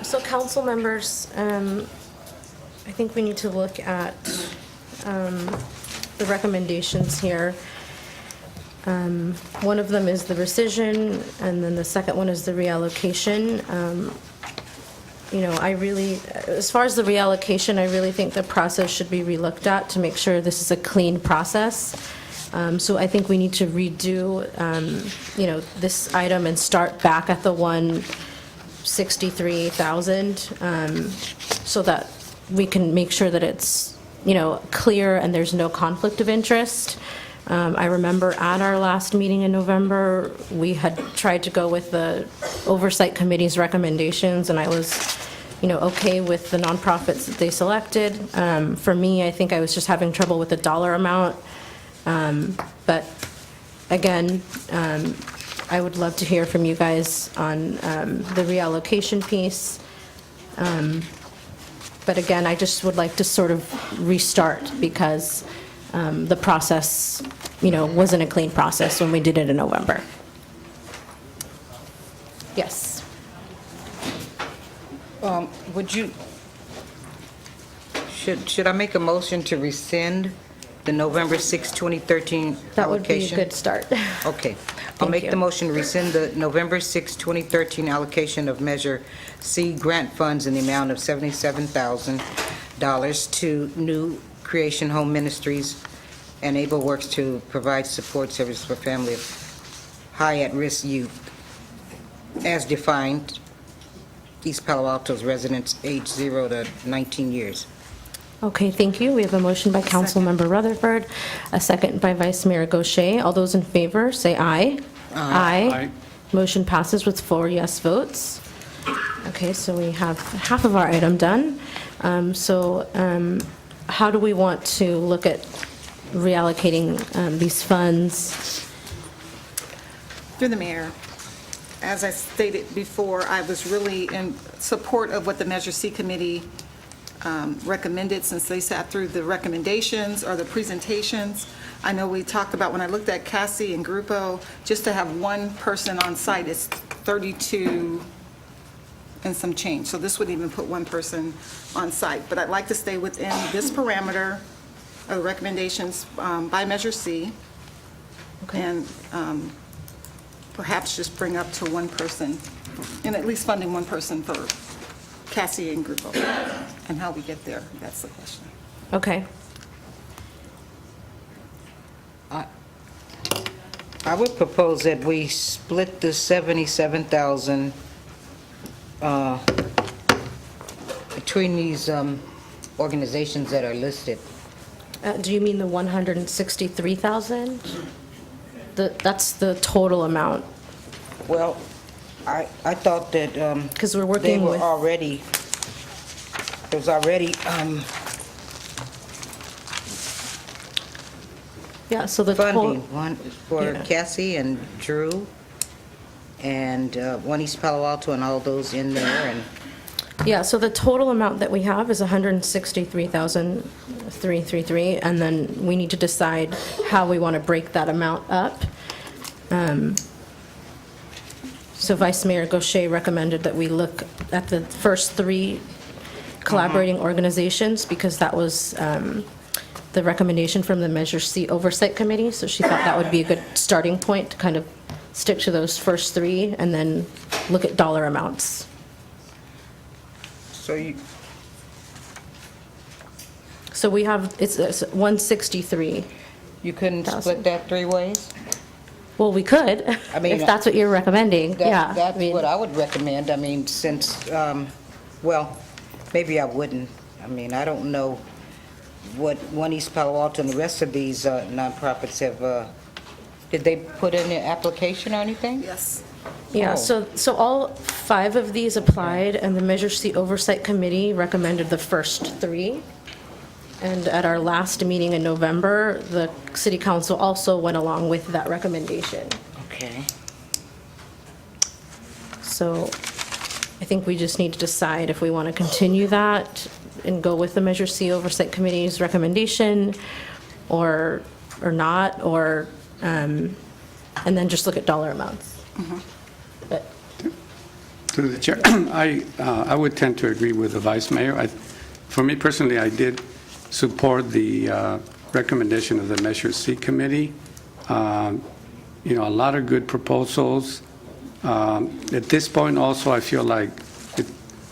So council members, I think we need to look at the recommendations here. One of them is the rescission, and then the second one is the reallocation. You know, as far as the reallocation, I really think the process should be relooked at to make sure this is a clean process. So I think we need to redo, you know, this item and start back at the 163,000, so that we can make sure that it's, you know, clear and there's no conflict of interest. I remember at our last meeting in November, we had tried to go with the Oversight Committee's recommendations, and I was, you know, okay with the nonprofits that they selected. For me, I think I was just having trouble with the dollar amount. But again, I would love to hear from you guys on the reallocation piece. But again, I just would like to sort of restart because the process, you know, wasn't a clean process when we did it in November. Yes. Should I make a motion to rescind the November 6, 2013 allocation? That would be a good start. Okay. I'll make you. the motion to rescind the November 6, 2013 allocation of Measure C grant funds in the amount of $77,000 to New Creation Home Ministries and Able Works to provide support services for family of high at-risk youth, as defined, East Palo Alto's residents age 0 to 19 years. Okay, thank you. We have a motion by Councilmember Rutherford, a second by Vice Mayor Gaucher. All those in favor, say aye. Aye. Motion passes with 4 yes votes. Okay, so we have half of our item done. How do we want to look at reallocating these funds? Through the mayor, as I stated before, I was really in support of what the Measure C committee recommended, since they sat through the recommendations or the presentations. I know we talked about, when I looked at Cassie and Grupo, just to have one person on site is 32 and some change. So this would even put one person on site. But I'd like to stay within this parameter of the recommendations by Measure C. Okay. And perhaps just bring up to one person, and at least funding one person for Cassie and Grupo. And how we get there, that's the question. Okay. I would propose that we split the 77,000 between these organizations that are listed. Do you mean the 163,000? That's the total amount. Well, I thought that because we're working they were with already. There's already. Yeah, so the funding one for Cassie and Drew, and one East Palo Alto, and all those in there, and. Yeah, so the total amount that we have is 163,333, and then we need to decide how we want to break that amount up. So Vice Mayor Gaucher recommended that we look at the first 3 collaborating organizations, because that was the recommendation from the Measure C Oversight Committee, so she thought that would be a good starting point to kind of stick to those first three and then look at dollar amounts. So you, So we have, it's 163. you couldn't split that three ways? Well, we could, I mean, if that's what you're recommending, yeah. That's I mean- what I would recommend. I mean, since, well, maybe I wouldn't. I mean, I don't know what One East Palo Alto and the rest of these nonprofits have, did they put in an application or anything? Yes. Yeah, Oh. so all 5 of these applied, and the Measure C Oversight Committee recommended the first 3. And at our last meeting in November, the city council also went along with that recommendation. Okay. So I think we just need to decide if we want to continue that and go with the Measure C Oversight Committee's recommendation or not, or, and then just look at dollar amounts. But Through the chair, I would tend to agree with the vice mayor. For me personally, I did support the recommendation of the Measure C committee. You know, a lot of good proposals. At this point also, I feel like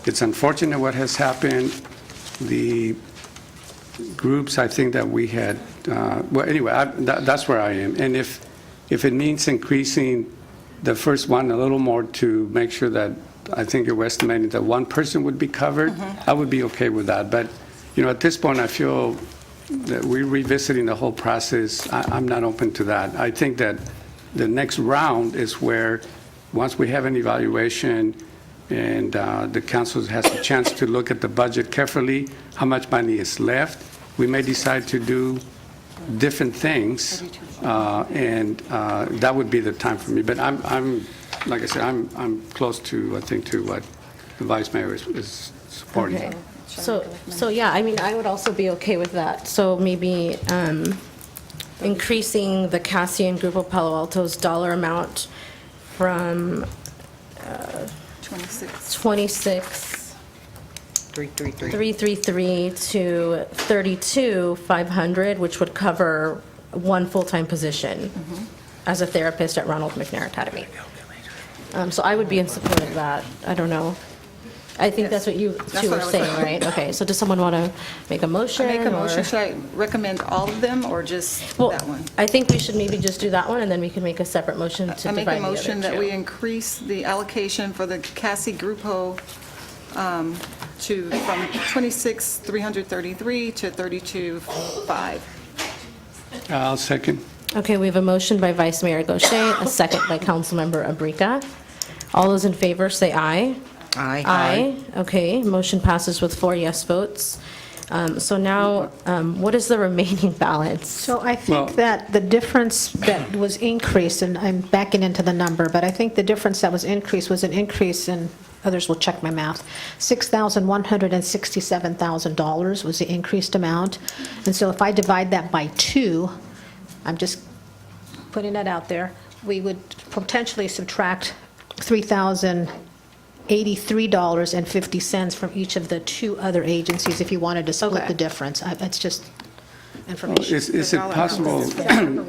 it's unfortunate what has happened. The groups, I think that we had, well, anyway, that's where I am. And if it means increasing the first one a little more to make sure that, I think you were estimating that one person would be covered, I would be okay with that. But, you know, at this point, I feel that we're revisiting the whole process. I'm not open to that. I think that the next round is where, once we have an evaluation and the council has a chance to look at the budget carefully, how much money is left, we may decide to do different things, and that would be the time for me. But I'm like I said, I'm close to, I think, to what the vice mayor is supporting. Okay. So yeah, I mean, I would also be okay with that. So maybe increasing the Cassie and Grupo Palo Alto's dollar amount from 26,333 to 32,500, which would cover one full-time position as a therapist at Ronald McNair Academy. So I would be in support of that. I don't know. I think that's what you two were saying, right? Okay, so does someone want to make a motion? I make a or- motion. Should I recommend all of them or just Well, that one? I think we should maybe just do that one, and then we can make a separate motion to I divide make the a other motion that two. we increase the allocation for the Cassie Grupo from 26,333 to 32,500. I'll second. Okay, we have a motion by Vice Mayor Gaucher, a second by Councilmember Abrika. All those in favor, say aye. Aye. Aye. Okay, motion passes with 4 yes votes. So now, what is the remaining balance? So I think that the difference that was increased, and I'm backing into the number, but I think the difference that was increased was an increase in, others will check my math, $6,167,000 was the increased amount. And so if I divide that by 2, I'm just putting that out there, we would potentially subtract $3,083.50 from each of the 2 other agencies if you wanted to split Okay. the difference. That's just information. Is it possible,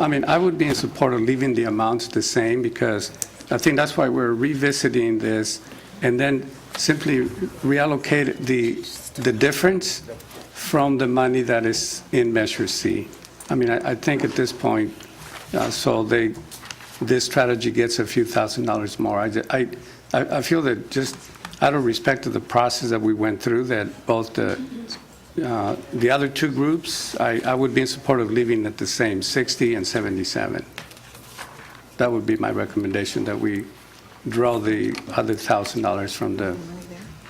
I mean, I would be in support of leaving the amounts the same, because I think that's why we're revisiting this, and then simply reallocate the difference from the money that is in Measure C. I mean, I think at this point, so this strategy gets a few $1,000s more. I feel that just out of respect to the process that we went through, that both the other 2 groups, I would be in support of leaving it the same, 60 and 77. That would be my recommendation, that we draw the other $1,000 from the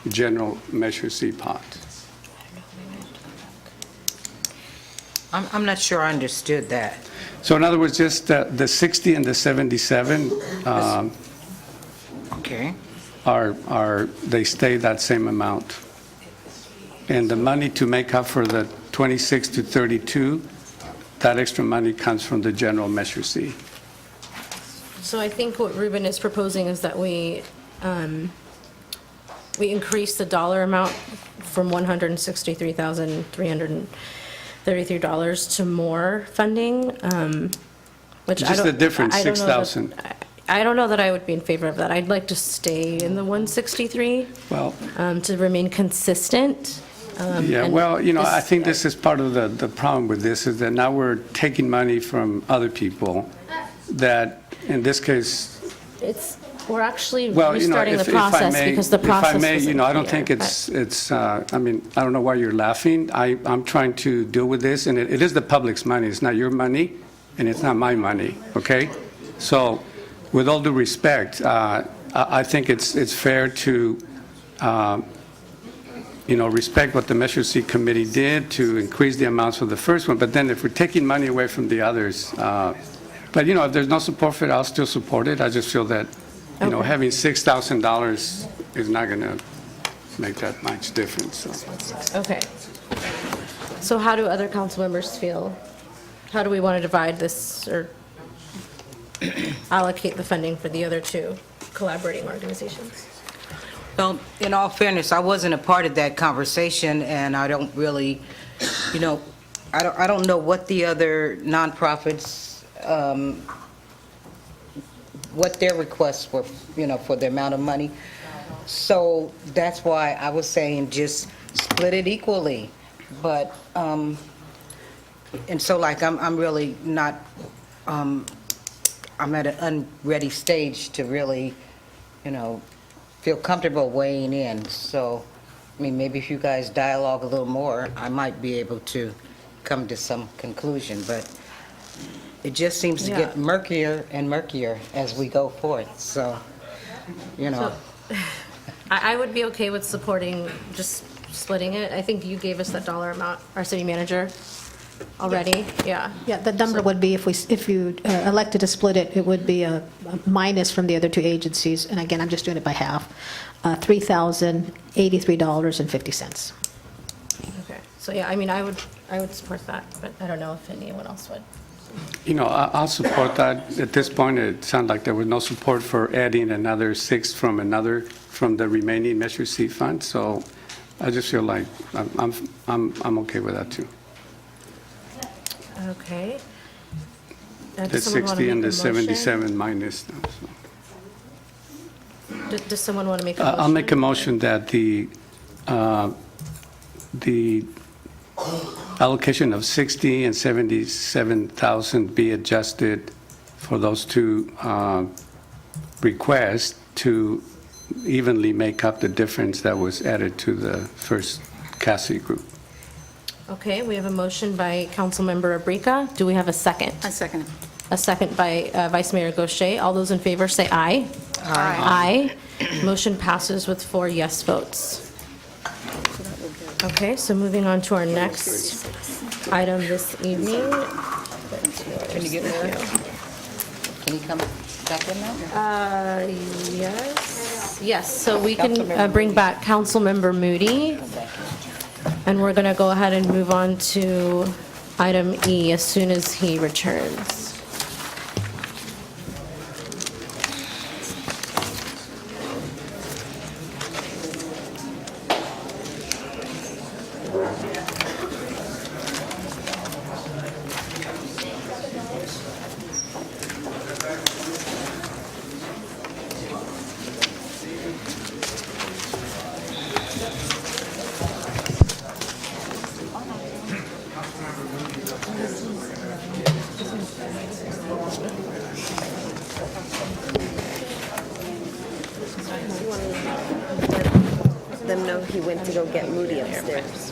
general Measure C pot. I'm not sure I understood that. So in other words, just the 60 and the 77 Okay. they stay that same amount. And the money to make up for the 26 to 32, that extra money comes from the general Measure C. So I think what Ruben is proposing is that we increase the dollar amount from $163,333 to more funding, which I don't... Just the difference, I don't know that- 6,000. I don't know that I would be in favor of that. I'd like to stay in the 163 Well, to remain consistent. yeah, and well, you know, I this- think this is part of the problem with this, is that now we're taking money from other people that, in this case, We're actually well, you know, restarting the if I process may, because the process if I may, was you know, I don't unclear. think I mean, I don't know why you're laughing. I'm trying to deal with this, and it is the public's money. It's not your money, and it's not my money, okay? So, with all due respect, I think it's fair to, you know, respect what the Measure C committee did to increase the amounts for the first one, but then if we're taking money away from the others, but, you know, if there's no support for it, I'll still support it. I just feel that, you know, Okay. having $6,000 is not going to make that much difference, so. Okay. So how do other council members feel? How do we want to divide this or allocate the funding for the other two collaborating organizations? Well, in all fairness, I wasn't a part of that conversation, and I don't really, you know, I don't know what the other nonprofits, what their requests were, you know, for the amount of money. So that's why I was saying just split it equally. But, and so like, I'm really not, I'm at an unready stage to really, you know, feel comfortable weighing in. So, I mean, maybe if you guys dialogue a little more, I might be able to come to some conclusion, but it just seems to Yeah. get murkier and murkier as we go forth, so, you know. I would be okay with supporting, just splitting it. I think you gave us that dollar amount, our city manager, already. Yeah. Yeah, the number would be, if you elected to split it, it would be a minus from the other two agencies, and again, I'm just doing it by half, $3,083.50. Okay. So, yeah, I mean, I would support that, but I don't know if anyone else would. You know, I'll support that. At this point, it sounded like there was no support for adding another 6 from the remaining Measure C fund, so I just feel like I'm okay with that, too. Okay. The Does someone wanna 60 and make the a motion? 77 minus. Does someone want to make a motion? I'll make a motion that the allocation of 60 and 77,000 be adjusted for those two requests to evenly make up the difference that was added to the first Cassie group. Okay, we have a motion by Councilmember Abrika. Do we have a second? I second it. A second by Vice Mayor Gaucher. All those in favor say aye. Aye. Motion passes with 4 yes votes. Okay, so moving on to our next item this evening. Can you get more? Can you come back in now? Yes. Yes, so we can bring back Councilmember Moody, and we're going to go ahead and move on to item E as soon as he returns. Them know he went to go get Moody upstairs.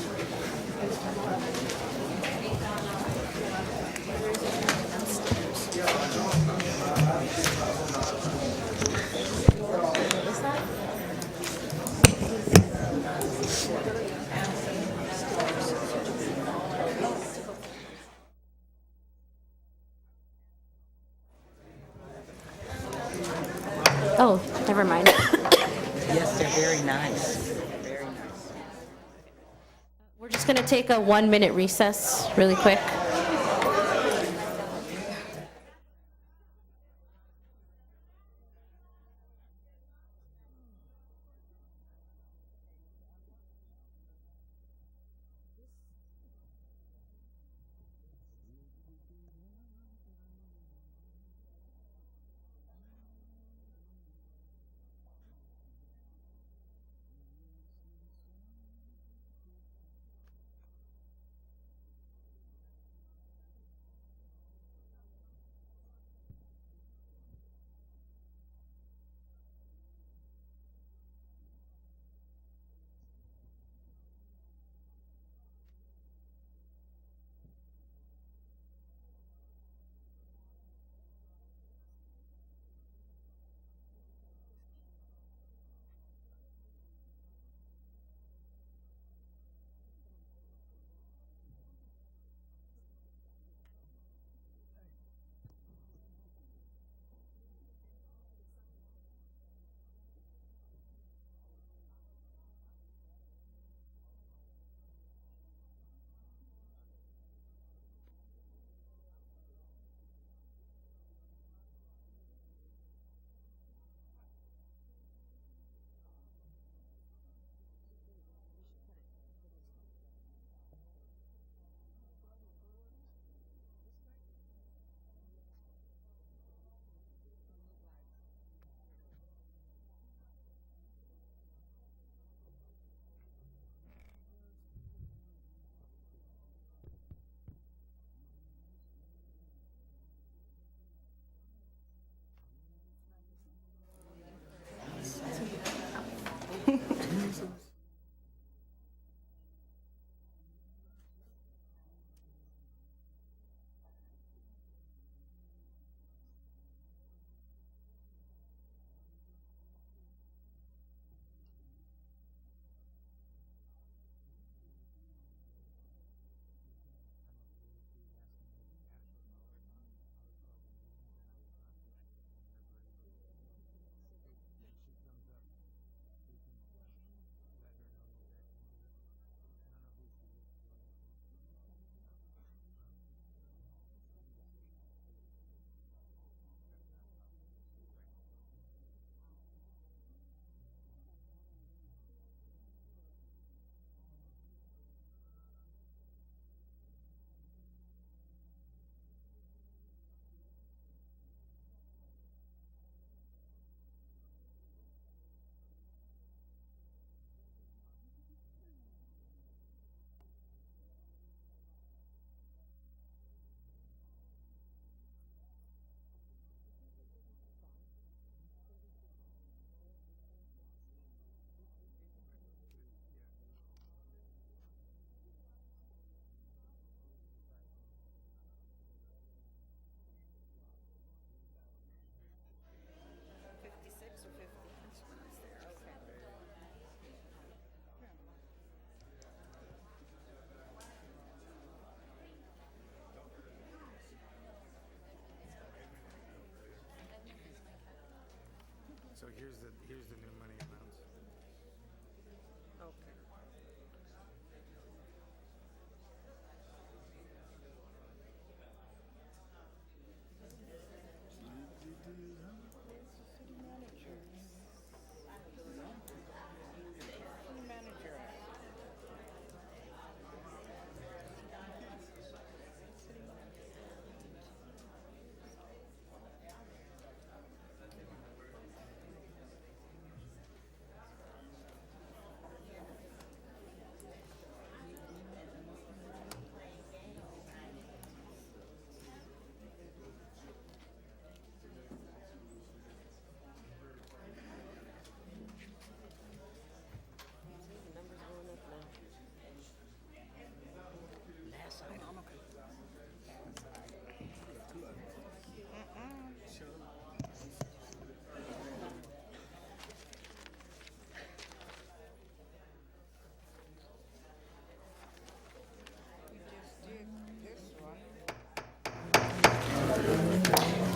Oh, never mind. Yes, they're very nice. Very nice. We're just going to take a 1-minute recess really quick.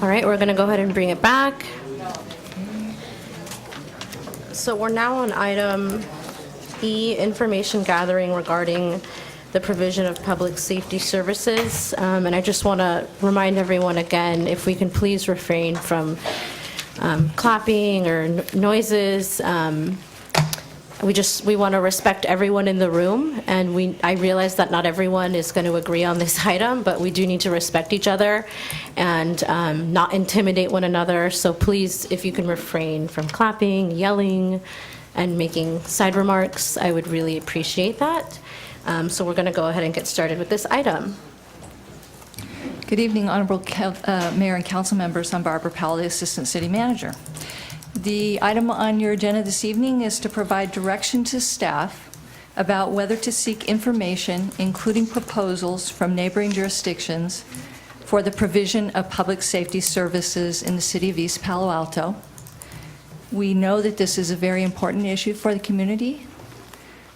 All right, we're going to go ahead and bring it back. So we're now on item E, information gathering regarding the provision of public safety services. And I just want to remind everyone again, if we can please refrain from clapping or noises. We want to respect everyone in the room, and I realize that not everyone is going to agree on this item, but we do need to respect each other and not intimidate one another. So please, if you can refrain from clapping, yelling, and making side remarks, I would really appreciate that. So we're going to go ahead and get started with this item. Good evening, Honorable Mayor and Council members. I'm Barbara Powell, the Assistant City Manager. The item on your agenda this evening is to provide direction to staff about whether to seek information, including proposals from neighboring jurisdictions, for the provision of public safety services in the city of East Palo Alto. We know that this is a very important issue for the community.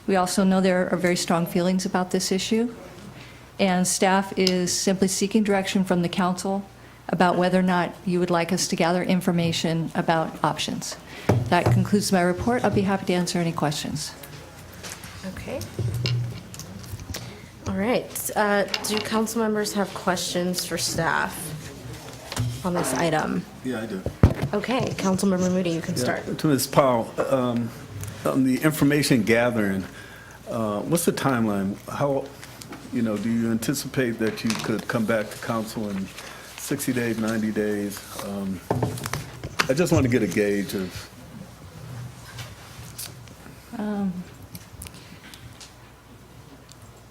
We also know there are very strong feelings about this issue, and staff is simply seeking direction from the council about whether or not you would like us to gather information about options. That concludes my report. I'll be happy to answer any questions. Okay. All right. Do council members have questions for staff on this item? Yeah, I do. Okay, Councilmember Moody, you can start. To Ms. Powell, on the information gathering, what's the timeline? How, do you anticipate that you could come back to council in 60 days, 90 days? I just want to get a gauge of.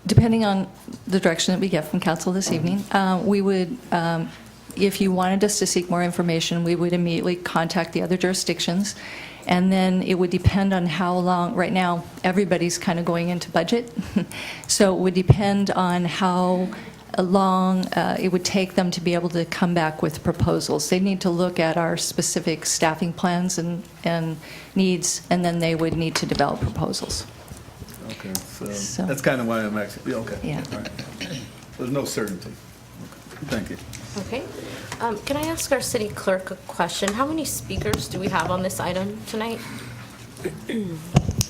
Depending on the direction that we get from council this evening, we would, if you wanted us to seek more information, we would immediately contact the other jurisdictions, and then it would depend on how long. Right now, everybody's kind of going into budget, so it would depend on how long it would take them to be able to come back with proposals. They need to look at our specific staffing plans and needs, and then they would need to develop proposals. Okay, so that's kind of why I'm actually, okay. Yeah. All right. There's no certainty. Thank you. Okay. Can I ask our city clerk a question? How many speakers do we have on this item tonight?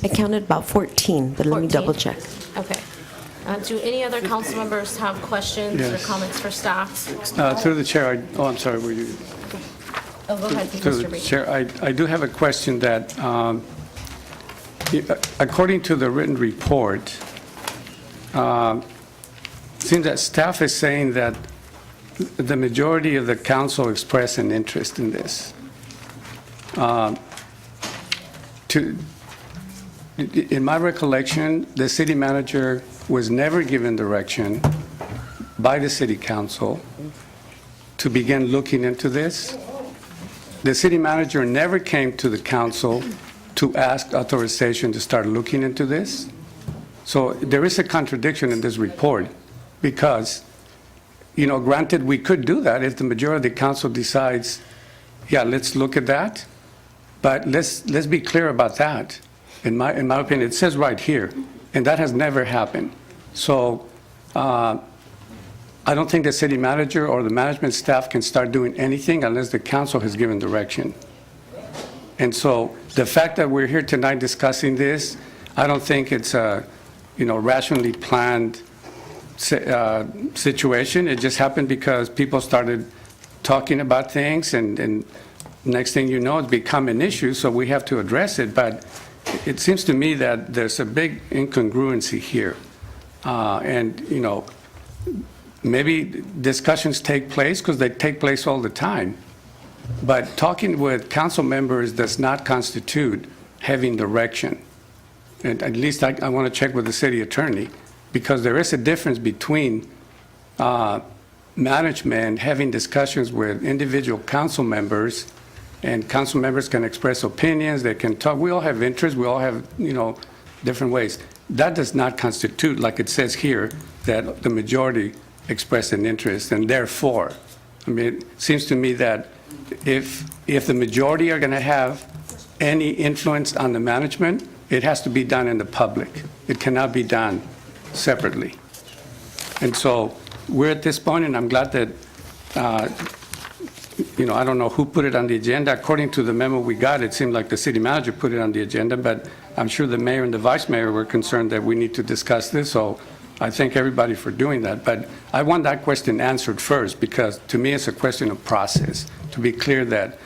I counted about 14, but let me 14? double check. Okay. Do any other council members have questions or Yes. comments for staff? Through the chair, I'm sorry, were you? Oh, go ahead, Through Mr. the Reed. chair, I do have a question that, according to the written report, seems that staff is saying that the majority of the council expressed an interest in this. In my recollection, the city manager was never given direction by the city council to begin looking into this. The city manager never came to the council to ask authorization to start looking into this. So there is a contradiction in this report because, granted, we could do that if the majority of the council decides, yeah, let's look at that. But let's be clear about that. In my opinion, it says right here, and that has never happened. So I don't think the city manager or the management staff can start doing anything unless the council has given direction. And so the fact that we're here tonight discussing this, I don't think it's a, rationally planned situation. It just happened because people started talking about things, and next thing you know, it's become an issue, so we have to address it. But it seems to me that there's a big incongruency here. And, maybe discussions take place because they take place all the time. But talking with council members does not constitute having direction. And at least I want to check with the city attorney, because there is a difference between management having discussions with individual council members, and council members can express opinions, they can talk. We all have interests, we all have, different ways. That does not constitute, like it says here, that the majority expressed an interest, and therefore, it seems to me that if the majority are going to have any influence on the management, it has to be done in the public. It cannot be done separately. And so we're at this point, and I'm glad that I don't know who put it on the agenda. According to the memo we got, it seemed like the city manager put it on the agenda, but I'm sure the mayor and the vice mayor were concerned that we need to discuss this, so I thank everybody for doing that. But I want that question answered first, because to me, it's a question of process, to be clear that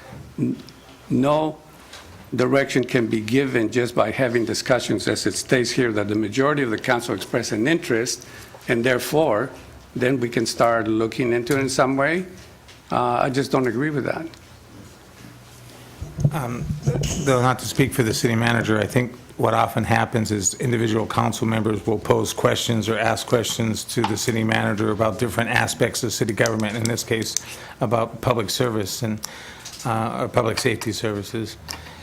no direction can be given just by having discussions, as it states here, that the majority of the council express an interest, and therefore, then we can start looking into it in some way. I just don't agree with that. Though not to speak for the city manager, I think what often happens is individual council members will pose questions or ask questions to the city manager about different aspects of city government, in this case, about public service and or public safety services.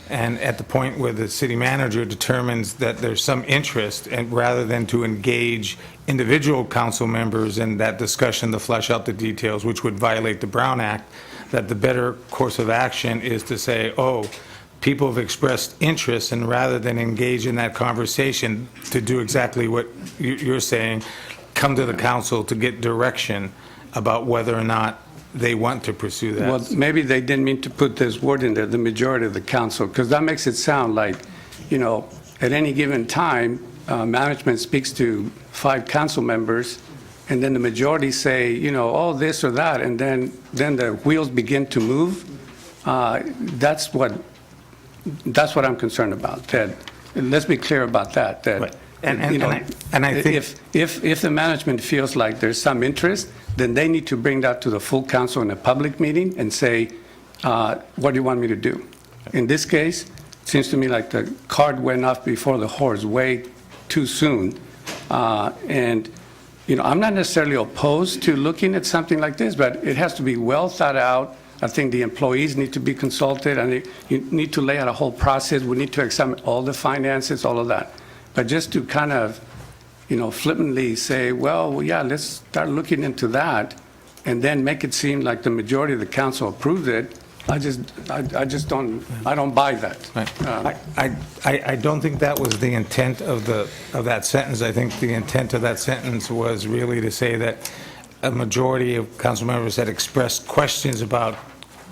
And at the point where the city manager determines that there's some interest, and rather than to engage individual council members in that discussion to flesh out the details, which would violate the Brown Act, that the better course of action is to say, oh, people have expressed interest, and rather than engage in that conversation, to do exactly what you're saying, come to the council to get direction about whether or not they want to pursue that. Well, maybe they didn't mean to put this word in there, the majority of the council, because that makes it sound like, at any given time, management speaks to 5 council members, and then the majority say, oh, this or that, and then the wheels begin to move. That's what I'm concerned about. That, let's be clear about that. That Right. And I think if the management feels like there's some interest, then they need to bring that to the full council in a public meeting and say, what do you want me to do? In this case, it seems to me like the cart went off before the horse way too soon. I'm not necessarily opposed to looking at something like this, but it has to be well thought out. I think the employees need to be consulted, and you need to lay out a whole process. We need to examine all the finances, all of that. But just to kind of, flippantly say, well, yeah, let's start looking into that, and then make it seem like the majority of the council approved it, I just don't buy that. I don't think that was the intent of that sentence. I think the intent of that sentence was really to say that a majority of council members had expressed questions about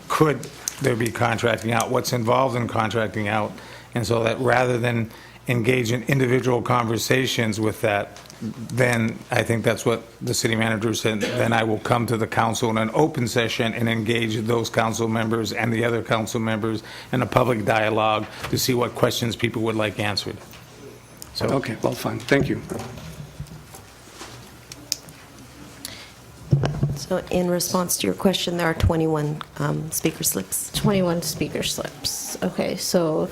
could there be contracting out, what's involved in contracting out, and so that rather than engage in individual conversations with that, then I think that's what the city manager said, then I will come to the council in an open session and engage those council members and the other council members in a public dialogue to see what questions people would like answered. So, Okay, well, fine, thank you. So in response to your question, there are 21 speaker slips. 21 speaker slips. Okay, so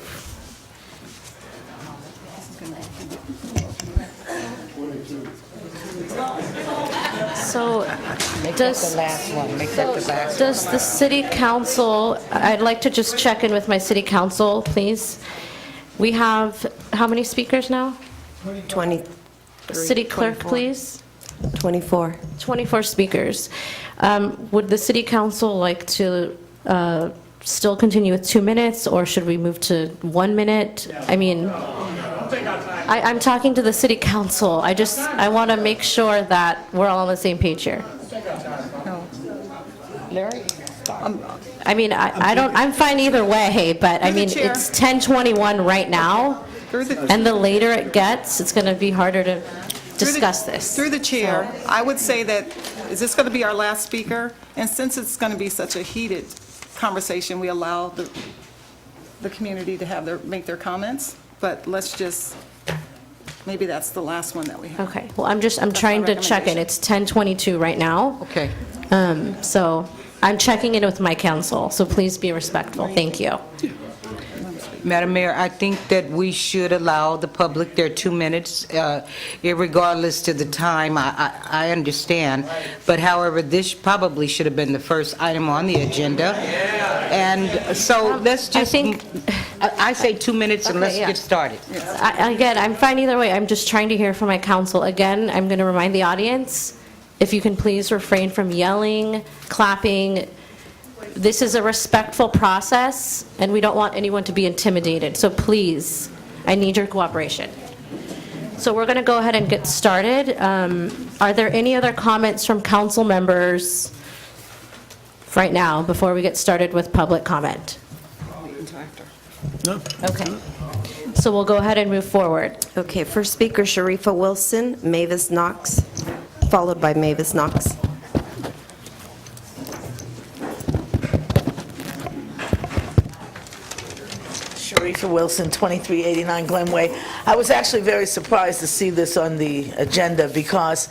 Make that the last one. Make that the last one. does the city council, I'd like to just check in with my city council, please. We have, how many speakers now? 23. City clerk, 24. please. 24. 24 speakers. Would the city council like to still continue with 2 minutes, or should we move to 1 minute? I mean, I'm talking to the city council. I want to make sure that we're all on the same page here. Larry? I mean, I'm fine either way, but I mean, it's 10:21 right now, and the later it gets, it's going to be harder to discuss this. Through the chair, I would say that, is this going to be our last speaker? And since it's going to be such a heated conversation, we allow the community to make their comments, but let's just, maybe that's the last one that we have. Okay, well, I'm trying to check in. It's 10:22 right now. Okay. So I'm checking in with my council, so please be respectful. Thank you. Madam Mayor, I think that we should allow the public their 2 minutes, irregardless to the time. I understand, but however, this probably should have been the first item on the agenda. And so let's just, I say 2 minutes and Okay, let's yeah. get started. Again, I'm fine either way. I'm just trying to hear from my council. Again, I'm going to remind the audience, if you can please refrain from yelling, clapping. This is a respectful process, and we don't want anyone to be intimidated. So please, I need your cooperation. So we're going to go ahead and get started. Are there any other comments from council members right now before we get started with public comment? No. Okay. So we'll go ahead and move forward. Okay, first speaker, Sharifa Wilson, Mavis Knox, followed by Mavis Knox. Sharifa Wilson, 2389 Glenway. I was actually very surprised to see this on the agenda because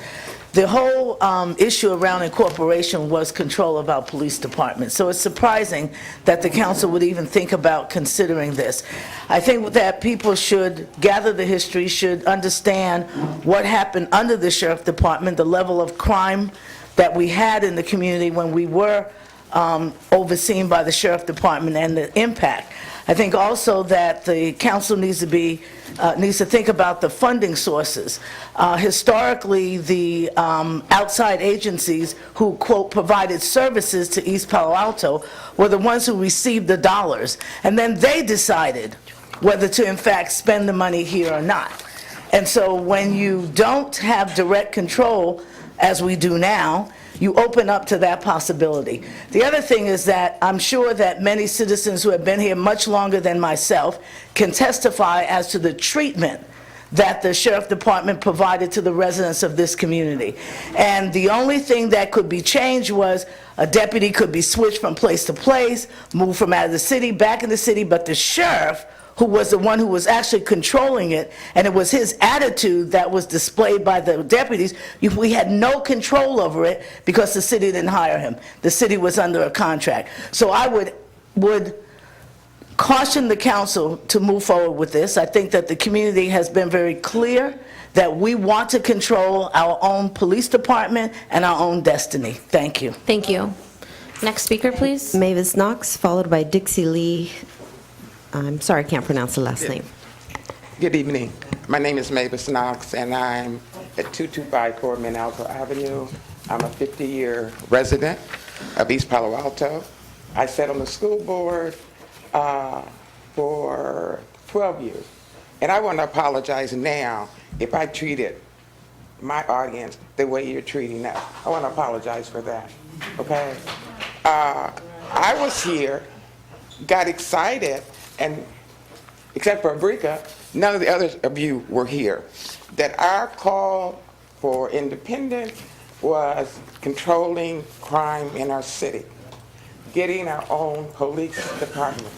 the whole issue around incorporation was control of our police department. So it's surprising that the council would even think about considering this. I think that people should gather the history, should understand what happened under the sheriff department, the level of crime that we had in the community when we were overseen by the sheriff department and the impact. I think also that the council needs to think about the funding sources. Historically, the outside agencies who, quote, provided services to East Palo Alto were the ones who received the dollars, and then they decided whether to, in fact, spend the money here or not. And so when you don't have direct control, as we do now, you open up to that possibility. The other thing is that I'm sure that many citizens who have been here much longer than myself can testify as to the treatment that the sheriff department provided to the residents of this community. And the only thing that could be changed was a deputy could be switched from place to place, moved from out of the city, back in the city, but the sheriff, who was the one who was actually controlling it, and it was his attitude that was displayed by the deputies. We had no control over it because the city didn't hire him. The city was under a contract. So I would caution the council to move forward with this. I think that the community has been very clear that we want to control our own police department and our own destiny. Thank you. Thank you. Next speaker, please. Mavis Knox, followed by Dixie Lee. I'm sorry, I can't pronounce the last name. Good evening. My name is Mavis Knox, and I'm at 225 Corbin Alto Avenue. I'm a 50-year resident of East Palo Alto. I sat on the school board for 12 years. And I want to apologize now if I treated my audience the way you're treating us. I want to apologize for that, okay? I was here, got excited, and except for Abrika, none of the others of you were here, that our call for independence was controlling crime in our city, getting our own police department.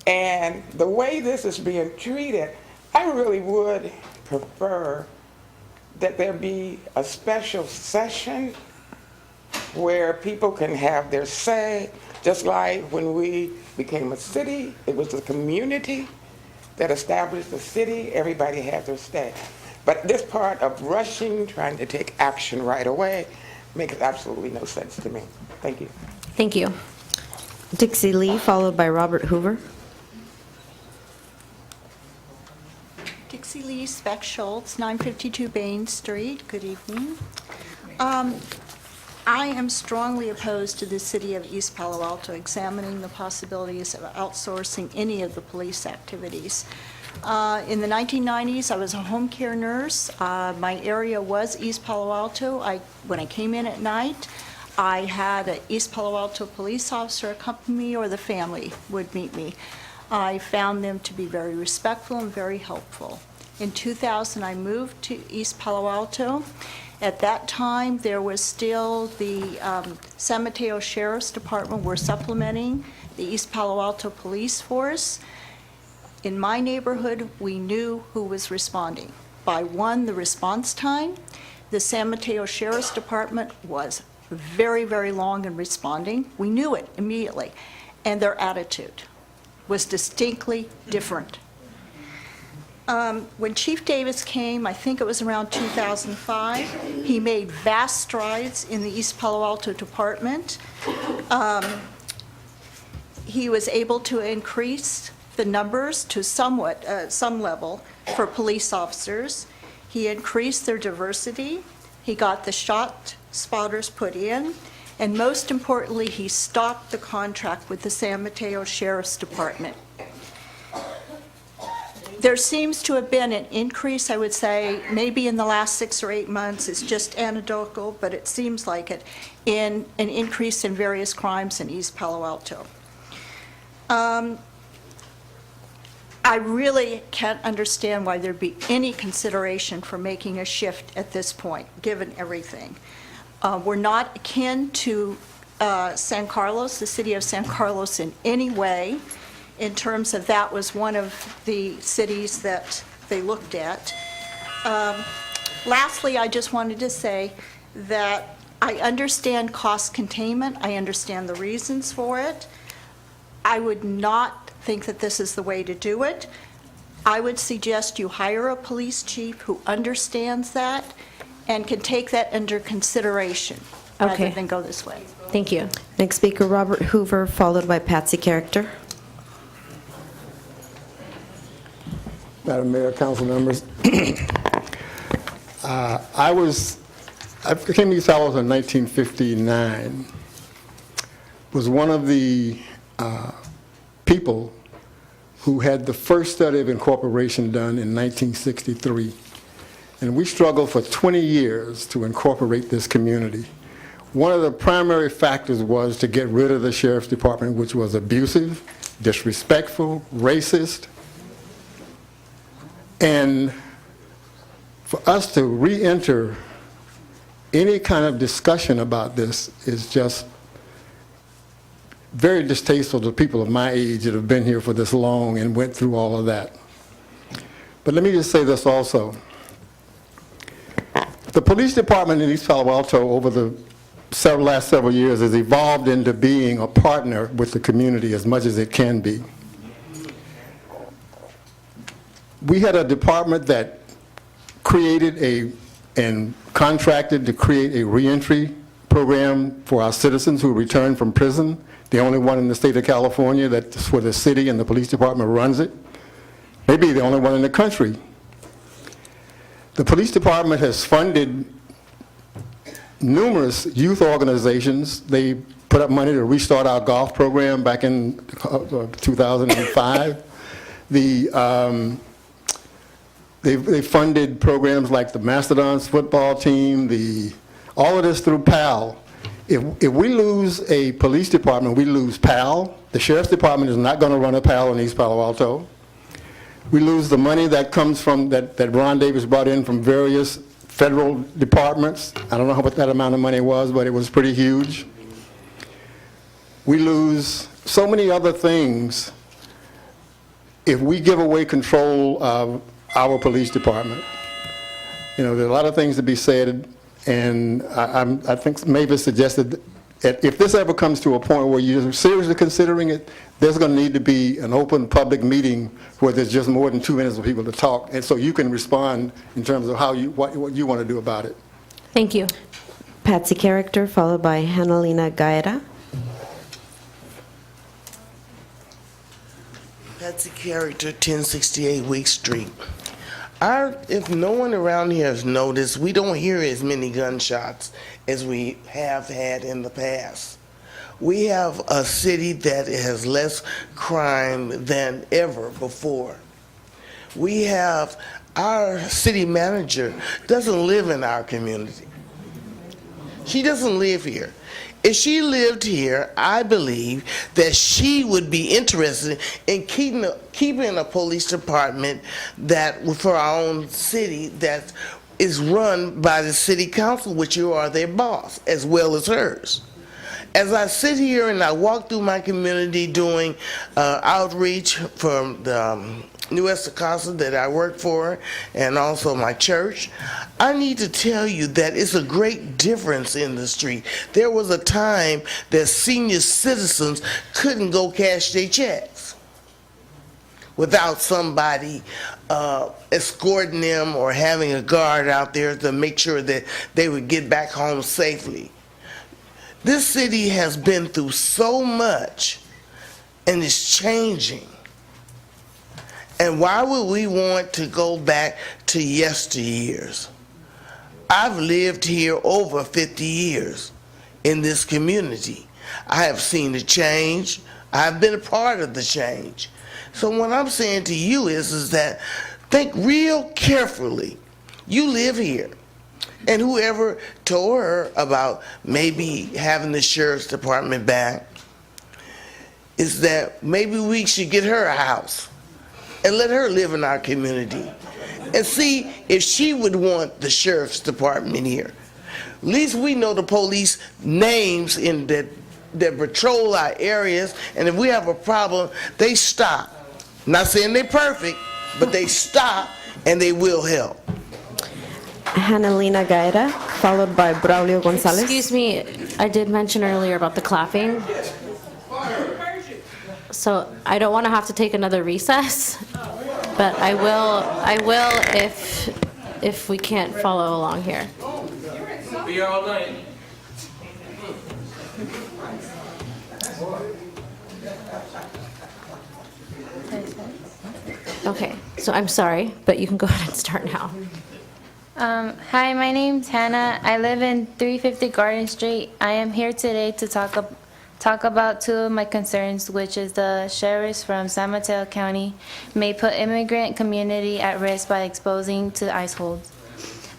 And the way this is being treated, I really would prefer that there be a special session where people can have their say, just like when we became a city, it was the community that established the city, everybody had their say. But this part of rushing, trying to take action right away, makes absolutely no sense to me. Thank you. Thank you. Dixie Lee, followed by Robert Hoover. Dixie Lee, Speck Schultz, 952 Bain Street. Good evening. I am strongly opposed to the city of East Palo Alto examining the possibilities of outsourcing any of the police activities. In the 1990s, I was a home care nurse. My area was East Palo Alto. When I came in at night, I had an East Palo Alto police officer accompany me, or the family would meet me. I found them to be very respectful and very helpful. In 2000, I moved to East Palo Alto. At that time, there was still the San Mateo Sheriff's Department were supplementing the East Palo Alto Police Force. In my neighborhood, we knew who was responding. By one, the response time. The San Mateo Sheriff's Department was very, very long in responding. We knew it immediately. And their attitude was distinctly different. When Chief Davis came, I think it was around 2005, he made vast strides in the East Palo Alto Department. He was able to increase the numbers to some level for police officers. He increased their diversity. He got the shot spotters put in. And most importantly, he stopped the contract with the San Mateo Sheriff's Department. There seems to have been an increase, I would say, maybe in the last 6 or 8 months. It's just anecdotal, but it seems like it, in an increase in various crimes in East Palo Alto. I really can't understand why there'd be any consideration for making a shift at this point, given everything. We're not akin to San Carlos, the city of San Carlos, in any way, in terms of that was one of the cities that they looked at. Lastly, I just wanted to say that I understand cost containment. I understand the reasons for it. I would not think that this is the way to do it. I would suggest you hire a police chief who understands that and can take that under consideration Okay. rather than go this way. Thank you. Next speaker, Robert Hoover, followed by Patsy Character. Madam Mayor, council members. I came to East Palo Alto in 1959. Was one of the people who had the first study of incorporation done in 1963. And we struggled for 20 years to incorporate this community. One of the primary factors was to get rid of the sheriff's department, which was abusive, disrespectful, racist. And for us to re-enter any kind of discussion about this is just very distasteful to people of my age that have been here for this long and went through all of that. But let me just say this also. The police department in East Palo Alto over the last several years has evolved into being a partner with the community as much as it can be. We had a department that created and contracted to create a reentry program for our citizens who returned from prison, the only one in the state of California that's where the city and the police department runs it, maybe the only one in the country. The police department has funded numerous youth organizations. They put up money to restart our golf program back in 2005. They funded programs like the Mastodons football team, all of this through PAL. If we lose a police department, we lose PAL. The sheriff's department is not going to run a PAL in East Palo Alto. We lose the money that comes from, that Ron Davis brought in from various federal departments. I don't know what that amount of money was, but it was pretty huge. We lose so many other things if we give away control of our police department. You know, there are a lot of things to be said, and I think Mavis suggested that if this ever comes to a point where you're seriously considering it, there's going to need to be an open public meeting where there's just more than 2 minutes for people to talk, and so you can respond in terms of what you want to do about it. Thank you. Patsy Character, followed by Hanalina Gaeta. Patsy Character, 1068 Week Street. If no one around here has noticed, we don't hear as many gunshots as we have had in the past. We have a city that has less crime than ever before. We have, our city manager doesn't live in our community. She doesn't live here. If she lived here, I believe that she would be interested in keeping a police department that, for our own city, that is run by the city council, which you are their boss, as well as hers. As I sit here and I walk through my community doing outreach from the New Estacasa that I work for, and also my church, I need to tell you that it's a great difference in the street. There was a time that senior citizens couldn't go cash their checks without somebody escorting them or having a guard out there to make sure that they would get back home safely. This city has been through so much and it's changing. And why would we want to go back to yesteryears? I've lived here over 50 years in this community. I have seen the change I've been a part of the change. So what I'm saying to you is that think real carefully. You live here. And whoever told her about maybe having the sheriff's department back is that maybe we should get her a house and let her live in our community and see if she would want the sheriff's department here. At least we know the police names in that patrol our areas, and if we have a problem, they stop. Not saying they're perfect, but they stop and they will help. Hanalina Gaeta, followed by Braulio Gonzalez. Excuse me, I did mention earlier about the clapping. So I don't want to have to take another recess, but I will if we can't follow along here. Be here all night. Okay, so I'm sorry, but you can go ahead and start now. Hi, my name's Hannah. I live in 350 Garden Street. I am here today to talk about two of my concerns, which is the sheriffs from San Mateo County may put immigrant community at risk by exposing to ICE holds.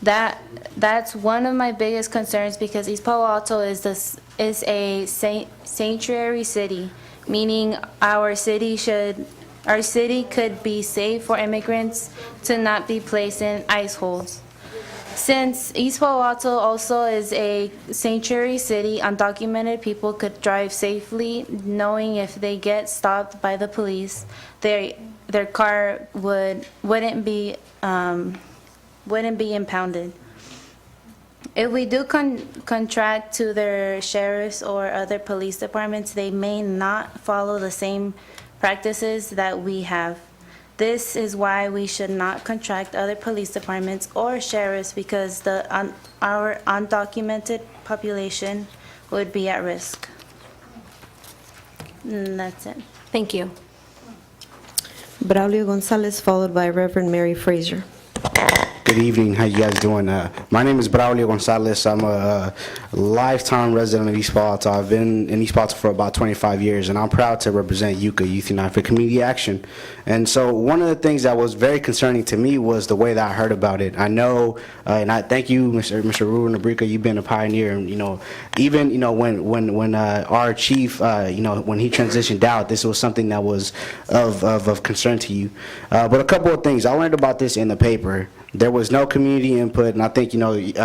That's one of my biggest concerns because East Palo Alto is a sanctuary city, meaning our city could be safe for immigrants to not be placed in ICE holds. Since East Palo Alto also is a sanctuary city, undocumented people could drive safely, knowing if they get stopped by the police, their car wouldn't be impounded. If we do contract to their sheriffs or other police departments, they may not follow the same practices that we have. This is why we should not contract other police departments or sheriffs because our undocumented population would be at risk. And that's it. Thank you. Braulio Gonzalez, followed by Reverend Mary Fraser. Good evening. How you guys doing? My name is Braulio Gonzalez. I'm a lifetime resident of East Palo Alto. I've been in East Palo Alto for about 25 years, and I'm proud to represent YUCA, Youth United for Community Action. And so one of the things that was very concerning to me was the way that I heard about it. I know, and I thank you, Mr. Ruben Abrica, you've been a pioneer. And, even, when our chief, when he transitioned out, this was something that was of concern to you. But a couple of things. I learned about this in the paper. There was no community input, and I think, Ruben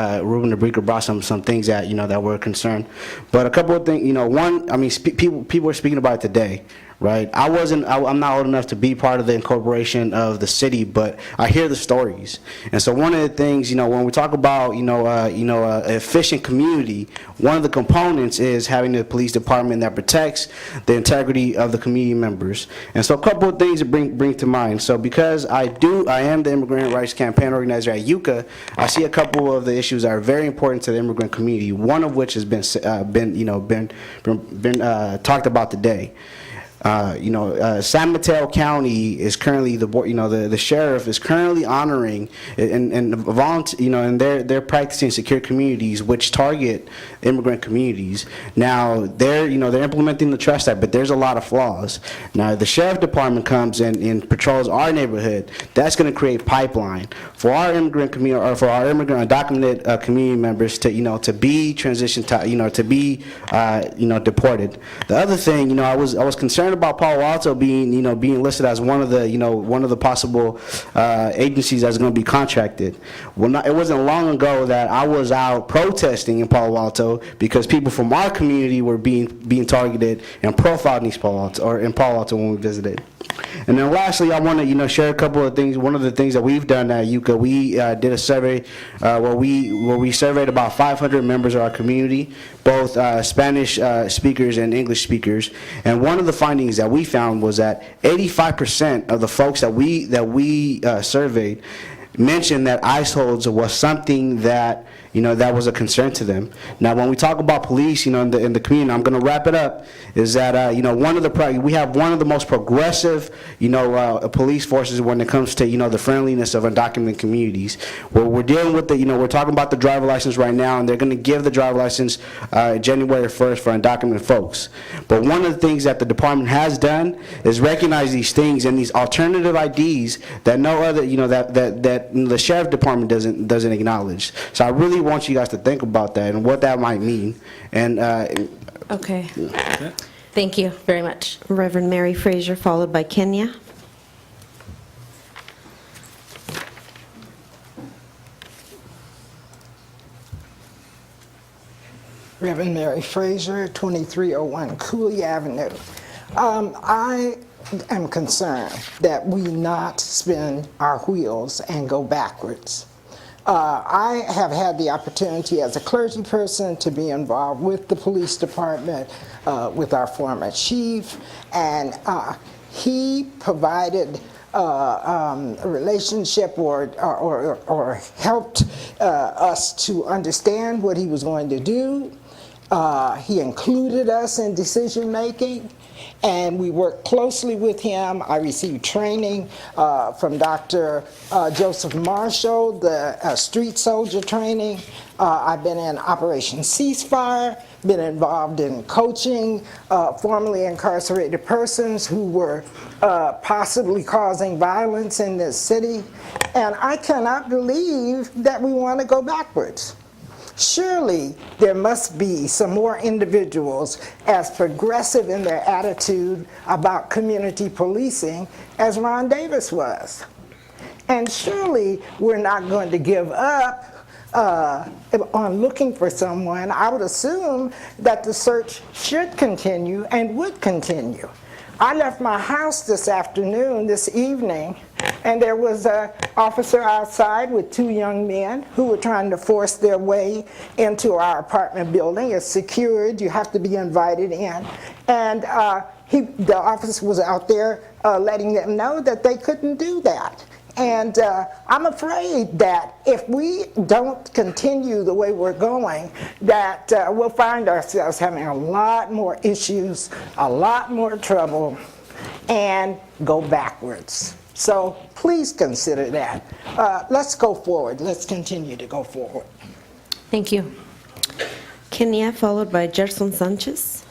Abrica brought some things that, that were a concern. But a couple of things, one, I mean, people are speaking about it today, right? I'm not old enough to be part of the incorporation of the city, but I hear the stories. And so one of the things, when we talk about, efficient community, one of the components is having a police department that protects the integrity of the community members. And so a couple of things to bring to mind. So because I am the immigrant rights campaign organizer at YUCA, I see a couple of the issues that are very important to the immigrant community, one of which has been talked about today. San Mateo County is currently the sheriff is currently honoring and they're practicing secure communities which target immigrant communities. Now they're implementing the Trust Act, but there's a lot of flaws. Now the sheriff department comes and patrols our neighborhood. That's going to create pipeline for our immigrant community or for our immigrant undocumented community members to be transitioned to be deported. The other thing, I was concerned about Palo Alto being listed as one of the possible agencies that's going to be contracted. Well, it wasn't long ago that I was out protesting in Palo Alto because people from our community were being targeted and profiled in Palo Alto when we visited. And then lastly, I want to share a couple of things. One of the things that we've done at YUCA, we did a survey where we surveyed about 500 members of our community, both Spanish speakers and English speakers. And one of the findings that we found was that 85% of the folks that we surveyed mentioned that ICE holds was something that, that was a concern to them. Now, when we talk about police, in the community, I'm going to wrap it up, is that, we have one of the most progressive, police forces when it comes to, the friendliness of undocumented communities. We're dealing with we're talking about the driver license right now, and they're going to give the driver license January 1st for undocumented folks. But one of the things that the department has done is recognize these things and these alternative IDs that no other, that the sheriff department doesn't acknowledge. So I really want you guys to think about that and what that might mean. And Okay. Thank you very much. Reverend Mary Fraser, followed by Kenya. Reverend Mary Fraser, 2301 Cooley Avenue. I am concerned that we not spin our wheels and go backwards. I have had the opportunity as a clergy person to be involved with the police department, with our former chief, and he provided a relationship or helped us to understand what he was going to do. He included us in decision making, and we worked closely with him. I received training from Dr. Joseph Marshall, the street soldier training. I've been in Operation Ceasefire, been involved in coaching formerly incarcerated persons who were possibly causing violence in this city, and I cannot believe that we want to go backwards. Surely there must be some more individuals as progressive in their attitude about community policing as Ron Davis was. And surely we're not going to give up on looking for someone. I would assume that the search should continue and would continue. I left my house this evening, and there was an officer outside with two young men who were trying to force their way into our apartment building. It's secured, you have to be invited in. And the officer was out there letting them know that they couldn't do that. And I'm afraid that if we don't continue the way we're going, that we'll find ourselves having a lot more issues, a lot more trouble, and go backwards. So please consider that. Let's go forward. Let's continue to go forward. Thank you. Kenya, followed by Gerson Sanchez.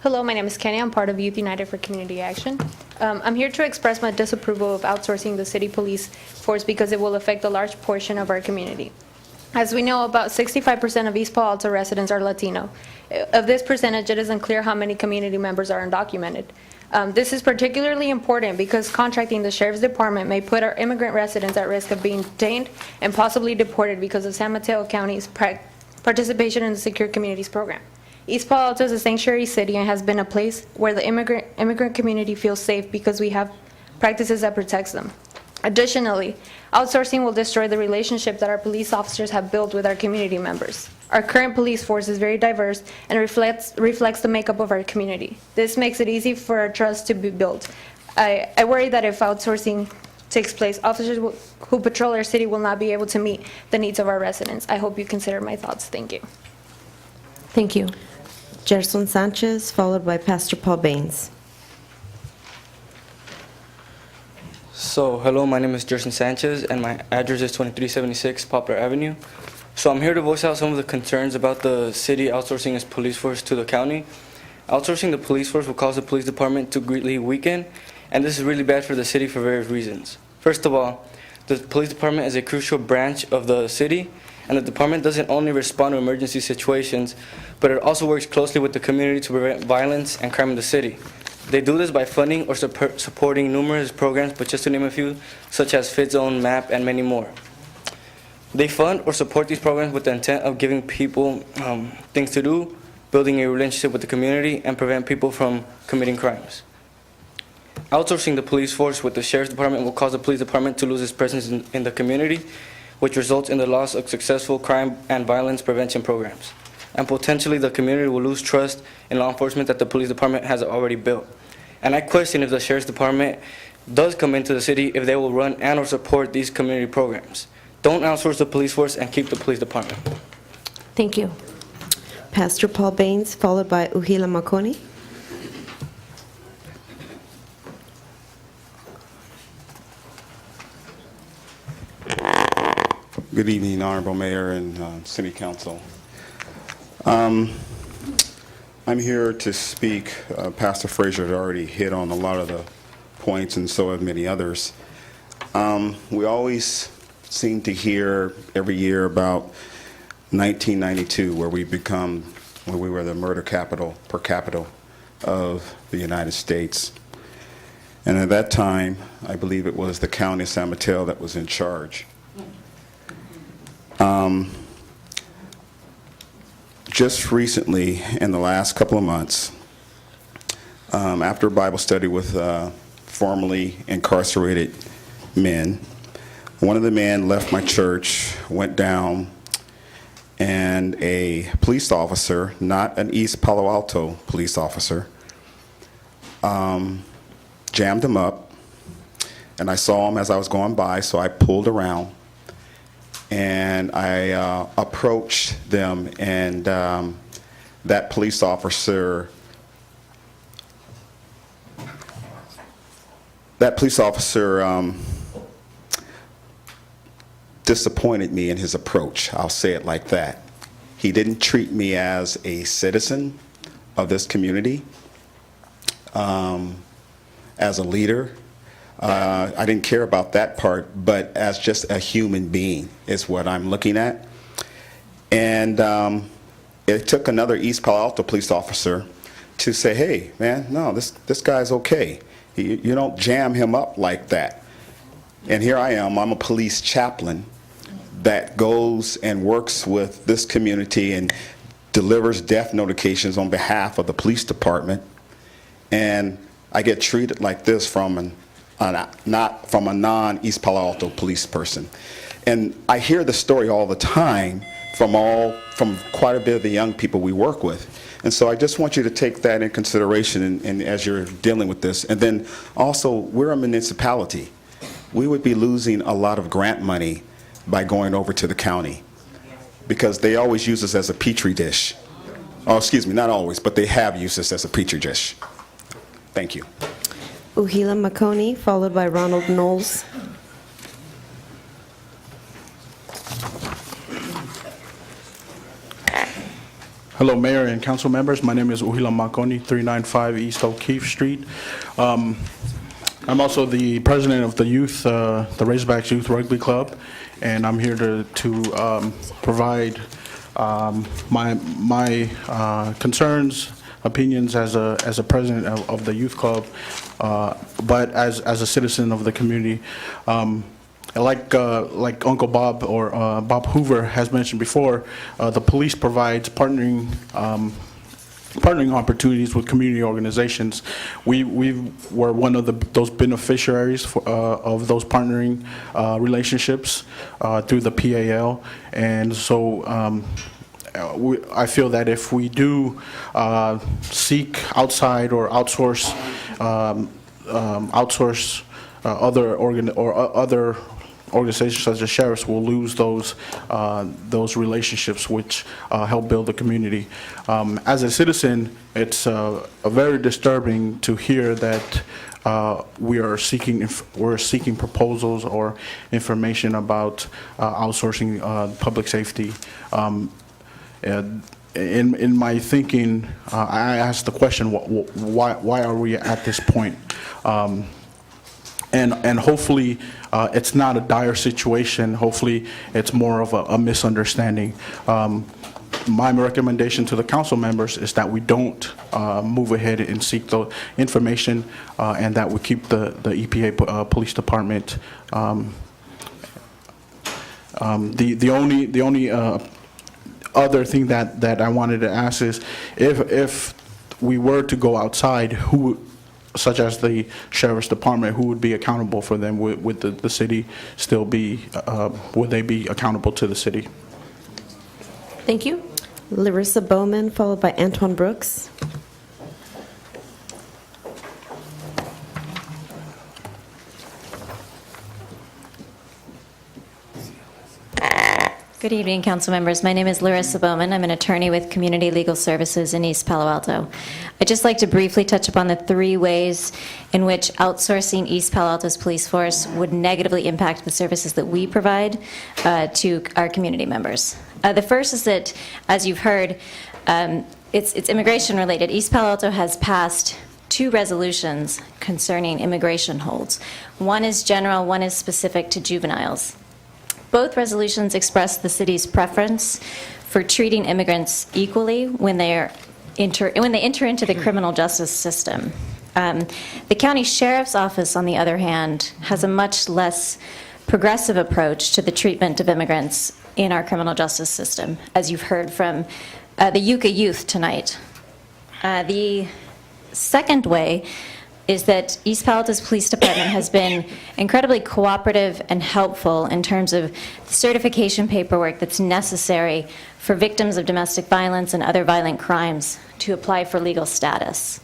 Hello, my name is Kenny. I'm part of Youth United for Community Action. I'm here to express my disapproval of outsourcing the city police force because it will affect a large portion of our community. As we know, about 65% of East Palo Alto residents are Latino. Of this percentage, it is unclear how many community members are undocumented. This is particularly important because contracting the Sheriff's Department may put our immigrant residents at risk of being detained and possibly deported because of San Mateo County's participation in the Secure Communities Program. East Palo Alto is a sanctuary city and has been a place where the immigrant community feels safe because we have practices that protects them. Additionally, outsourcing will destroy the relationship that our police officers have built with our community members. Our current police force is very diverse and reflects the makeup of our community. This makes it easy for our trust to be built. I worry that if outsourcing takes place, officers who patrol our city will not be able to meet the needs of our residents. I hope you consider my thoughts. Thank you. Thank you. Gerson Sanchez, followed by Pastor Paul Baines. So, hello, my name is Gerson Sanchez, and my address is 2376 Poplar Avenue. So I'm here to voice out some of the concerns about the city outsourcing its police force to the county. Outsourcing the police force will cause the police department to greatly weaken, and this is really bad for the city for various reasons. First of all, the police department is a crucial branch of the city, and the department doesn't only respond to emergency situations, but it also works closely with the community to prevent violence and crime in the city. They do this by funding or supporting numerous programs, but just to name a few, such as Fit Zone, MAP, and many more. They fund or support these programs with the intent of giving people things to do, building a relationship with the community, and prevent people from committing crimes. Outsourcing the police force with the Sheriff's Department will cause the police department to lose its presence in the community, which results in the loss of successful crime and violence prevention programs. And potentially the community will lose trust in law enforcement that the police department has already built. And I question if the Sheriff's Department does come into the city if they will run and or support these community programs. Don't outsource the police force and keep the police department. Thank you. Pastor Paul Baines, followed by Uhila Makoni. Good evening, Honorable Mayor and City Council. I'm here to speak. Pastor Frazier had already hit on a lot of the points, and so have many others. We always seem to hear every year about 1992, where we were the murder capital per capita of the United States. And at that time, I believe it was the county of San Mateo that was in charge. Just recently, in the last couple of months, after a Bible study with formerly incarcerated men, one of the men left my church, went down, and a police officer, not an East Palo Alto police officer, jammed him up, and I saw him as I was going by, so I pulled around. And I approached them, and that police officer disappointed me in his approach. I'll say it like that. He didn't treat me as a citizen of this community, as a leader. I didn't care about that part, but as just a human being is what I'm looking at. And it took another East Palo Alto police officer to say, hey, man, no, this guy's okay. You don't jam him up like that. And here I am, I'm a police chaplain that goes and works with this community and delivers death notifications on behalf of the police department. And I get treated like this not from a non-East Palo Alto police person. And I hear the story all the time from quite a bit of the young people we work with. And so I just want you to take that in consideration and as you're dealing with this. And then also, we're a municipality. We would be losing a lot of grant money by going over to the county, because they always use us as a petri dish. Oh, excuse me, not always, but they have used us as a petri dish. Thank you. Uhila Makoni, followed by Ronald Knowles. Hello, Mayor and council members. My name is Uhila Makoni, 395 East O'Keefe Street. I'm also the president of the youth, the Razorbacks Youth Rugby Club, and I'm here to provide my concerns, opinions as a president of the youth club, but as a citizen of the community. Like Uncle Bob or Bob Hoover has mentioned before, the police provides partnering opportunities with community organizations. We were one of those beneficiaries of those partnering relationships through the PAL, and so I feel that if we do seek outside or outsource other organizations such as sheriffs, will lose those relationships which help build the community. As a citizen, it's very disturbing to hear that we're seeking proposals or information about outsourcing public safety. In my thinking, I asked the question, why are we at this point? And hopefully it's not a dire situation. Hopefully it's more of a misunderstanding. My recommendation to the council members is that we don't move ahead and seek the information, and that we keep the EPA Police Department. The only other thing that I wanted to ask is, if we were to go outside, such as the sheriff's department, who would be accountable for them? Would the city still be, would they be accountable to the city? Thank you. Larissa Bowman, followed by Antoine Brooks. Good evening, council members. My name is Larissa Bowman. I'm an attorney with Community Legal Services in East Palo Alto. I'd just like to briefly touch upon the 3 ways in which outsourcing East Palo Alto's police force would negatively impact the services that we provide to our community members. The first is that, as you've heard, it's immigration related. East Palo Alto has passed 2 resolutions concerning immigration holds. One is general, one is specific to juveniles. Both resolutions express the city's preference for treating immigrants equally when they enter into the criminal justice system. The county sheriff's office, on the other hand, has a much less progressive approach to the treatment of immigrants in our criminal justice system, as you've heard from the Yucca youth tonight. The second way is that East Palo Alto's Police Department has been incredibly cooperative and helpful in terms of the certification paperwork that's necessary for victims of domestic violence and other violent crimes to apply for legal status.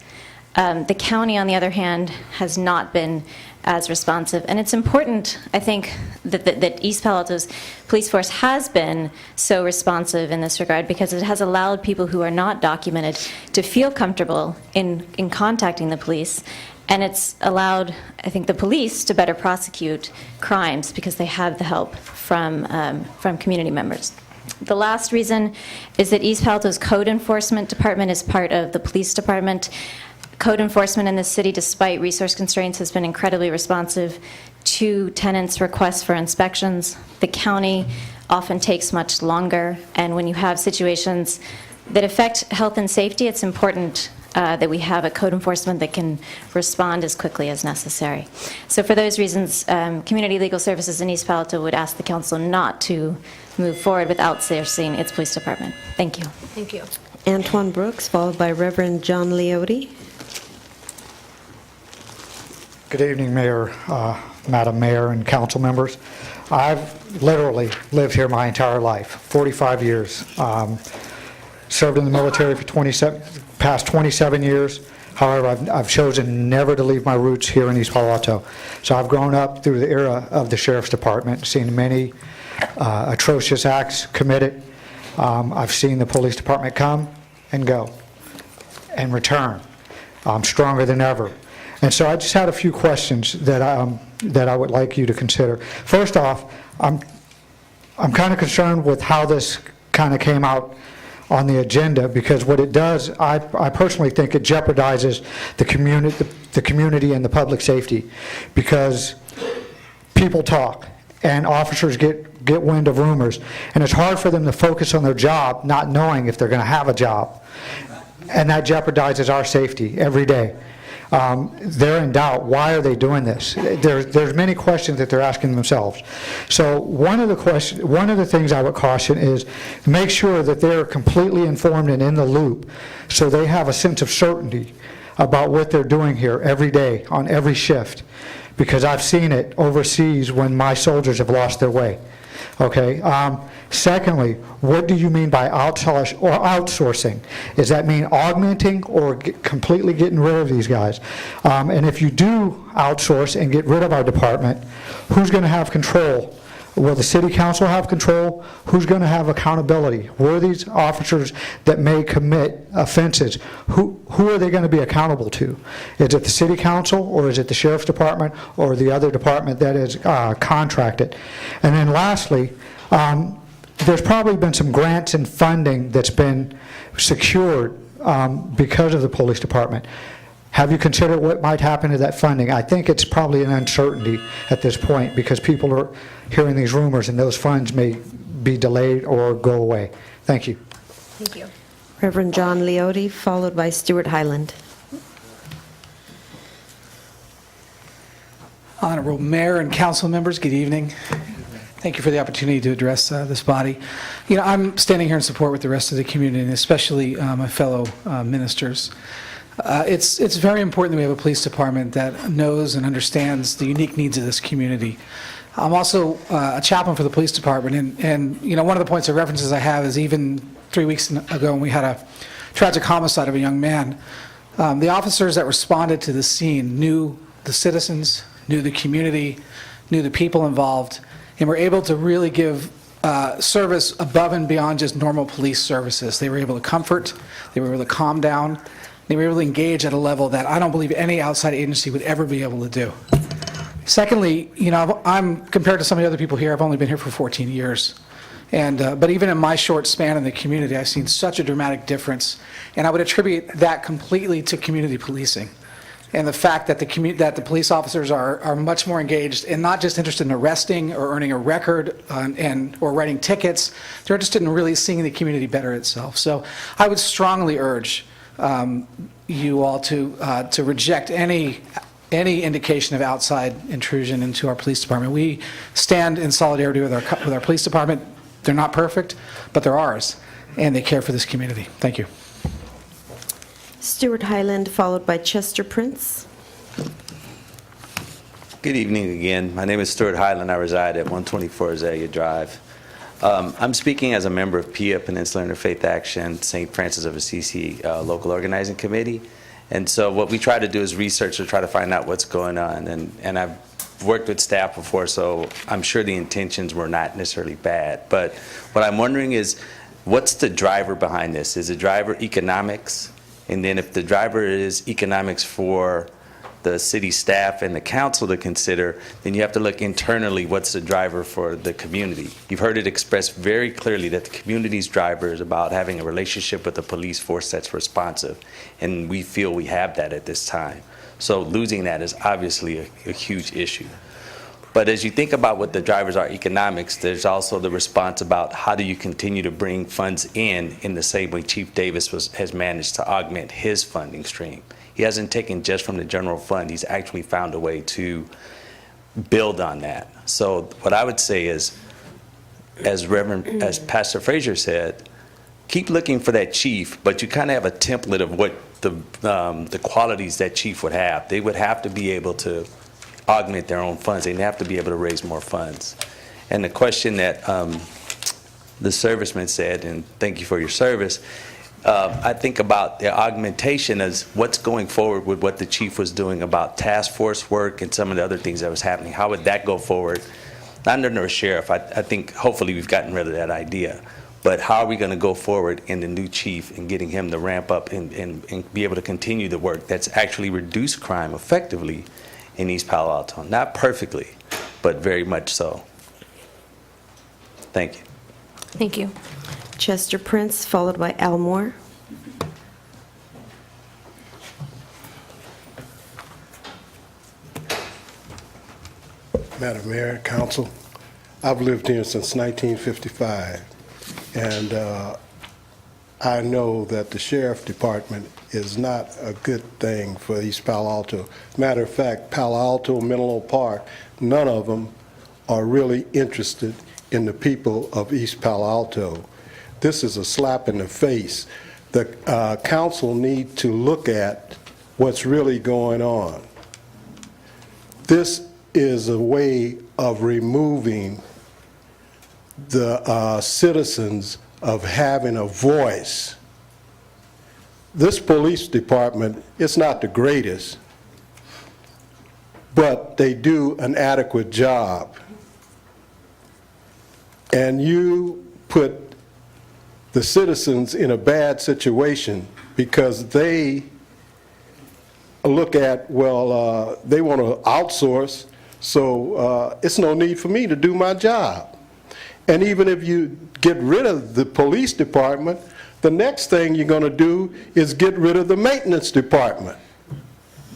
The county, on the other hand, has not been as responsive. And it's important, I think, that East Palo Alto's police force has been so responsive in this regard, because it has allowed people who are not documented to feel comfortable in contacting the police. And it's allowed, I think, the police to better prosecute crimes because they have the help from community members. The last reason is that East Palo Alto's code enforcement department is part of the police department. Code enforcement in the city, despite resource constraints, has been incredibly responsive to tenants' requests for inspections. The county often takes much longer, and when you have situations that affect health and safety, it's important that we have a code enforcement that can respond as quickly as necessary. So for those reasons, Community Legal Services in East Palo Alto would ask the council not to move forward with outsourcing its police department. Thank you. Thank you. Antoine Brooks, followed by Reverend John Leote. Good evening, Mayor, Madam Mayor, and council members. I've literally lived here my entire life, 45 years. Served in the military for past 27 years. However, I've chosen never to leave my roots here in East Palo Alto. So I've grown up through the era of the Sheriff's Department, seen many atrocious acts committed. I've seen the police department come and go and return stronger than ever. And so I just had a few questions that I would like you to consider. First off, I'm kind of concerned with how this kind of came out on the agenda, because what it does, I personally think it jeopardizes the community and the public safety, because people talk and officers get wind of rumors, and it's hard for them to focus on their job not knowing if they're going to have a job, and that jeopardizes our safety every day. They're in doubt. Why are they doing this? There's many questions that they're asking themselves. So one of the things I would caution is make sure that they're completely informed and in the loop, so they have a sense of certainty about what they're doing here every day on every shift, because I've seen it overseas when my soldiers have lost their way. Okay. Secondly, what do you mean by outsourcing? Does that mean augmenting or completely getting rid of these guys? And if you do outsource and get rid of our department, who's going to have control? Will the city council have control? Who's going to have accountability? Who are these officers that may commit offenses? Who are they going to be accountable to? Is it the city council, or is it the sheriff's department, or the other department that is contracted? And then lastly, there's probably been some grants and funding that's been secured because of the police department. Have you considered what might happen to that funding? I think it's probably an uncertainty at this point, because people are hearing these rumors and those funds may be delayed or go away. Thank you. Thank you. Reverend John Leote, followed by Stuart Highland. Honorable Mayor and council members, good evening. Thank you for the opportunity to address this body. You know, I'm standing here in support with the rest of the community, and especially my fellow ministers. It's very important that we have a police department that knows and understands the unique needs of this community. I'm also a chaplain for the police department, and you know, one of the points of references I have is even 3 weeks ago when we had a tragic homicide of a young man. The officers that responded to the scene knew the citizens, knew the community, knew the people involved, and were able to really give service above and beyond just normal police services. They were able to comfort, they were able to calm down, they were able to engage at a level that I don't believe any outside agency would ever be able to do. Secondly, I'm compared to some of the other people here, I've only been here for 14 years. But even in my short span in the community, I've seen such a dramatic difference. And I would attribute that completely to community policing. And the fact that the police officers are much more engaged and not just interested in arresting or earning a record or writing tickets. They're interested in really seeing the community better itself. So I would strongly urge you all to reject any indication of outside intrusion into our police department. We stand in solidarity with our police department. They're not perfect, but they're ours, and they care for this community. Thank you. Stuart Highland, followed by Chester Prince. Good evening again. My name is Stuart Highland. I reside at 124 Azalea Drive. I'm speaking as a member of PIA, Peninsula Interfaith Action, St. Francis of Assisi Local Organizing Committee. And so what we try to do is research to try to find out what's going on. And I've worked with staff before, so I'm sure the intentions were not necessarily bad. But what I'm wondering is, what's the driver behind this? Is the driver economics? And then if the driver is economics for the city staff and the council to consider, then you have to look internally, what's the driver for the community? You've heard it expressed very clearly that the community's driver is about having a relationship with a police force that's responsive. And we feel we have that at this time. So losing that is obviously a huge issue. But as you think about what the drivers are economics, there's also the response about how do you continue to bring funds in the same way Chief Davis has managed to augment his funding stream. He hasn't taken just from the general fund, he's actually found a way to build on that. So what I would say is, as Pastor Frazier said, keep looking for that chief, but you kind of have a template of what the qualities that chief would have. They would have to be able to augment their own funds. They'd have to be able to raise more funds. And the question that the serviceman said, and thank you for your service, I think about the augmentation as what's going forward with what the chief was doing about task force work and some of the other things that was happening. How would that go forward? Not under a sheriff. I think hopefully we've gotten rid of that idea. But how are we going to go forward in the new chief and getting him to ramp up and be able to continue the work that's actually reduced crime effectively in East Palo Alto? Not perfectly, but very much so. Thank you. Thank you. Chester Prince, followed by Al Moore. Madam Mayor, Council, I've lived here since 1955, and I know that the Sheriff Department is not a good thing for East Palo Alto. Matter of fact, Palo Alto, Menlo Park, none of them are really interested in the people of East Palo Alto. This is a slap in the face. The council need to look at what's really going on. This is a way of removing the citizens of having a voice. This police department, it's not the greatest, but they do an adequate job. And you put the citizens in a bad situation because they look at, well, they want to outsource, so it's no need for me to do my job. And even if you get rid of the police department, the next thing you're going to do is get rid of the maintenance department.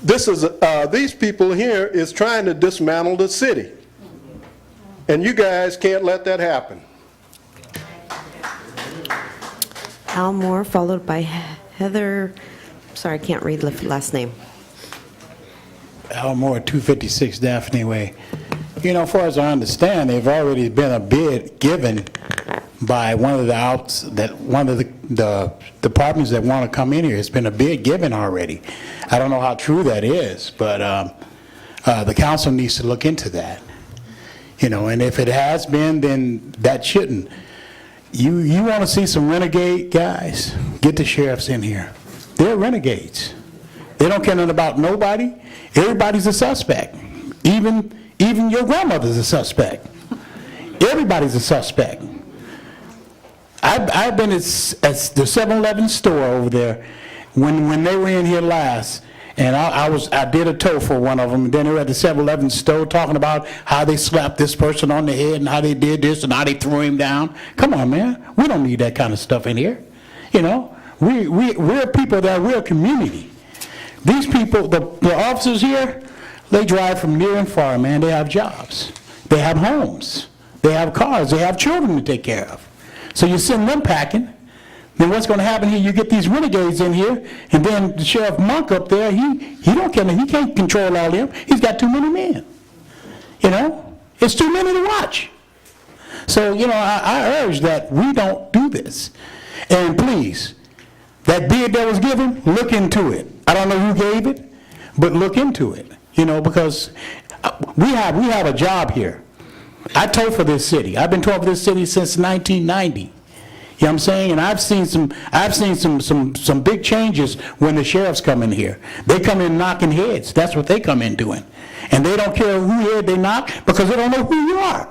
This is these people here is trying to dismantle the city. And you guys can't let that happen. Al Moore, followed by Heather, sorry, I can't read the last name. Al Moore, 256 Daphne Way. You know, as far as I understand, they've already been a bid given by one of the departments that want to come in here. It's been a bid given already. I don't know how true that is, but the council needs to look into that. You know, and if it has been, then that shouldn't. You want to see some renegade guys? Get the sheriffs in here. They're renegades. They don't care nothing about nobody. Everybody's a suspect. Even your grandmother's a suspect. Everybody's a suspect. I've been at the 7-Eleven store over there when they were in here last, and I did a tow for one of them, and then they were at the 7-Eleven store talking about how they slapped this person on the head and how they did this and how they threw him down. Come on, man. We don't need that kind of stuff in here. You know, we're people we're a community. These people, the officers here, they drive from near and far, man. They have jobs. They have homes. They have cars. They have children to take care of. So you send them packing. Then what's going to happen here? You get these renegades in here, and then the Sheriff Monk up there, he don't care. He can't control all them. He's got too many men. You know, it's too many to watch. So, you know, I urge that we don't do this. And please, that bid that was given, look into it. I don't know who gave it, but look into it. You know, because we have a job here. I tow for this city. I've been towing for this city since 1990. You know what I'm saying? And I've seen some big changes when the sheriffs come in here. They come in knocking heads. That's what they come in doing. And they don't care who head they knock because they don't know who you are.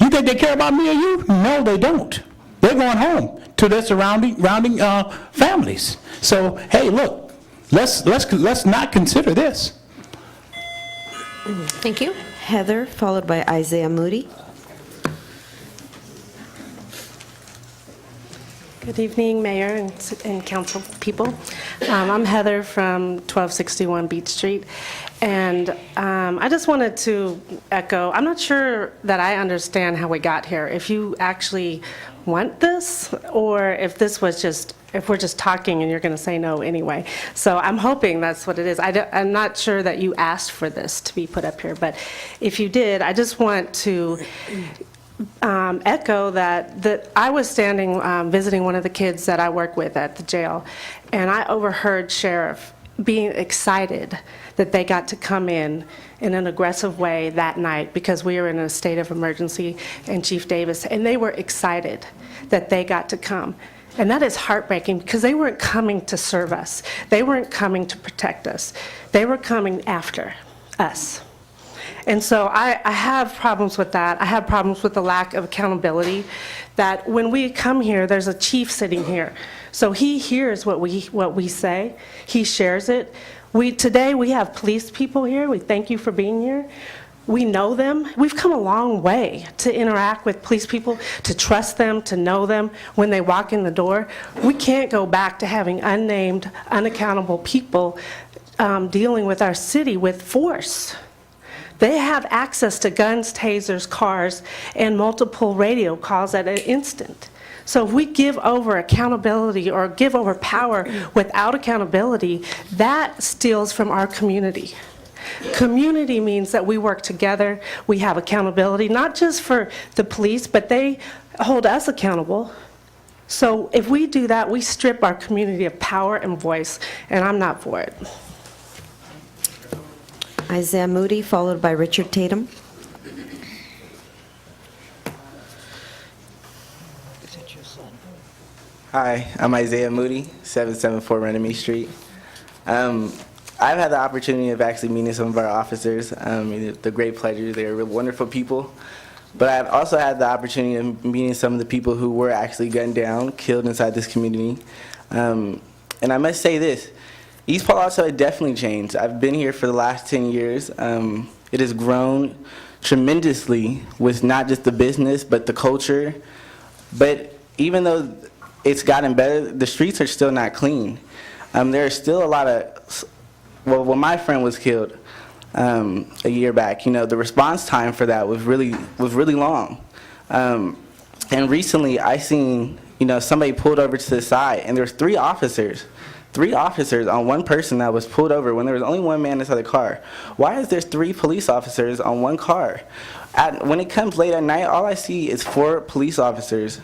You think they care about me or you? No, they don't. They're going home to their surrounding families. So, hey, look, let's not consider this. Thank you. Heather, followed by Isaiah Moody. Good evening, Mayor and council people. I'm Heather from 1261 Beach Street, and I just wanted to echo, I'm not sure that I understand how we got here. If you actually want this, or if this was just, if we're just talking and you're going to say no anyway. So I'm hoping that's what it is. I'm not sure that you asked for this to be put up here, but if you did, I just want to echo that I was standing visiting one of the kids that I work with at the jail, and I overheard Sheriff being excited that they got to come in an aggressive way that night because we were in a state of emergency, and Chief Davis, and they were excited that they got to come. And that is heartbreaking because they weren't coming to serve us. They weren't coming to protect us. They were coming after us. And so I have problems with that. I have problems with the lack of accountability, that when we come here, there's a chief sitting here. So he hears what we say. He shares it. Today we have police people here. We thank you for being here. We know them. We've come a long way to interact with police people, to trust them, to know them when they walk in the door. We can't go back to having unnamed, unaccountable people dealing with our city with force. They have access to guns, tasers, cars, and multiple radio calls at an instant. So if we give over accountability or give over power without accountability, that steals from our community. Community means that we work together, we have accountability, not just for the police, but they hold us accountable. So if we do that, we strip our community of power and voice, and I'm not for it. Isaiah Moody, followed by Richard Tatum. Hi, I'm Isaiah Moody, 774 Renemy Street. I've had the opportunity of actually meeting some of our officers. The great pleasure. They're wonderful people. But I've also had the opportunity of meeting some of the people who were actually gunned down, killed inside this community. And I must say this, East Palo Alto has definitely changed. I've been here for the last 10 years. It has grown tremendously with not just the business, but the culture. But even though it's gotten better, the streets are still not clean. There are still a lot of, well, when my friend was killed a year back, you know, the response time for that was really long. And recently I seen, you know, somebody pulled over to the side, and there was three officers on one person that was pulled over when there was only one man inside the car. Why is there 3 police officers on one car? When it comes late at night, all I see is 4 police officers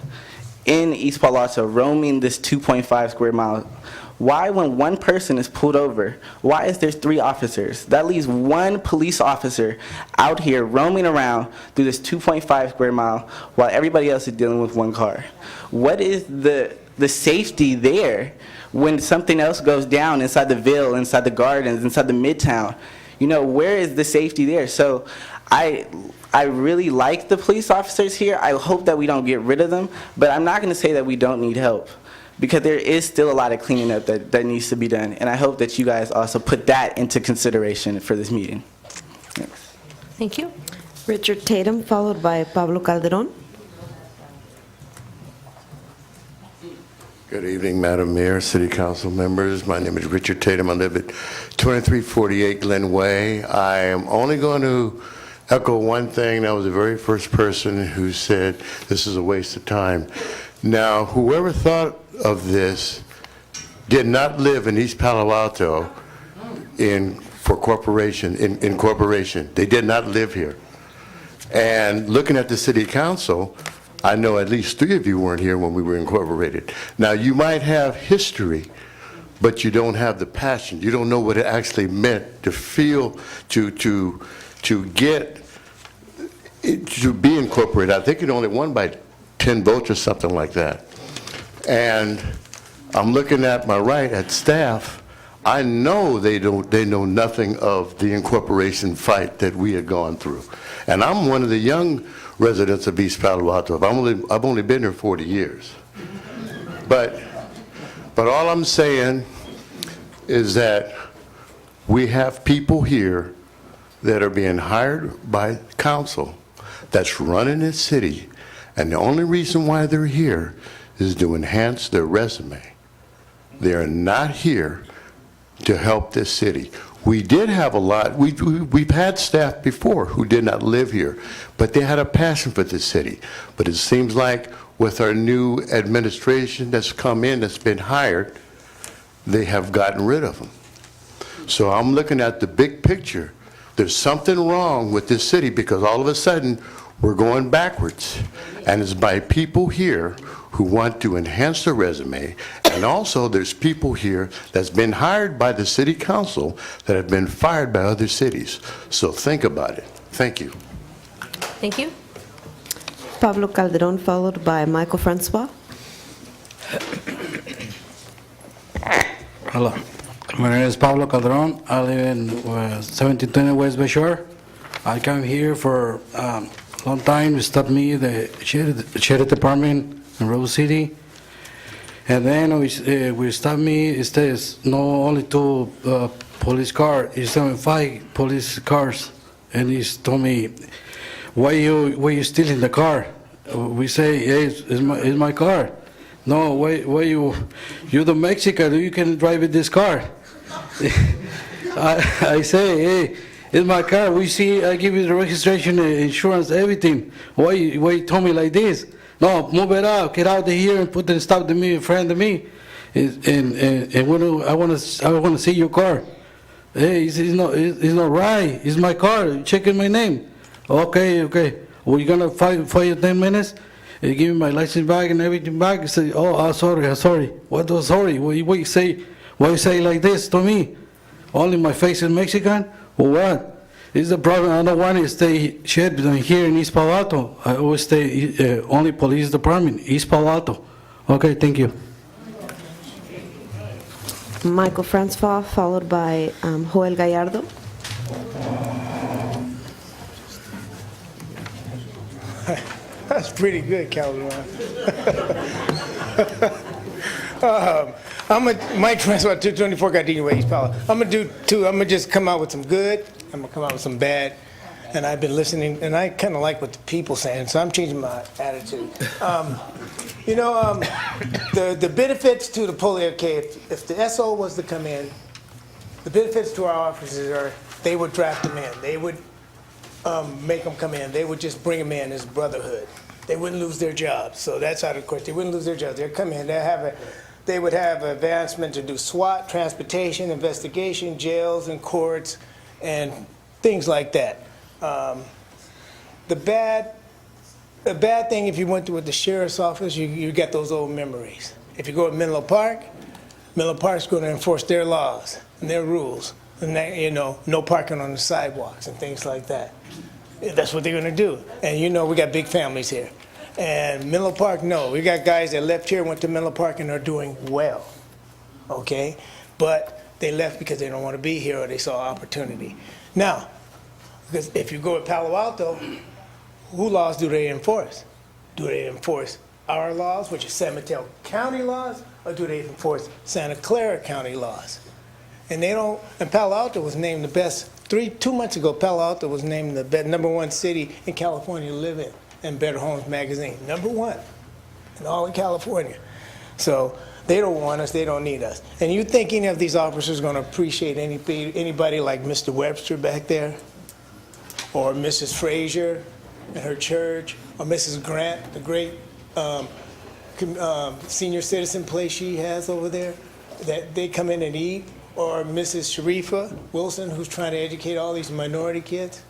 in East Palo Alto roaming this 2.5 square mile. Why, when one person is pulled over, why is there 3 officers? That leaves 1 police officer out here roaming around through this 2.5 square mile while everybody else is dealing with 1 car. What is the safety there when something else goes down inside the Ville, inside the Gardens, inside the Midtown? You know, where is the safety there? So I really like the police officers here. I hope that we don't get rid of them, but I'm not going to say that we don't need help, because there is still a lot of cleaning up that needs to be done, and I hope that you guys also put that into consideration for this meeting. Thanks. Thank you. Richard Tatum, followed by Pablo Calderon. Good evening, Madam Mayor, City Council members. My name is Richard Tatum. I live at 2348 Glen Way. I am only going to echo one thing. I was the very first person who said this is a waste of time. Now, whoever thought of this did not live in East Palo Alto in corporation. They did not live here. And looking at the City Council, I know at least 3 of you weren't here when we were incorporated. Now, you might have history, but you don't have the passion. You don't know what it actually meant to feel, to get, to be incorporated. I think it only won by 10 votes or something like that. And I'm looking at my right at staff. I know they know nothing of the incorporation fight that we had gone through. And I'm one of the young residents of East Palo Alto. I've only been here 40 years. But all I'm saying is that we have people here that are being hired by council that's running this city, and the only reason why they're here is to enhance their resume. They're not here to help this city. We did have a lot, we've had staff before who did not live here, but they had a passion for this city. But it seems like with our new administration that's come in, that's been hired, they have gotten rid of them. So I'm looking at the big picture. There's something wrong with this city because all of a sudden we're going backwards. And it's by people here who want to enhance their resume, and also there's people here that's been hired by the city council that have been fired by other cities. So think about it. Thank you. Thank you. Pablo Calderon, followed by Michael Francois. Hello. My name is Pablo Calderon. I live in 1720 West Bay Shore. I come here for a long time. Stopped me, the sheriff department in Rose City. And then we stopped me. It says no only 2 police cars. It's 5 police cars. And he told me, why you stealing the car? We say, hey, it's my car. No, why you're the Mexican, you can drive this car. I say, hey, it's my car. We see, I give you the registration, insurance, everything. Why you told me like this? No, move it out, get out of here and put the stop to me in front of me. And I want to see your car. Hey, it's not right. It's my car. Checking my name. Okay. Well, you're gonna fight for 10 minutes. You give me my license back and everything back. You say, oh, sorry. What was sorry? Why you say like this to me? Only my face is Mexican? Or what? This is the problem. I don't want to stay shit here in East Palo Alto. I always stay only police department, East Palo Alto. Okay, thank you. Michael Francois, followed by Joel Gallardo. That's pretty good, Calderon. Mike Francois, 224 Gardenia Way, East Palo. I'm gonna do 2. I'm gonna just come out with some good. I'm gonna come out with some bad. And I've been listening, and I kind of like what the people saying, so I'm changing my attitude. The benefits to the police. Okay, if the SO was to come in, the benefits to our officers are they would draft them in. They would make them come in. They would just bring them in as brotherhood. They wouldn't lose their jobs. So that's out of course. They wouldn't lose their jobs. They'd come in. They would have advancement to do SWAT, transportation, investigation, jails and courts, and things like that. The bad thing, if you went to with the sheriff's office, you get those old memories. If you go to Menlo Park's going to enforce their laws and their rules, and no parking on the sidewalks and things like that. That's what they're going to do. And we got big families here. And Menlo Park, no. We got guys that left here, went to Menlo Park, and are doing well, okay? But they left because they don't want to be here or they saw opportunity. Now, Because if you go to Palo Alto, who laws do they enforce? Do they enforce our laws, which is San Mateo County laws, or do they enforce Santa Clara County laws? And they don't, and Palo Alto was named the best, 2 months ago, Palo Alto was named the #1 city in California to live in Better Homes magazine, #1 in all of California. So they don't want us, they don't need us. And you think any of these officers going to appreciate anybody like Mr. Webster back there? Or Mrs. Frazier and her church? Or Mrs. Grant, the great senior citizen place she has over there that they come in and eat? Or Mrs. Sharifa Wilson, who's trying to educate all these minority kids?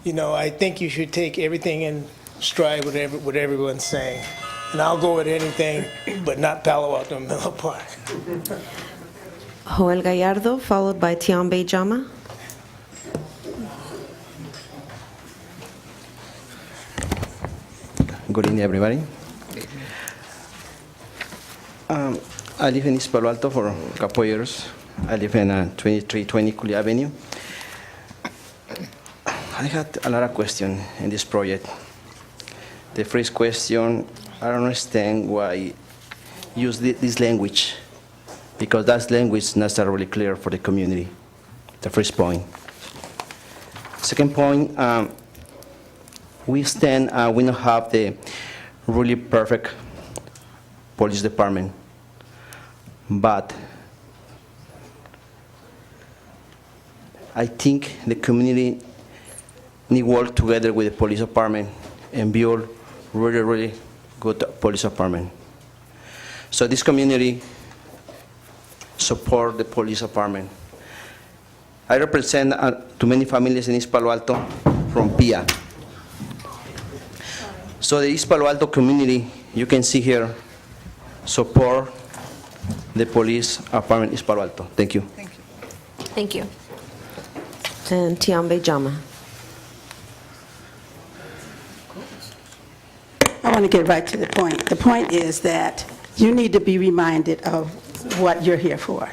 You know, I think you should take everything in stride with what everyone's saying. And I'll go with anything, but not Palo Alto and Menlo Park. Joel Gallardo, followed by Tiambe Jama. Good evening, everybody. I live in East Palo Alto for a couple of years. I live in 2320 Cooley Avenue. I had a lot of questions in this project. The first question, I don't understand why use this language, because that language is not really clear for the community. The first point. Second point, we don't have the really perfect police department, but I think the community need to work together with the police department and build really, really good police department. So this community support the police department. I represent too many families in East Palo Alto from PIA. So the East Palo Alto community, you can see here, support the police department East Palo Alto. Thank you. Thank you. And Tiambe Jama. I want to get right to the point. The point is that you need to be reminded of what you're here for.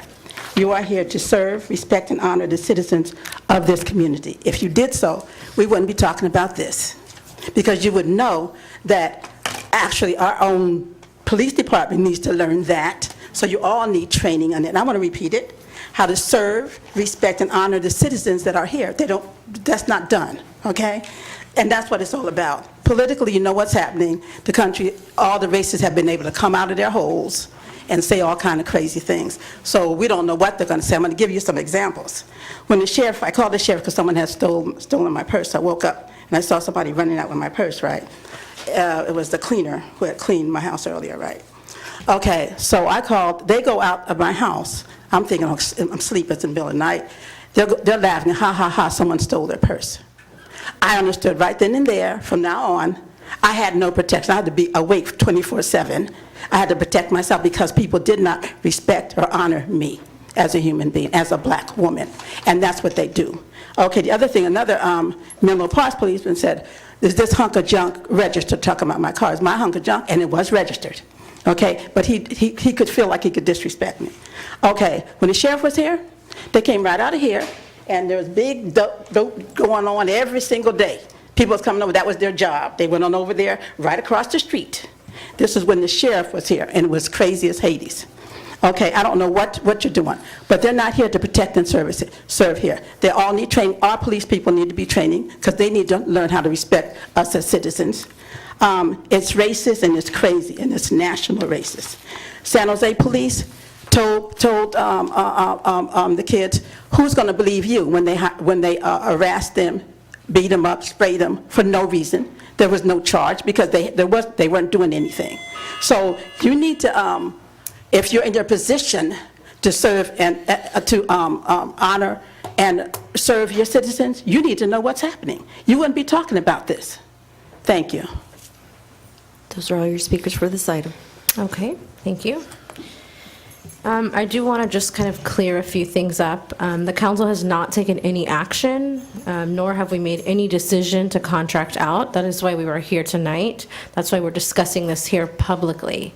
You are here to serve, respect, and honor the citizens of this community. If you did so, we wouldn't be talking about this, because you would know that actually our own police department needs to learn that, so you all need training on it. And I want to repeat it, how to serve, respect, and honor the citizens that are here. That's not done, okay? And that's what it's all about. Politically, you know what's happening. The country, all the races have been able to come out of their holes and say all kind of crazy things. So we don't know what they're going to say. I'm going to give you some examples. When the sheriff, I called the sheriff because someone had stolen my purse. I woke up and I saw somebody running out with my purse, right? It was the cleaner who had cleaned my house earlier, right? Okay, so I called. They go out of my house. I'm thinking, I'm asleep, it's in the middle of the night. They're laughing, ha, ha, ha, someone stole their purse. I understood right then and there, from now on, I had no protection. I had to be awake 24/7. I had to protect myself because people did not respect or honor me as a human being, as a black woman. And that's what they do. Okay, the other thing, another Menlo Park policeman said, is this hunk of junk registered? Talking about my car. It's my hunk of junk, and it was registered. Okay, but he could feel like he could disrespect me. Okay, when the sheriff was here, they came right out of here, and there was big dope going on every single day. People was coming over, that was their job. They went on over there, right across the street. This is when the sheriff was here, and it was crazy as Hades. Okay, I don't know what you're doing, but they're not here to protect and serve here. They all need training. Our police people need to be training, because they need to learn how to respect us as citizens. It's racist, and it's crazy, and it's national racist. San Jose police told the kids, who's going to believe you when they harassed them, beat them up, sprayed them for no reason? There was no charge because they weren't doing anything. So you need to, if you're in your position to serve and to honor and serve your citizens, you need to know what's happening. You wouldn't be talking about this. Thank you. Those are all your speakers for this item. Okay, thank you. I do want to just kind of clear a few things up. The council has not taken any action, nor have we made any decision to contract out. That is why we were here tonight. That's why we're discussing this here publicly,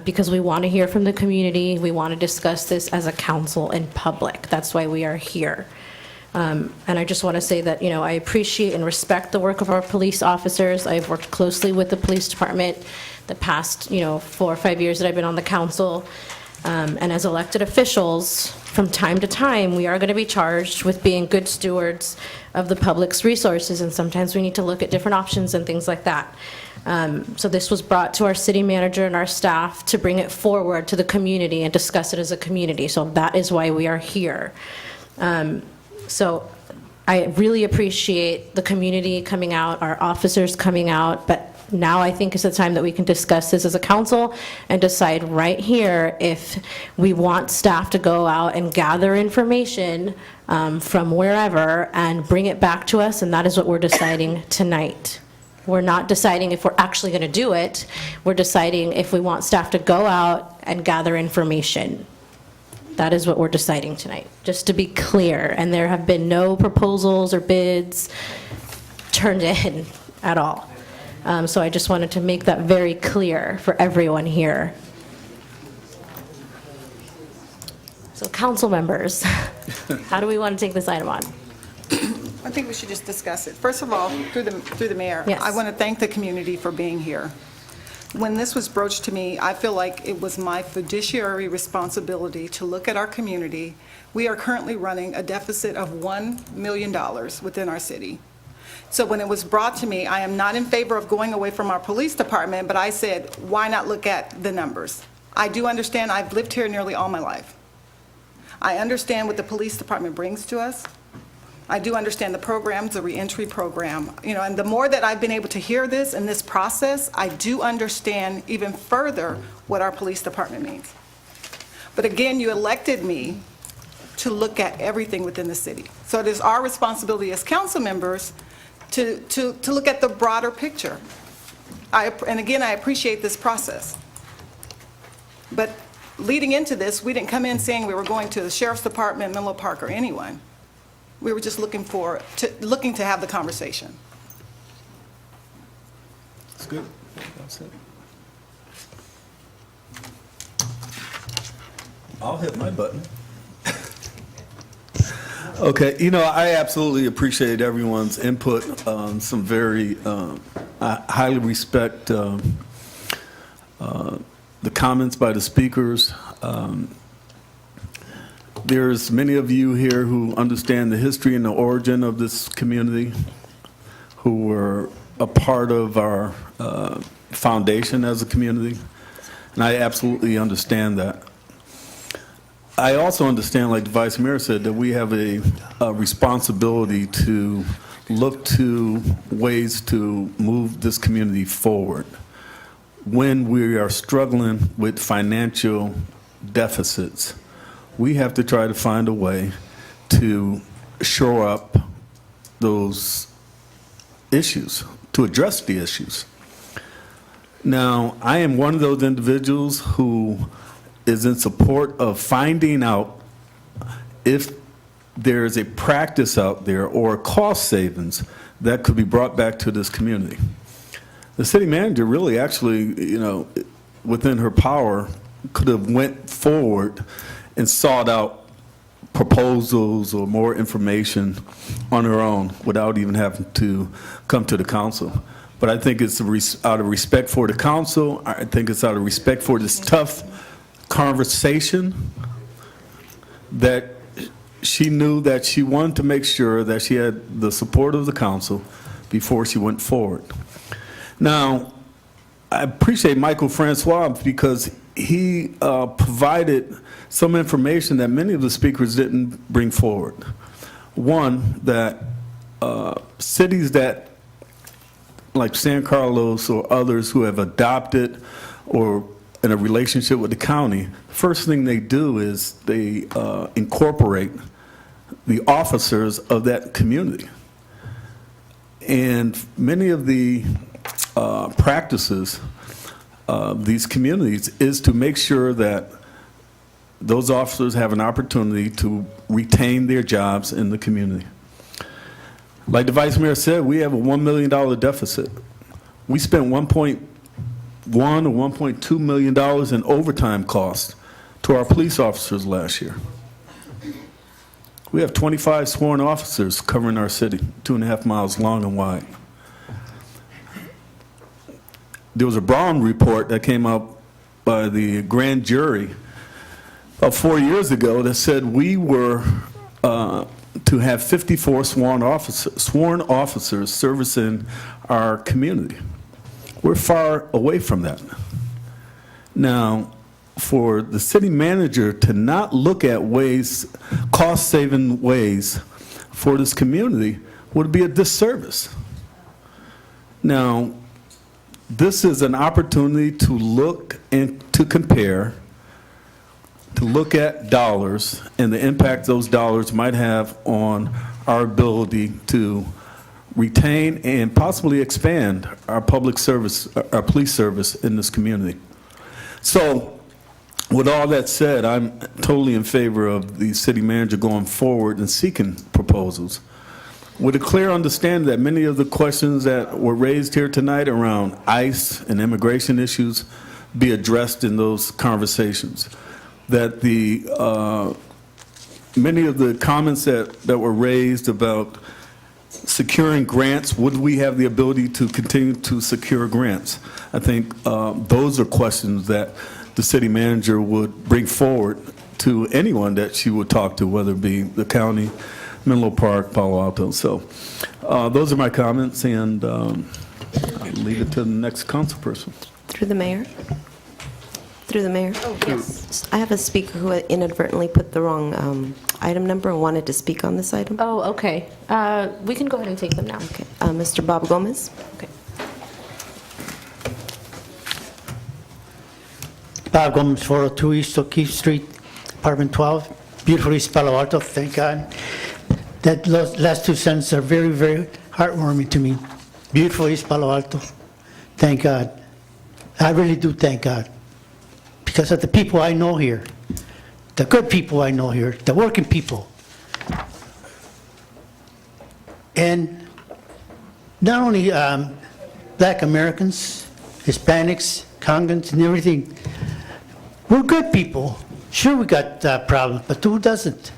because we want to hear from the community. We want to discuss this as a council in public. That's why we are here. And I just want to say that, I appreciate and respect the work of our police officers. I've worked closely with the police department the past, 4 or 5 years that I've been on the council. And as elected officials, from time to time, we are going to be charged with being good stewards of the public's resources, and sometimes we need to look at different options and things like that. So this was brought to our city manager and our staff to bring it forward to the community and discuss it as a community. So that is why we are here. So I really appreciate the community coming out, our officers coming out, but now I think is the time that we can discuss this as a council and decide right here if we want staff to go out and gather information from wherever and bring it back to us, and that is what we're deciding tonight. We're not deciding if we're actually going to do it. We're deciding if we want staff to go out and gather information. That is what we're deciding tonight, just to be clear. And there have been no proposals or bids turned in at all. So I just wanted to make that very clear for everyone here. So council members, how do we want to take this item on? I think we should just discuss it. First of all, through the mayor, Yes. I want to thank the community for being here. When this was broached to me, I feel like it was my fiduciary responsibility to look at our community. We are currently running a deficit of $1 million within our city. So when it was brought to me, I am not in favor of going away from our police department, but I said, why not look at the numbers? I do understand, I've lived here nearly all my life. I understand what the police department brings to us. I do understand the programs, the reentry program, and the more that I've been able to hear this in this process, I do understand even further what our police department means. But again, you elected me to look at everything within the city. So it is our responsibility as council members to look at the broader picture. And again, I appreciate this process. But leading into this, we didn't come in saying we were going to the Sheriff's Department, Menlo Park, or anyone. We were just looking to have the conversation. That's good. That's it. I'll hit my button. Okay, I absolutely appreciate everyone's input. Some very, I highly respect the comments by the speakers. There's many of you here who understand the history and the origin of this community, who were a part of our foundation as a community, and I absolutely understand that. I also understand, like the Vice Mayor said, that we have a responsibility to look to ways to move this community forward when we are struggling with financial deficits. We have to try to find a way to shore up those issues, to address the issues. Now, I am one of those individuals who is in support of finding out if there is a practice out there or cost savings that could be brought back to this community. The city manager really actually, within her power, could have went forward and sought out proposals or more information on her own without even having to come to the council. But I think it's out of respect for the council. I think it's out of respect for this tough conversation that she knew that she wanted to make sure that she had the support of the council before she went forward. Now, I appreciate Michael Francois because he provided some information that many of the speakers didn't bring forward. One, that cities that, like San Carlos or others who have adopted or in a relationship with the county, the first thing they do is they incorporate the officers of that community. And many of the practices of these communities is to make sure that those officers have an opportunity to retain their jobs in the community. Like the Vice Mayor said, we have a $1 million deficit. We spent $1.1 or $1.2 million in overtime costs to our police officers last year. We have 25 sworn officers covering our city, 2.5 miles long and wide. There was a Brown report that came out by the grand jury about 4 years ago that said we were to have 54 sworn officers servicing our community. We're far away from that. Now, for the city manager to not look at ways, cost-saving ways for this community would be a disservice. Now, this is an opportunity to look and to compare, to look at dollars and the impact those dollars might have on our ability to retain and possibly expand our public service, our police service in this community. So, with all that said, I'm totally in favor of the city manager going forward and seeking proposals, with a clear understanding that many of the questions that were raised here tonight around ICE and immigration issues be addressed in those conversations. That the many of the comments that were raised about securing grants, would we have the ability to continue to secure grants? I think those are questions that the city manager would bring forward to anyone that she would talk to, whether it be the county, Menlo Park, Palo Alto. So those are my comments, and I'll leave it to the next council person. Through the mayor. Through the mayor. Oh, yes. I have a speaker who inadvertently put the wrong item number and wanted to speak on this item. Oh, okay. We can go ahead and take them now. Okay. Mr. Bob Gomez. Okay. Bob Gomez, 402 East O'Keefe Street, apartment 12, beautiful East Palo Alto, thank God. That last two sentences are very, very heartwarming to me. Beautiful East Palo Alto, thank God. I really do thank God. Because of the people I know here, the good people I know here, the working people. And not only black Americans, Hispanics, Congons, and everything. We're good people. Sure, we got problems, but who doesn't?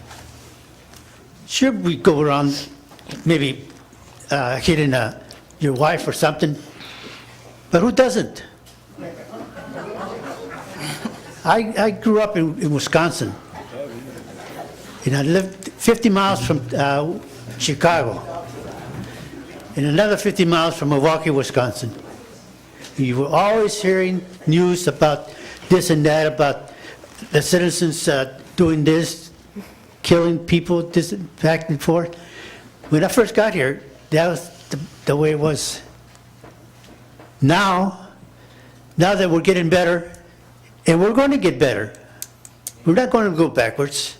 Sure, we go around maybe hitting your wife or something, but who doesn't? I grew up in Wisconsin, and I lived 50 miles from Chicago, and another 50 miles from Milwaukee, Wisconsin. You were always hearing news about this and that, about the citizens doing this, killing people, this back and forth. When I first got here, that was the way it was. Now that we're getting better, and we're going to get better, we're not going to go backwards.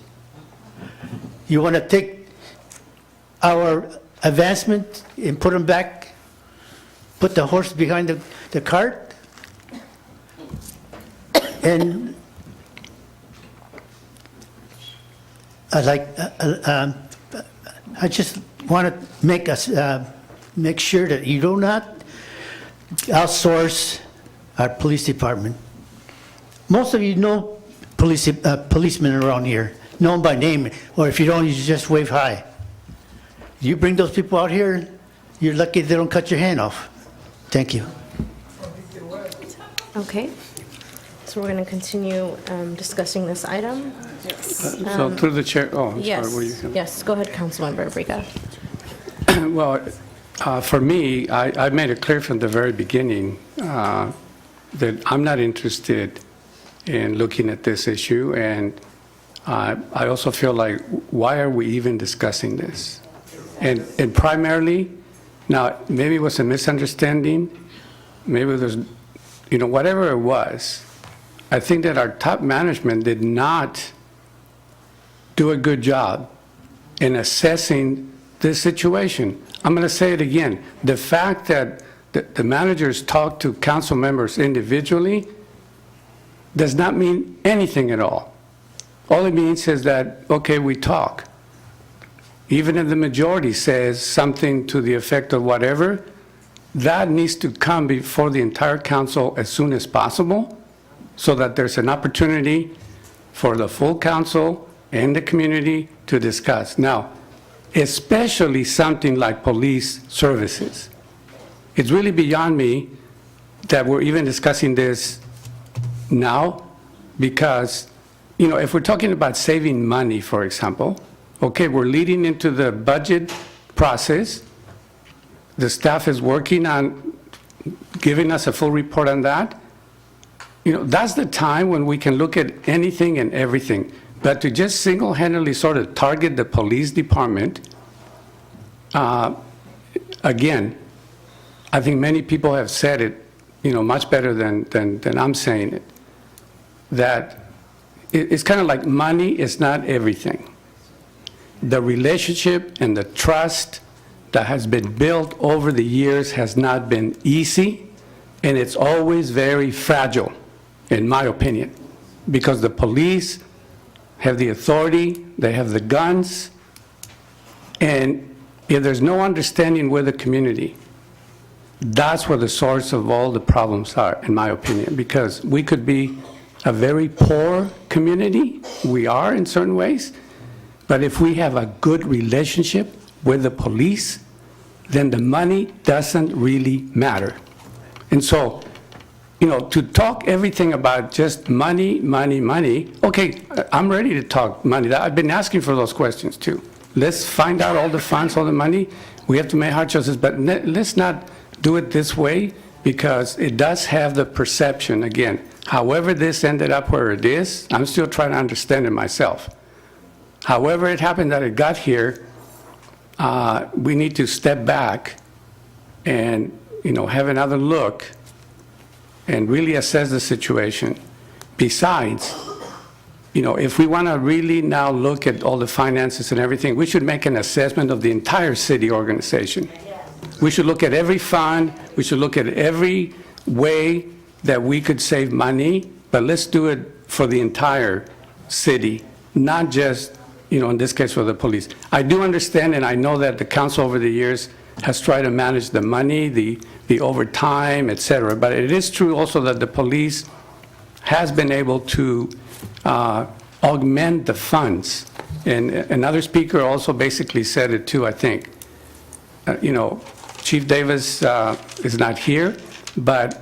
You want to take our advancement and put them back, put the horse behind the cart? And I just want to make sure that you do not outsource our police department. Most of you know policemen around here, know them by name, or if you don't, you just wave hi. You bring those people out here, you're lucky they don't cut your hand off. Thank you. Okay. So we're going to continue discussing this item. So through the chair, I'm Yes. sorry, were you? Yes, go ahead, Councilmember Abrega. Well, for me, I made it clear from the very beginning that I'm not interested in looking at this issue, and I also feel like, why are we even discussing this? And primarily, now, maybe it was a misunderstanding, maybe there's, whatever it was, I think that our top management did not do a good job in assessing this situation. I'm going to say it again. The fact that the managers talk to council members individually does not mean anything at all. All it means is that, okay, we talk. Even if the majority says something to the effect of whatever, that needs to come before the entire council as soon as possible, so that there's an opportunity for the full council and the community to discuss. Now, especially something like police services. It's really beyond me that we're even discussing this now, because, you know, if we're talking about saving money, for example, okay, we're leading into the budget process. The staff is working on giving us a full report on that. You know, that's the time when we can look at anything and everything. But to just single-handedly sort of target the police department, again, I think many people have said it, you know, much better than I'm saying it, that it's kind of like money is not everything. The relationship and the trust that has been built over the years has not been easy, and it's always very fragile, in my opinion, because the police have the authority, they have the guns, and if there's no understanding with the community, that's where the source of all the problems are, in my opinion, because we could be a very poor community, we are in certain ways, but if we have a good relationship with the police, then the money doesn't really matter. And so, you know, to talk everything about just money, money, money, okay, I'm ready to talk money. I've been asking for those questions too. Let's find out all the funds, all the money. We have to make hard choices, but let's not do it this way, because it does have the perception, again, however this ended up where it is, I'm still trying to understand it myself. However it happened that it got here, we need to step back and, you know, have another look and really assess the situation. Besides, you know, if we want to really now look at all the finances and everything, we should make an assessment of the entire city organization. We should look at every fund, we should look at every way that we could save money, but let's do it for the entire city, not just, you know, in this case for the police. I do understand, and I know that the council over the years has tried to manage the money, the overtime, et cetera, but it is true also that the police has been able to augment the funds. And another speaker also basically said it too, I think. You know, Chief Davis is not here, but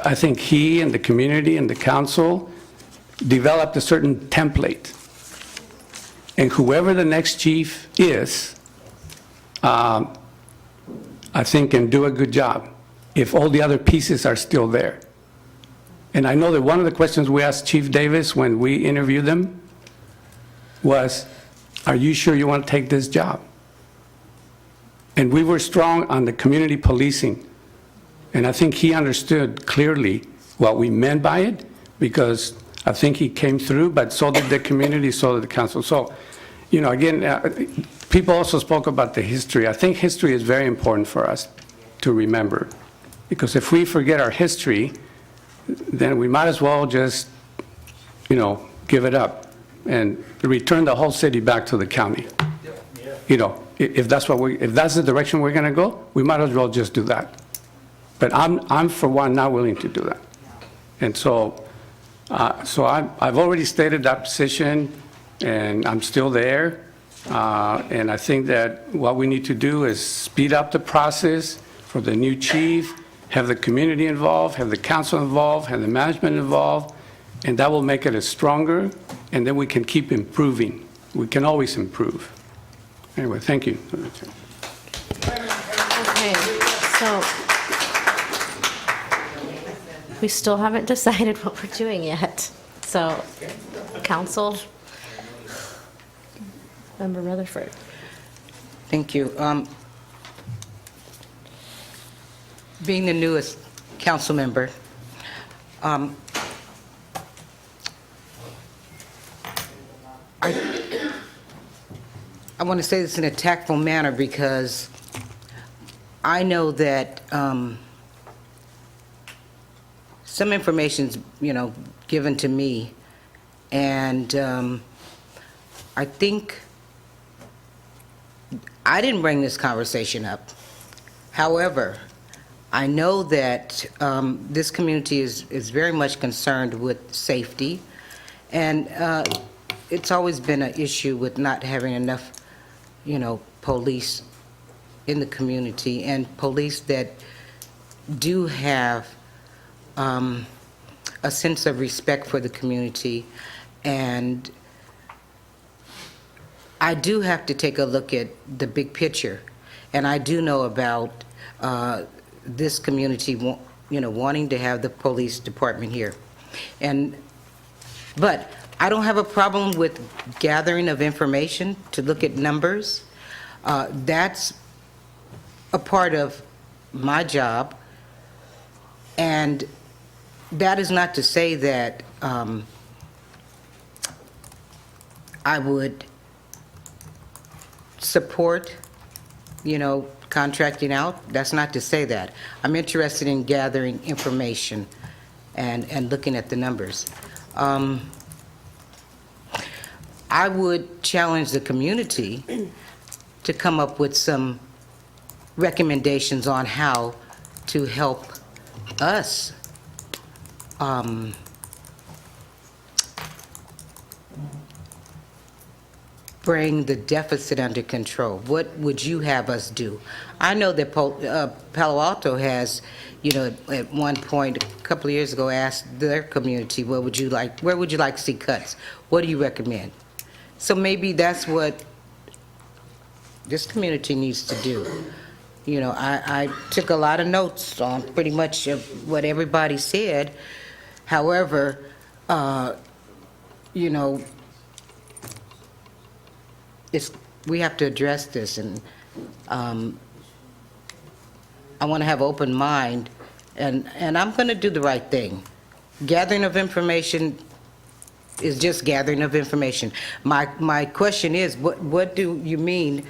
I think he and the community and the council developed a certain template. And whoever the next chief is, I think can do a good job if all the other pieces are still there. And I know that one of the questions we asked Chief Davis when we interviewed them was, are you sure you want to take this job? And we were strong on the community policing. And I think he understood clearly what we meant by it, because I think he came through, but so did the community, so did the council. So, you know, again, people also spoke about the history. I think history is very important for us to remember, because if we forget our history, then we might as well just, you know, give it up and return the whole city back to the county. You know, if that's the direction we're going to go, we might as well just do that. But I'm for one not willing to do that. And so I've already stated that position, and I'm still there. And I think that what we need to do is speed up the process for the new chief, have the community involved, have the council involved, have the management involved, and that will make it a stronger, and then we can keep improving. We can always improve. Anyway, thank you. Okay, so we still haven't decided what we're doing yet. So, council, Member Rutherford. Thank you. Being the newest council member, I want to say this in a tactful manner, because I know that some information's, you know, given to me, and I think I didn't bring this conversation up. However, I know that this community is very much concerned with safety, and it's always been an issue with not having enough, police in the community, and police that do have a sense of respect for the community. And I do have to take a look at the big picture. And I do know about this community, wanting to have the police department here. But I don't have a problem with gathering of information to look at numbers. That's a part of my job. And that is not to say that I would support, contracting out. That's not to say that. I'm interested in gathering information and looking at the numbers. I would challenge the community to come up with some recommendations on how to help us bring the deficit under control. What would you have us do? I know that Palo Alto has, at one point, a couple of years ago, asked their community, where would you like to see cuts? What do you recommend? So maybe that's what this community needs to do. I took a lot of notes on pretty much of what everybody said. However, we have to address this, and I want to have an open mind, and I'm going to do the right thing. Gathering of information is just gathering of information. My question is, what do you mean,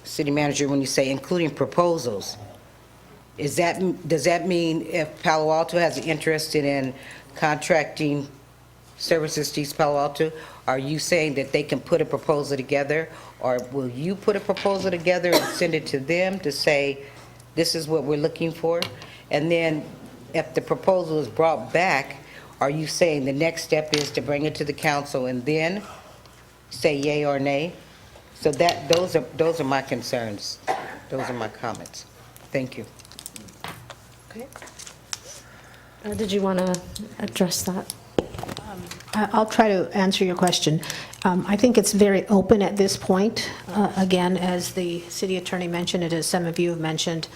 City Manager, when you say including proposals? Does that mean if Palo Alto has an interest in contracting services to East Palo Alto, are you saying that they can put a proposal together, or will you put a proposal together and send it to them to say, this is what we're looking for? And then if the proposal is brought back, are you saying the next step is to bring it to the council and then say yay or nay? So those are my concerns. Those are my comments. Thank you. Okay. Did you want to address that? I'll try to answer your question. I think it's very open at this point. Again, as the city attorney mentioned, and as some of you have mentioned,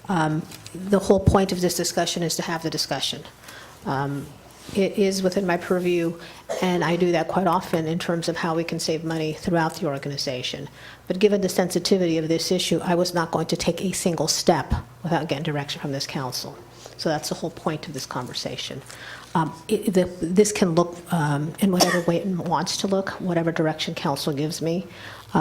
the whole point of this discussion is to have the discussion. It is within my purview, and I do that quite often in terms of how we can save money throughout the organization. But given the sensitivity of this issue, I was not going to take a single step without getting direction from this council. So that's the whole point of this conversation. This can look in whatever way it wants to look, whatever direction council gives me.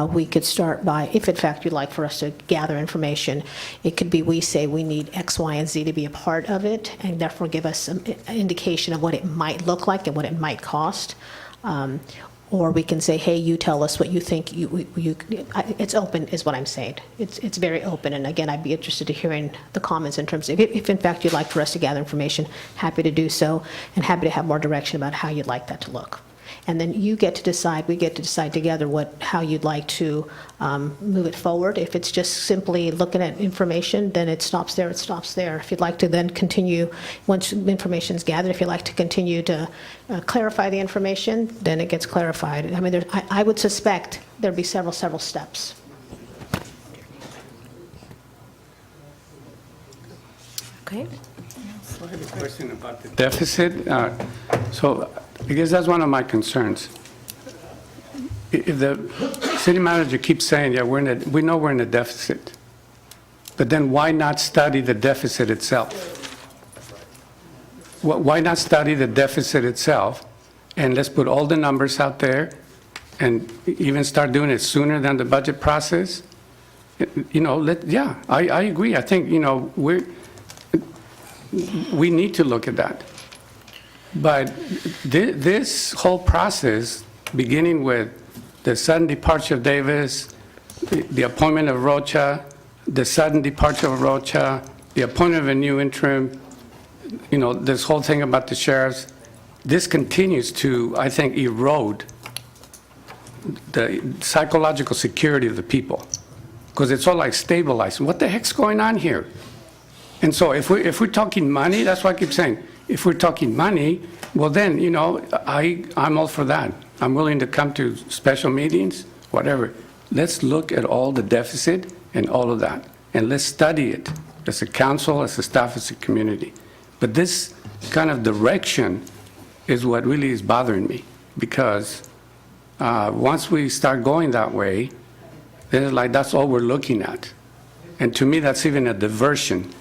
We could start by, if in fact you'd like for us to gather information, it could be we say we need X, Y, and Z to be a part of it, and therefore give us some indication of what it might look like and what it might cost. Or we can say, hey, you tell us what you think. It's open, is what I'm saying. It's very open, and again, I'd be interested in hearing the comments in terms of if in fact you'd like for us to gather information, happy to do so, and happy to have more direction about how you'd like that to look. And then you get to decide, we get to decide together how you'd like to move it forward. If it's just simply looking at information, then it stops there, it stops there. If you'd like to then continue, once information's gathered, if you'd like to continue to clarify the information, then it gets clarified. I mean, I would suspect there'd be several steps. Okay. I have a question about the deficit. So I guess that's one of my concerns. If the city manager keeps saying, yeah, we know we're in a deficit, but then why not study the deficit itself? Why not study the deficit itself, and let's put all the numbers out there and even start doing it sooner than the budget process? I agree. I think, we need to look at that. But this whole process, beginning with the sudden departure of Davis, the appointment of Rocha, the sudden departure of Rocha, the appointment of a new interim, this whole thing about the sheriffs, this continues to, I think, erode the psychological security of the people, because it's all like stabilizing. What the heck's going on here? And so if we're talking money, that's why I keep saying, if we're talking money, well then, you know, I'm all for that. I'm willing to come to special meetings, whatever. Let's look at all the deficit and all of that, and let's study it as a council, as a staff, as a community. But this kind of direction is what really is bothering me, because once we start going that way, then it's like that's all we're looking at. And to me, that's even a diversion.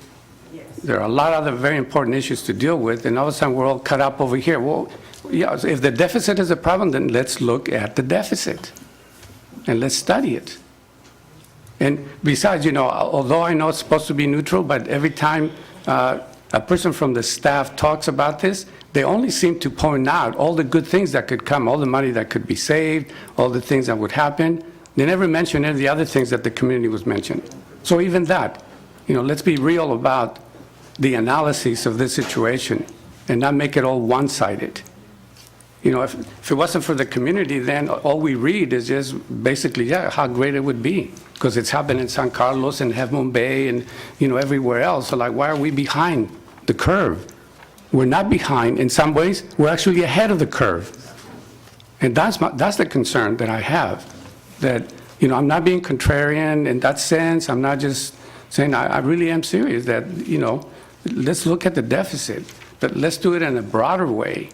There are a lot of other very important issues to deal with, and all of a sudden we're all cut up over here. Well, yeah, if the deficit is a problem, then let's look at the deficit and let's study it. And besides, you know, although I know it's supposed to be neutral, but every time a person from the staff talks about this, they only seem to point out all the good things that could come, all the money that could be saved, all the things that would happen. They never mention any of the other things that the community was mentioning. So even that, you know, let's be real about the analysis of this situation and not make it all one-sided. You know, if it wasn't for the community, then all we read is just basically, yeah, how great it would be, because it's happened in San Carlos and Half Moon Bay and, you know, everywhere else. So like, why are we behind the curve? We're not behind. In some ways, we're actually ahead of the curve. And that's the concern that I have, that, you know, I'm not being contrarian in that sense. I'm not just saying, I really am serious that, you know, let's look at the deficit, but let's do it in a broader way.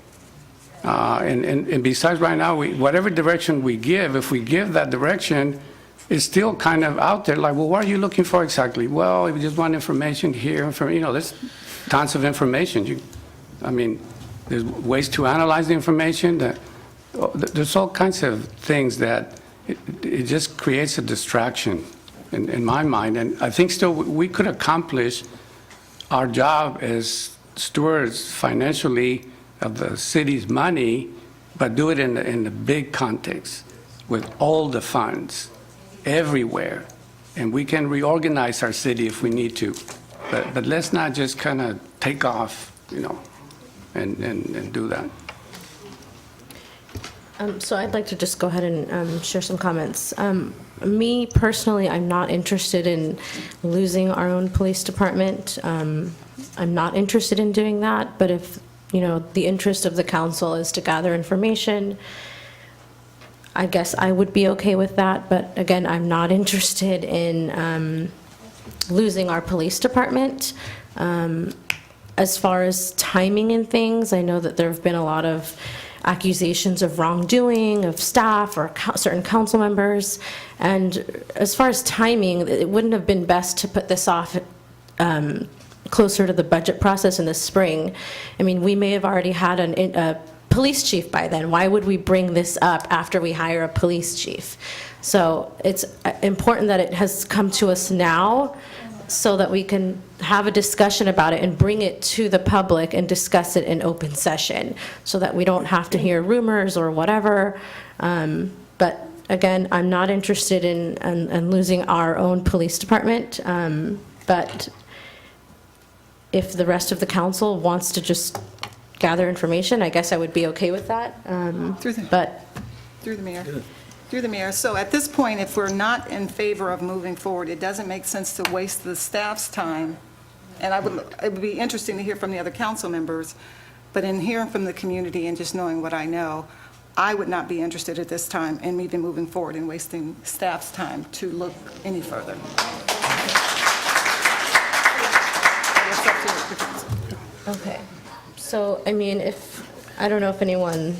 And besides, right now, whatever direction we give, if we give that direction, it's still kind of out there, like, well, what are you looking for exactly? Well, we just want information here, you know, there's tons of information. I mean, there's ways to analyze the information. There's all kinds of things that it just creates a distraction in my mind. And I think still we could accomplish our job as stewards financially of the city's money, but do it in the big context with all the funds everywhere. And we can reorganize our city if we need to. But let's not just kind of take off, you know, and do that. So I'd like to just go ahead and share some comments. Me personally, I'm not interested in losing our own police department. I'm not interested in doing that, but if, you know, the interest of the council is to gather information, I guess I would be okay with that. But again, I'm not interested in losing our police department. As far as timing and things, I know that there have been a lot of accusations of wrongdoing of staff or certain council members. And as far as timing, it wouldn't have been best to put this off closer to the budget process in the spring. I mean, we may have already had a police chief by then. Why would we bring this up after we hire a police chief? So it's important that it has come to us now so that we can have a discussion about it and bring it to the public and discuss it in open session so that we don't have to hear rumors or whatever. But again, I'm not interested in losing our own police department. But if the rest of the council wants to just gather information, I guess I would be okay with that. Through the mayor. Through the mayor. So at this point, if we're not in favor of moving forward, it doesn't make sense to waste the staff's time. And it would be interesting to hear from the other council members, but in hearing from the community and just knowing what I know, I would not be interested at this time in even moving forward and wasting staff's time to look any further. Okay. So, I mean, I don't know if anyone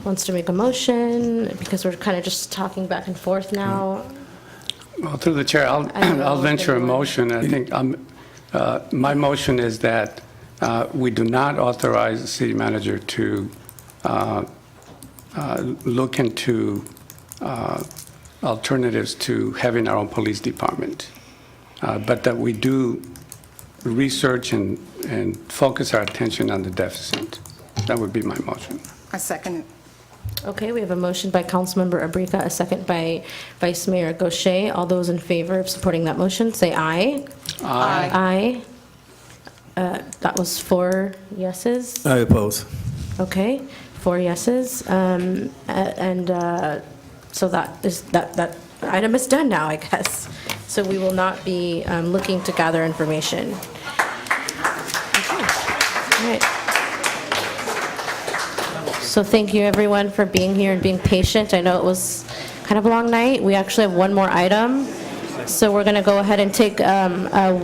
wants to make a motion, because we're kind of just talking back and forth now. Well, through the chair, I'll venture a motion. I think my motion is that we do not authorize the city manager to look into alternatives to having our own police department, but that we do research and focus our attention on the deficit. That would be my motion. I second it. Okay, we have a motion by Councilmember Abrica, a second by Vice Mayor Gaucher. All those in favor of supporting that motion, say aye. Aye. Aye. That was 4 yeses. I oppose. Okay, 4 yeses. So that item is done now, I guess. So we will not be looking to gather information. Okay. All right. So thank you, everyone, for being here and being patient. I know it was kind of a long night. We actually have one more item. So we're going to go ahead and take a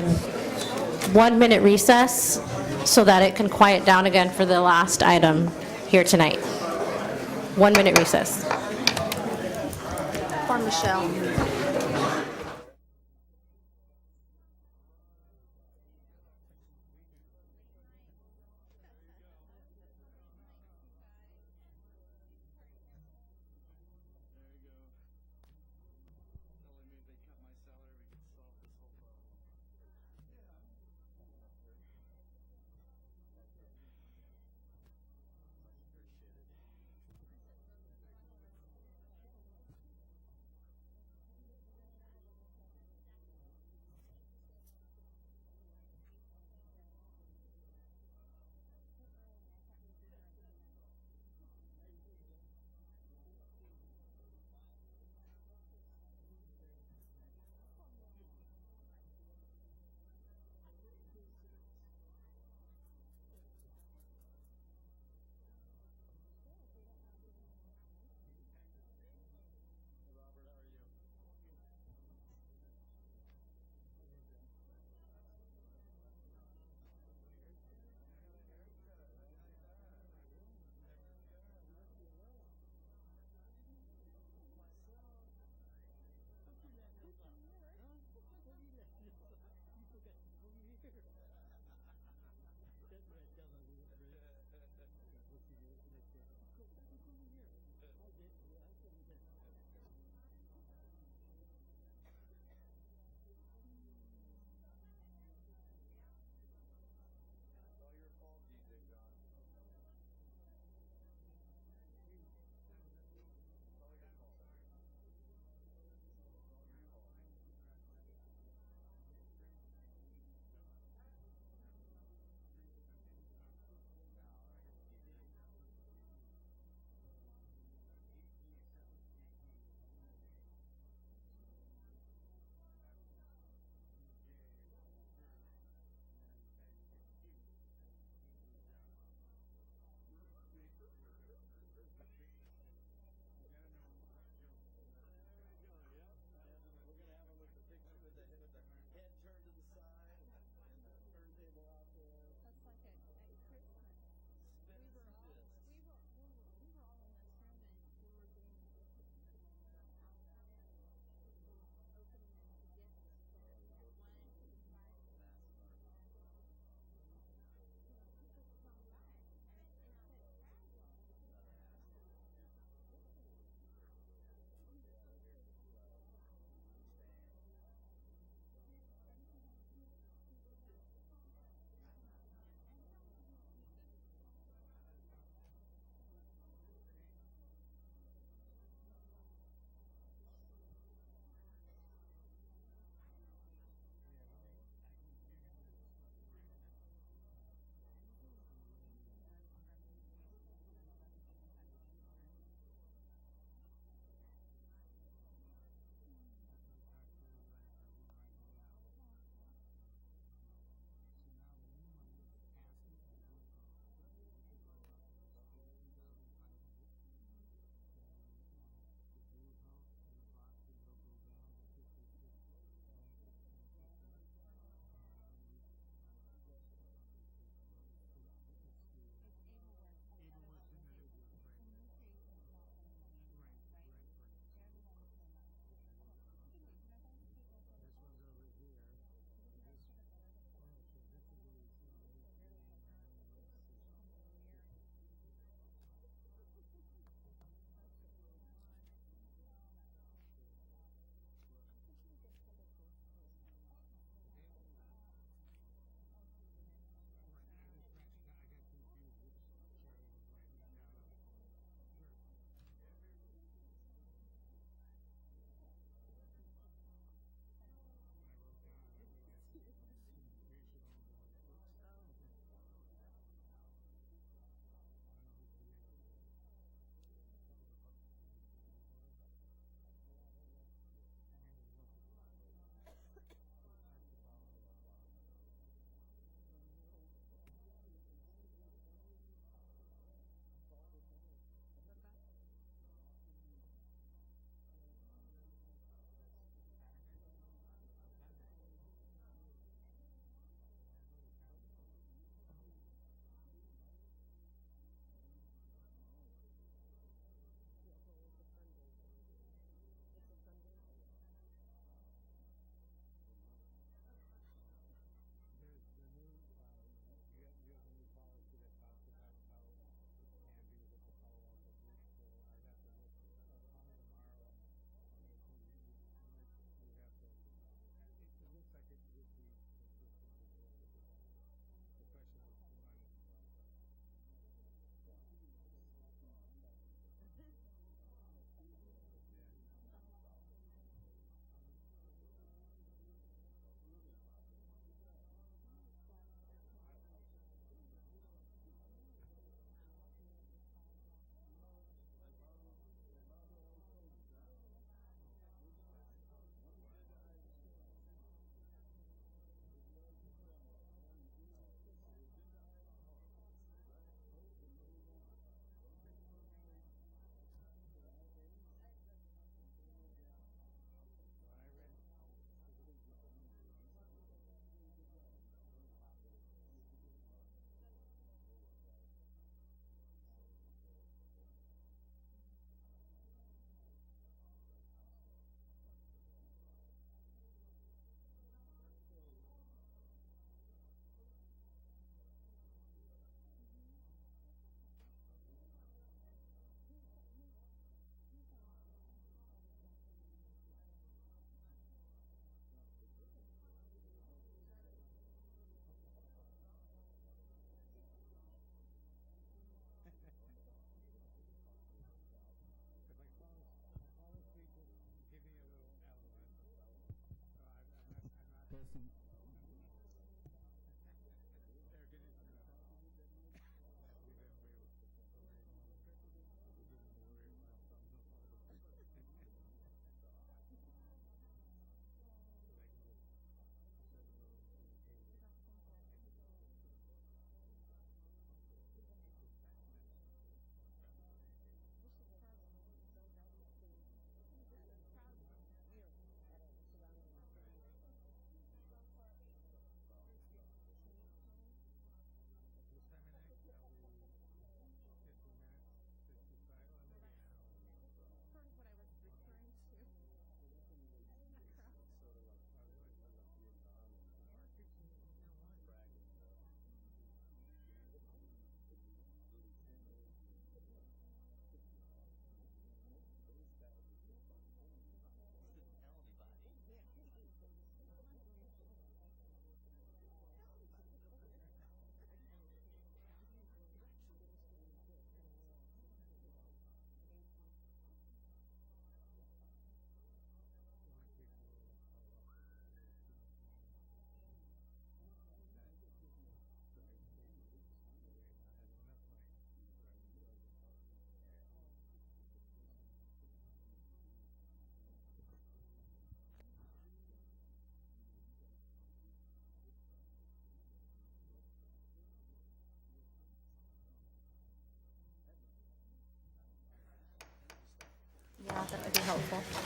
1-minute recess so that it can quiet down again for the last item here tonight. 1-minute recess. Poor Michelle.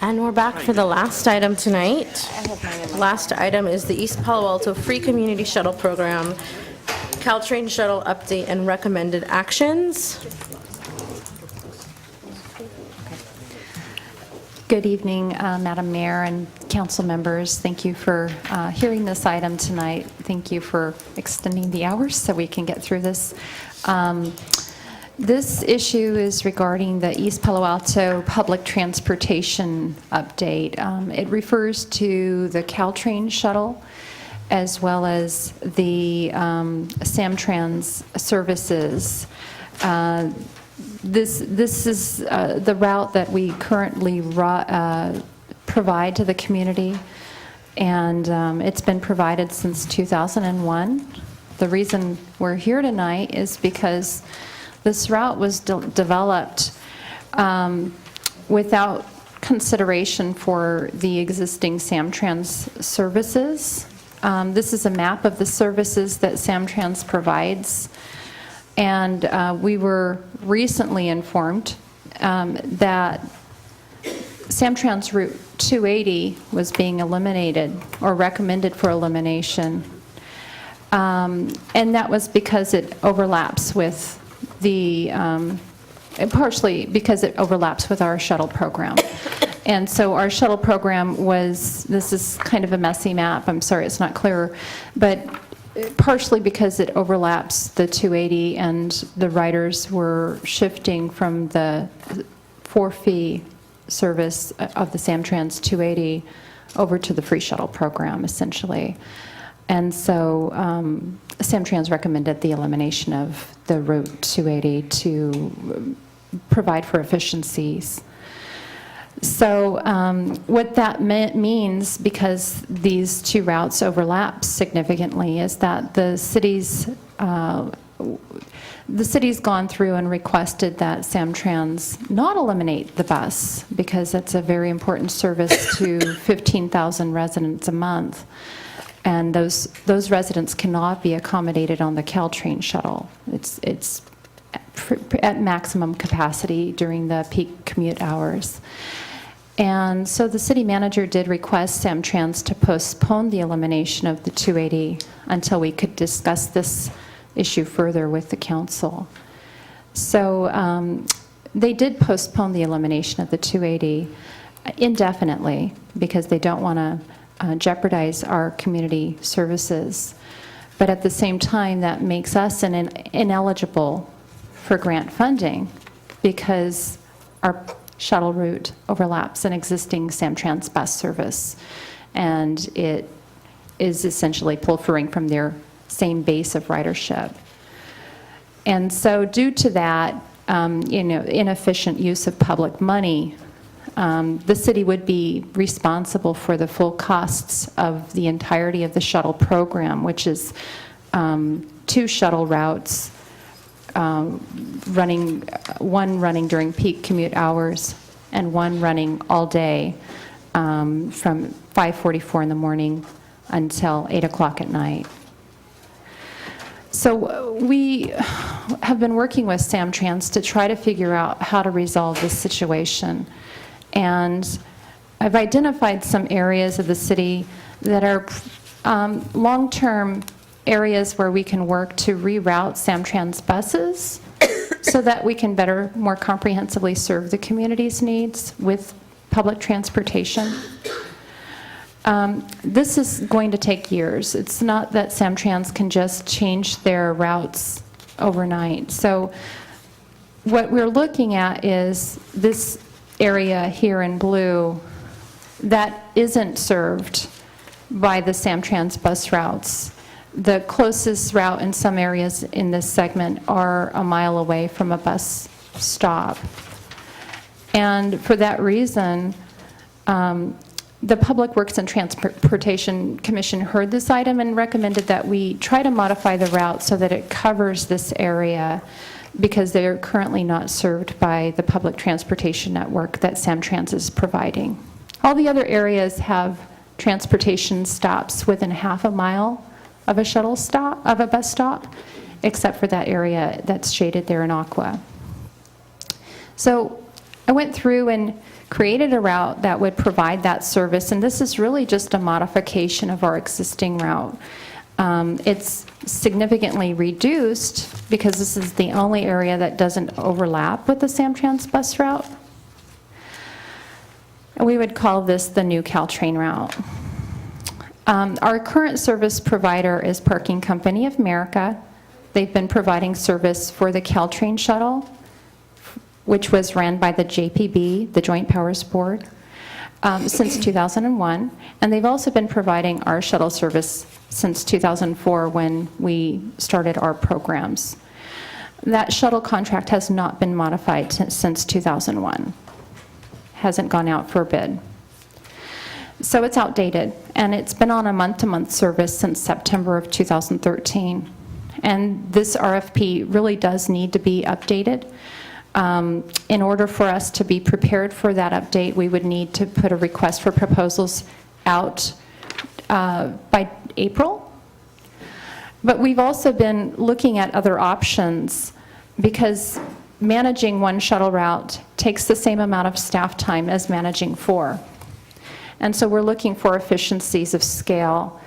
And we're back for the last item tonight. Last item is the East Palo Alto Free Community Shuttle Program, Caltrain Shuttle Update and Recommended Actions. Good evening, Madam Mayor and council members. Thank you for hearing this item tonight. Thank you for extending the hours so we can get through this. This issue is regarding the East Palo Alto public transportation update. It refers to the Caltrain shuttle as well as the Samtrans services. This is the route that we currently provide to the community, and it's been provided since 2001. The reason we're here tonight is because this route was developed without consideration for the existing Samtrans services. This is a map of the services that Samtrans provides, and we were recently informed that Samtrans Route 280 was being eliminated or recommended for elimination, and that was because it overlaps with partially because it overlaps with our shuttle program. And so our shuttle program this is kind of a messy map, I'm sorry it's not clear, but partially because it overlaps the 280 and the riders were shifting from the for-fee service of the Samtrans 280 over to the free shuttle program, essentially. And so Samtrans recommended the elimination of the Route 280 to provide for efficiencies. So what that means, because these two routes overlap significantly, is that the city's gone through and requested that Samtrans not eliminate the bus, because it's a very important service to 15,000 residents a month. And those residents cannot be accommodated on the Caltrain shuttle. It's at maximum capacity during the peak commute hours. And so the city manager did request Samtrans to postpone the elimination of the 280 until we could discuss this issue further with the council. So they did postpone the elimination of the 280 indefinitely because they don't want to jeopardize our community services. But at the same time, that makes us ineligible for grant funding because our shuttle route overlaps an existing Samtrans bus service, and it is essentially pilfering from their same base of ridership. And so due to that, inefficient use of public money, the city would be responsible for the full costs of the entirety of the shuttle program, which is 2 shuttle routes, one running during peak commute hours and one running all day from 5:44 in the morning until 8 o'clock at night. So we have been working with Samtrans to try to figure out how to resolve this situation. And I've identified some areas of the city that are long-term areas where we can work to reroute Samtrans buses so that we can better, more comprehensively serve the community's needs with public transportation. This is going to take years. It's not that Samtrans can just change their routes overnight. So what we're looking at is this area here in blue that isn't served by the Samtrans bus routes. The closest route in some areas in this segment are a mile away from a bus stop. And for that reason, the Public Works and Transportation Commission heard this item and recommended that we try to modify the route so that it covers this area, because they're currently not served by the public transportation network that Samtrans is providing. All the other areas have transportation stops within half a mile of a shuttle stop, of a bus stop, except for that area that's shaded there in aqua. So I went through and created a route that would provide that service, and this is really just a modification of our existing route. It's significantly reduced because this is the only area that doesn't overlap with the Samtrans bus route. And we would call this the new Caltrain route. Our current service provider is Parking Company of America. They've been providing service for the Caltrain shuttle, which was ran by the JPB, the Joint Powers Board, since 2001. And they've also been providing our shuttle service since 2004 when we started our programs. That shuttle contract has not been modified since 2001. Hasn't gone out for a bid. So it's outdated, and it's been on a month-to-month service since September of 2013. And this RFP really does need to be updated. In order for us to be prepared for that update, we would need to put a request for proposals out by April. But we've also been looking at other options, because managing one shuttle route takes the same amount of staff time as managing 4. And so we're looking for efficiencies of scale.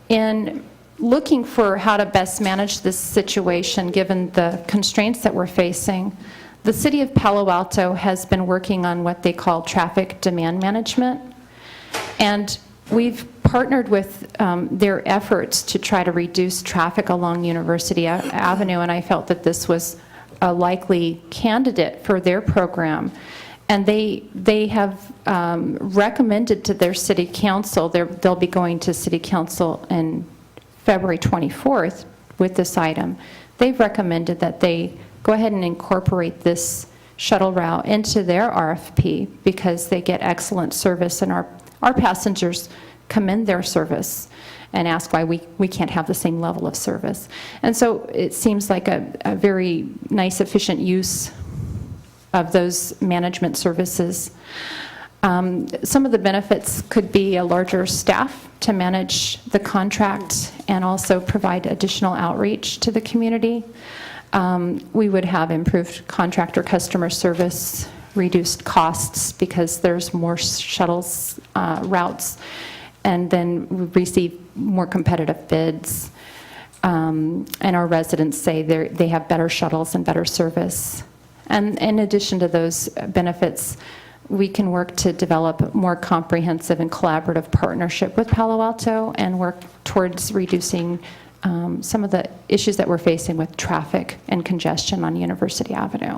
In looking for how to best manage this situation, given the constraints that we're facing, the City of Palo Alto has been working on what they call traffic demand management. And we've partnered with their efforts to try to reduce traffic along University Avenue, and I felt that this was a likely candidate for their program. And they have recommended to their city council, they'll be going to city council in February 24th with this item. They've recommended that they go ahead and incorporate this shuttle route into their RFP, because they get excellent service, and our passengers commend their service and ask why we can't have the same level of service. And so it seems like a very nice, efficient use of those management services. Some of the benefits could be a larger staff to manage the contract and also provide additional outreach to the community. We would have improved contractor customer service, reduced costs because there's more shuttles routes, and then we receive more competitive bids. And our residents say they have better shuttles and better service. And in addition to those benefits, we can work to develop more comprehensive and collaborative partnership with Palo Alto and work towards reducing some of the issues that we're facing with traffic and congestion on University Avenue.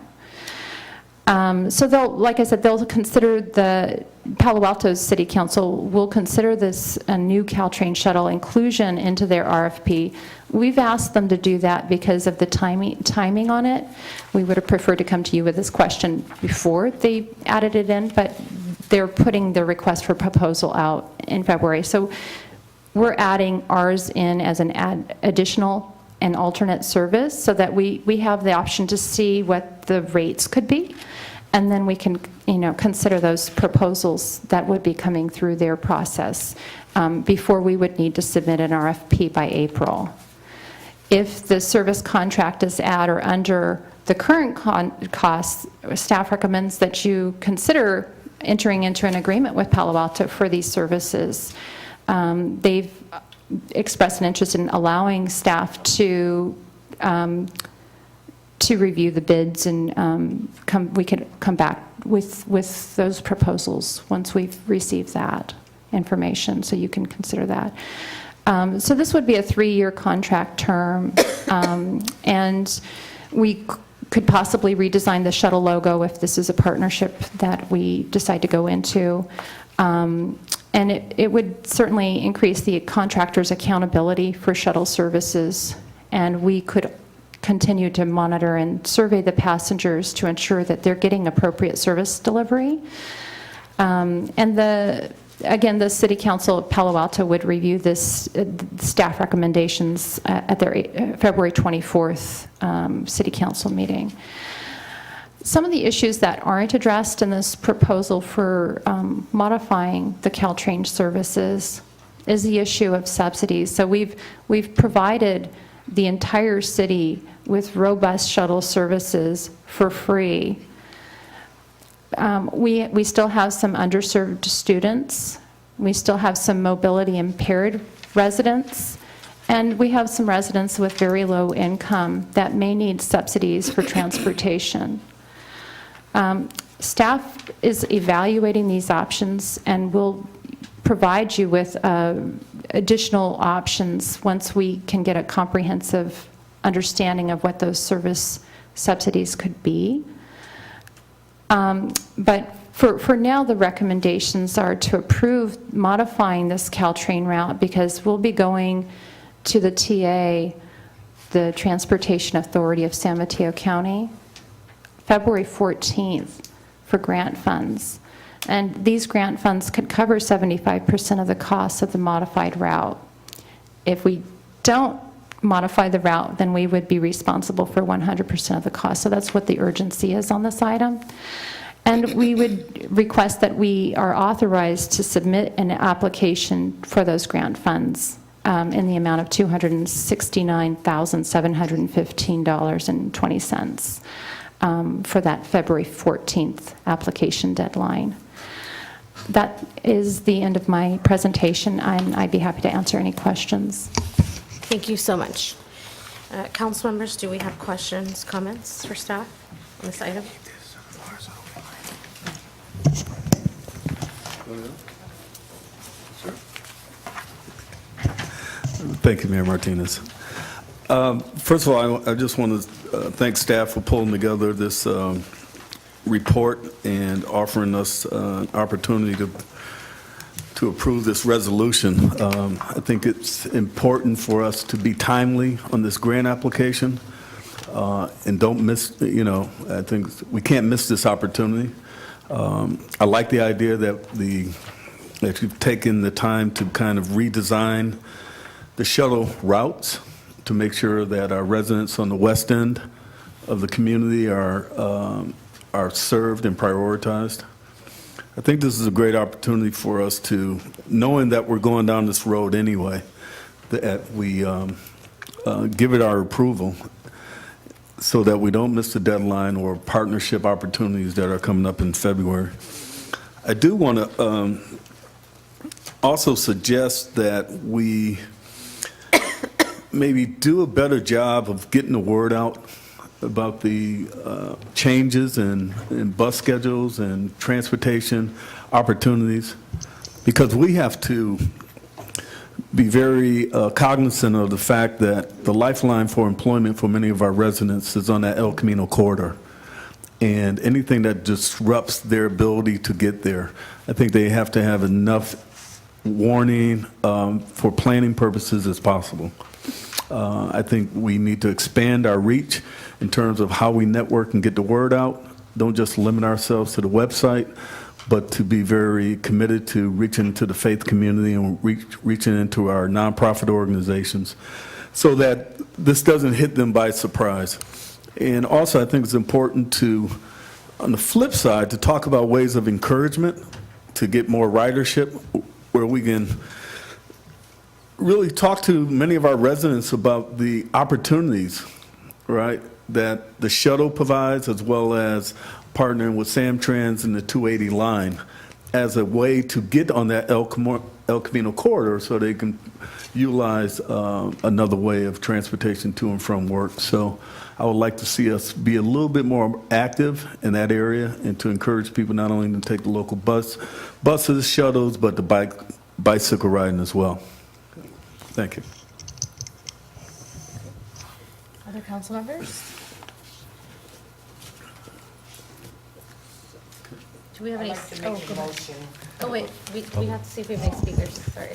So they'll, like I said, they'll consider Palo Alto's City Council will consider this a new Caltrain shuttle inclusion into their RFP. We've asked them to do that because of the timing on it. We would have preferred to come to you with this question before they added it in, but they're putting the request for proposal out in February. So we're adding ours in as an additional and alternate service so that we have the option to see what the rates could be. And then we can, consider those proposals that would be coming through their process before we would need to submit an RFP by April. If the service contract is at or under the current costs, staff recommends that you consider entering into an agreement with Palo Alto for these services. They've expressed an interest in allowing staff to review the bids, and we could come back with those proposals once we've received that information, so you can consider that. So this would be a 3-year contract term, and we could possibly redesign the shuttle logo if this is a partnership that we decide to go into. And it would certainly increase the contractor's accountability for shuttle services, and we could continue to monitor and survey the passengers to ensure that they're getting appropriate service delivery. And again, the City Council of Palo Alto would review this staff recommendations at their February 24th City Council meeting. Some of the issues that aren't addressed in this proposal for modifying the Caltrain services is the issue of subsidies. So we've provided the entire city with robust shuttle services for free. We still have some underserved students. We still have some mobility impaired residents. And we have some residents with very low income that may need subsidies for transportation. Staff is evaluating these options and will provide you with additional options once we can get a comprehensive understanding of what those service subsidies could be. But for now, the recommendations are to approve modifying this Caltrain route because we'll be going to the TA, the Transportation Authority of San Mateo County, February 14th for grant funds. And these grant funds could cover 75% of the costs of the modified route. If we don't modify the route, then we would be responsible for 100% of the cost. So that's what the urgency is on this item. And we would request that we are authorized to submit an application for those grant funds in the amount of $269,715.20 for that February 14th application deadline. That is the end of my presentation, and I'd be happy to answer any questions. Thank you so much. Council members, do we have questions, comments for staff on this item? Thank you, Mayor Martinez. First of all, I just want to thank staff for pulling together this report and offering us an opportunity to approve this resolution. I think it's important for us to be timely on this grant application and don't miss, I think we can't miss this opportunity. I like the idea that you've taken the time to kind of redesign the shuttle routes to make sure that our residents on the west end of the community are served and prioritized. I think this is a great opportunity for us to, knowing that we're going down this road anyway, that we give it our approval so that we don't miss the deadline or partnership opportunities that are coming up in February. I do want to also suggest that we maybe do a better job of getting the word out about the changes in bus schedules and transportation opportunities, because we have to be very cognizant of the fact that the lifeline for employment for many of our residents is on that El Camino corridor. and anything that disrupts their ability to get there. I think they have to have enough warning for planning purposes as possible. I think we need to expand our reach in terms of how we network and get the word out. Don't just limit ourselves to the website, but to be very committed to reaching to the faith community and reaching into our nonprofit organizations so that this doesn't hit them by surprise. And also, I think it's important to, on the flip side, to talk about ways of encouragement to get more ridership, where we can really talk to many of our residents about the opportunities, right, that the shuttle provides, as well as partnering with Samtrans and the 280 line as a way to get on that El Camino corridor so they can utilize another way of transportation to and from work. So I would like to see us be a little bit more active in that area and to encourage people not only to take the local buses, shuttles, but the bicycle riding as well. Thank you. Other council members? Do we have any? Go ahead. Oh, wait, we have to see if we have any speakers, sorry.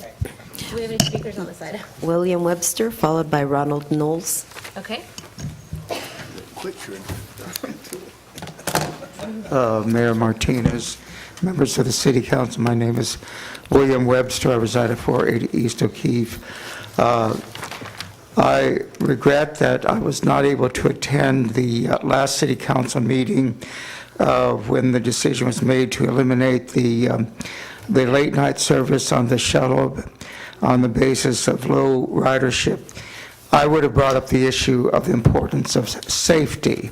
Do we have any speakers on the side? William Webster, followed by Ronald Knowles. Okay. Mayor Martinez, members of the City Council, my name is William Webster. I reside at 480 East O'Keefe. I regret that I was not able to attend the last City Council meeting when the decision was made to eliminate the late night service on the shuttle on the basis of low ridership. I would have brought up the issue of the importance of safety,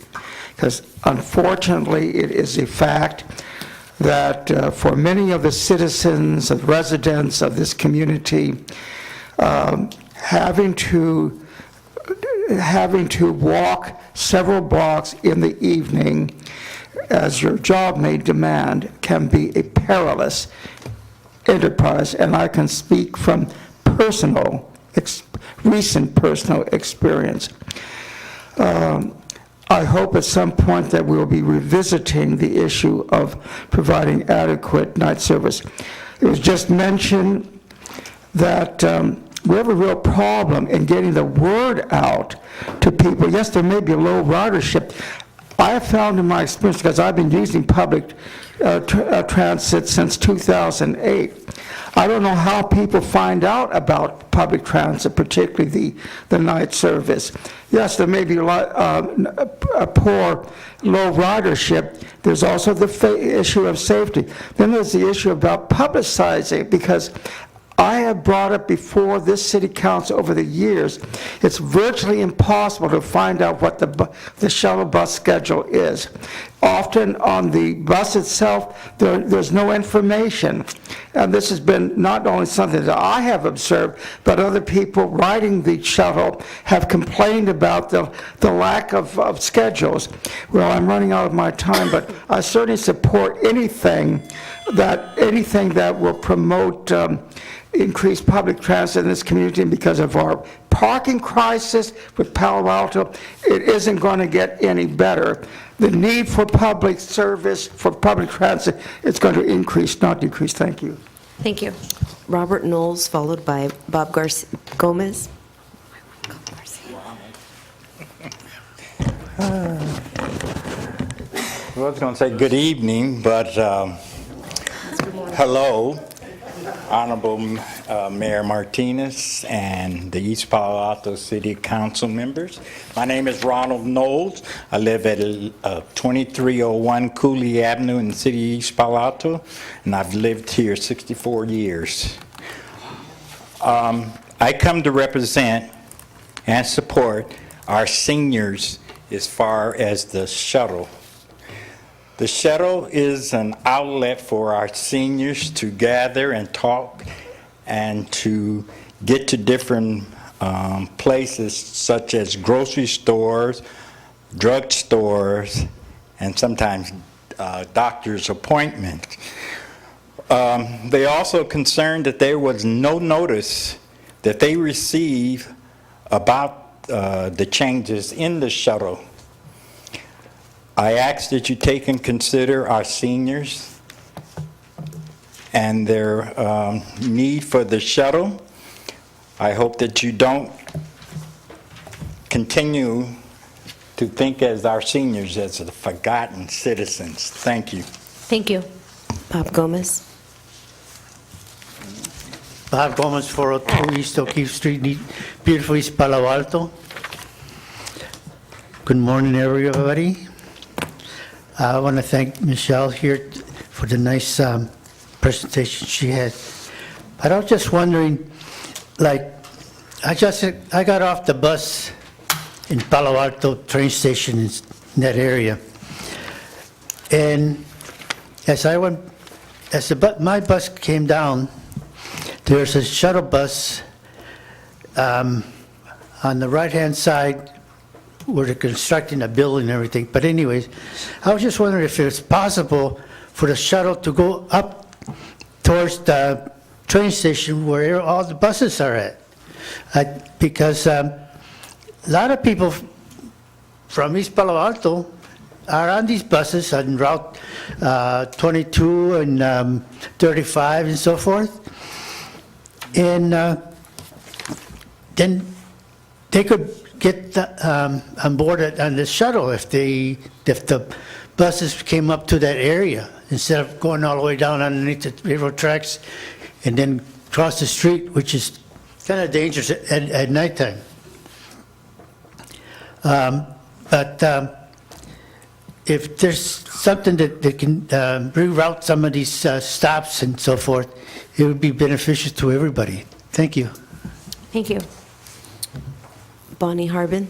because unfortunately it is a fact that for many of the citizens, of residents of this community, having to walk several blocks in the evening, as your job may demand, can be a perilous enterprise, and I can speak from recent personal experience. I hope at some point that we'll be revisiting the issue of providing adequate night service. It was just mentioned that we have a real problem in getting the word out to people. Yes, there may be a low ridership. I have found in my experience, because I've been using public transit since 2008, I don't know how people find out about public transit, particularly the night service. Yes, there may be a poor, low ridership. There's also the issue of safety. Then there's the issue about publicizing, because I have brought up before this city council over the years, it's virtually impossible to find out what the shuttle bus schedule is. Often on the bus itself, there's no information. And this has been not only something that I have observed, but other people riding the shuttle have complained about the lack of schedules. Well, I'm running out of my time, but I certainly support anything that will promote increased public transit in this community. And because of our parking crisis with Palo Alto, it isn't going to get any better. The need for public service, for public transit, it's going to increase, not decrease. Thank you. Thank you. Robert Knowles, followed by Bob Gomez. Well, I was going to say good evening, but hello, Honorable Mayor Martinez and the East Palo Alto City Council members. My name is Ronald Knowles. I live at 2301 Cooley Avenue in the city of East Palo Alto, and I've lived here 64 years. I come to represent and support our seniors as far as the shuttle. The shuttle is an outlet for our seniors to gather and talk and to get to different places such as grocery stores, drug stores, and sometimes doctor's appointments. They also concerned that there was no notice that they received about the changes in the shuttle. I ask that you take and consider our seniors and their need for the shuttle. I hope that you don't continue to think as our seniors as the forgotten citizens. Thank you. Thank you. Bob Gomez. Bob Gomez, 402 East O'Keefe Street, beautiful East Palo Alto. Good morning, everybody. I want to thank Michelle here for the nice presentation she had. But I was just wondering, like, I got off the bus in Palo Alto train station in that area, and my bus came down, there's a shuttle bus on the right-hand side where they're constructing a building and everything. But anyways, I was just wondering if it's possible for the shuttle to go up towards the train station where all the buses are at. Because a lot of people from East Palo Alto are on these buses on Route 22 and 35 and so forth. And then they could get on board on the shuttle if the buses came up to that area instead of going all the way down underneath the railroad tracks and then across the street, which is kind of dangerous at nighttime. But if there's something that can reroute some of these stops and so forth, it would be beneficial to everybody. Thank you. Thank you. Bonnie Harbin.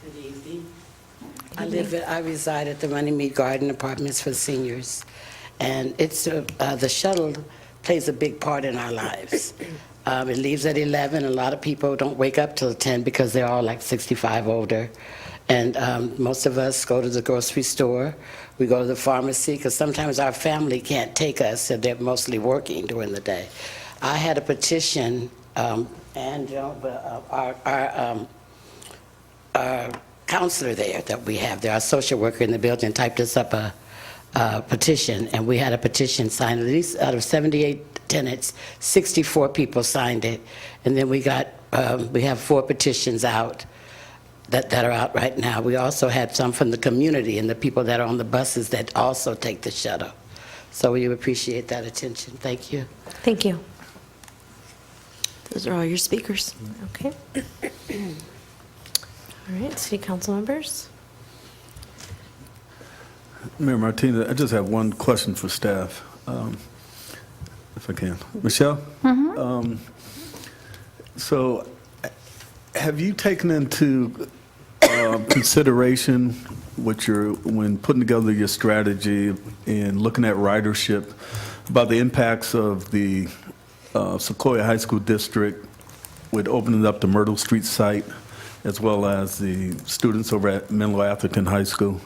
Good evening. I reside at the Runnymede Garden Apartments for seniors, and it's the shuttle plays a big part in our lives. It leaves at 11. A lot of people don't wake up till 10 because they're all like 65 older. And most of us go to the grocery store. We go to the pharmacy because sometimes our family can't take us, and they're mostly working during the day. I had a petition, and our counselor there that we have there, our social worker in the building, typed us up a petition, and we had a petition signed. At least out of 78 tenants, 64 people signed it, and then we have 4 petitions out that are out right now. We also had some from the community and the people that are on the buses that also take the shuttle. So we appreciate that attention. Thank you. Thank you. Those are all your speakers. Okay. All right, city council members. Mayor Martinez, I just have one question for staff, if I can. Michelle? So have you taken into consideration when putting together your strategy and looking at ridership about the impacts of the Sequoia High School District with opening up the Myrtle Street site, as well as the students over at Menlo Atherton High School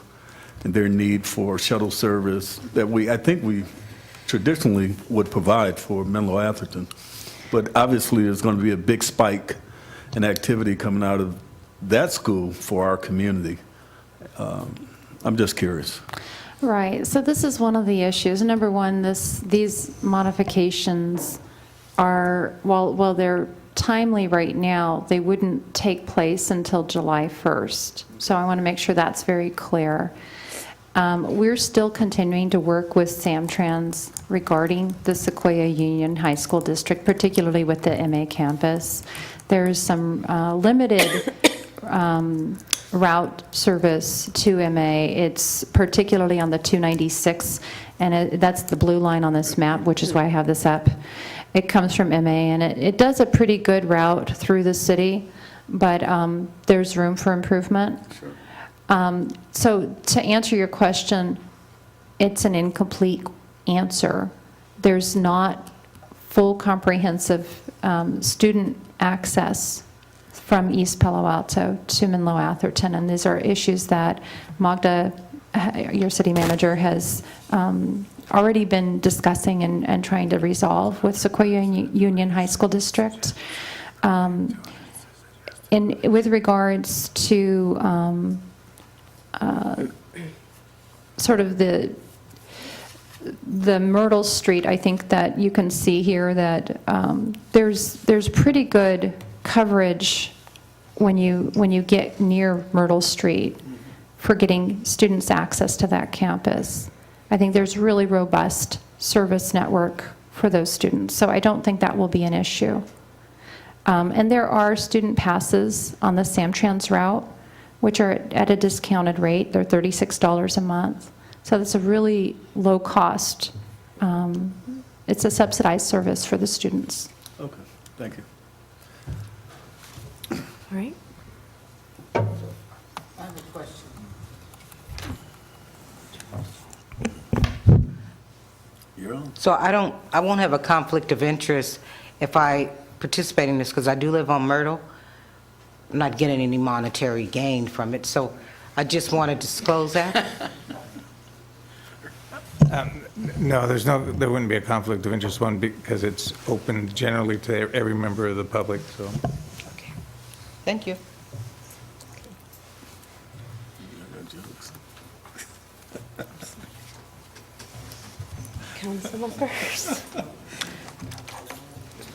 and their need for shuttle service that I think we traditionally would provide for Menlo Atherton. But obviously there's going to be a big spike in activity coming out of that school for our community. I'm just curious. Right. So this is one of the issues. Number one, these modifications are, while they're timely right now, they wouldn't take place until July 1st. So I want to make sure that's very clear. We're still continuing to work with Samtrans regarding the Sequoia Union High School District, particularly with the MA campus. There's some limited route service to MA. It's particularly on the 296, and that's the blue line on this map, which is why I have this up. It comes from MA, and it does a pretty good route through the city, but there's room for improvement. Sure. So to answer your question, it's an incomplete answer. There's not full comprehensive student access from East Palo Alto to Menlo Atherton, and these are issues that Magda, your city manager, has already been discussing and trying to resolve with Sequoia Union High School District. With regards to sort of the Myrtle Street, I think that you can see here that there's pretty good coverage when you get near Myrtle Street for getting students access to that campus. I think there's really robust service network for those students, so I don't think that will be an issue. And there are student passes on the Samtrans route, which are at a discounted rate. They're $36 a month. So that's a really low cost. It's a subsidized service for the students. Okay, thank you. All right. I have a question. You're on. So I won't have a conflict of interest if I participate in this, because I do live on Myrtle. I'm not getting any monetary gain from it, so I just want to disclose that. No, there wouldn't be a conflict of interest, one, because it's open generally to every member of the public, so. Thank you. Councilmembers.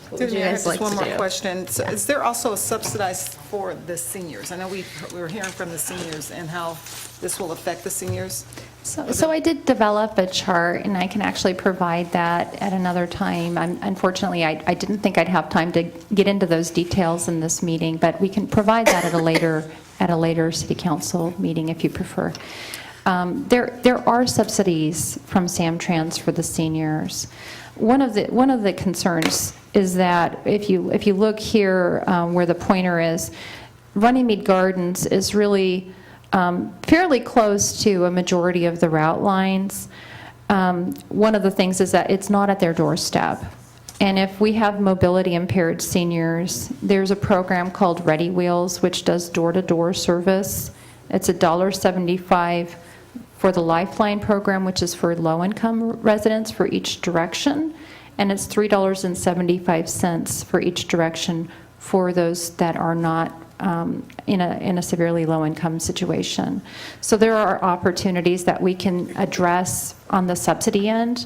What would Excuse you me, I have guys just like one to more do? question. So is there also a subsidized for the seniors? I know we were hearing from the seniors and how this will affect the seniors. So I did develop a chart, and I can actually provide that at another time. Unfortunately, I didn't think I'd have time to get into those details in this meeting, but we can provide that at a later city council meeting if you prefer. There are subsidies from Samtrans for the seniors. One of the concerns is that if you look here where the pointer is, Runnymede Gardens is really fairly close to a majority of the route lines. One of the things is that it's not at their doorstep. And if we have mobility impaired seniors, there's a program called Ready Wheels, which does door-to-door service. It's $1.75 for the Lifeline program, which is for low-income residents for each direction, and it's $3.75 for each direction for those that are not in a severely low-income situation. So there are opportunities that we can address on the subsidy end,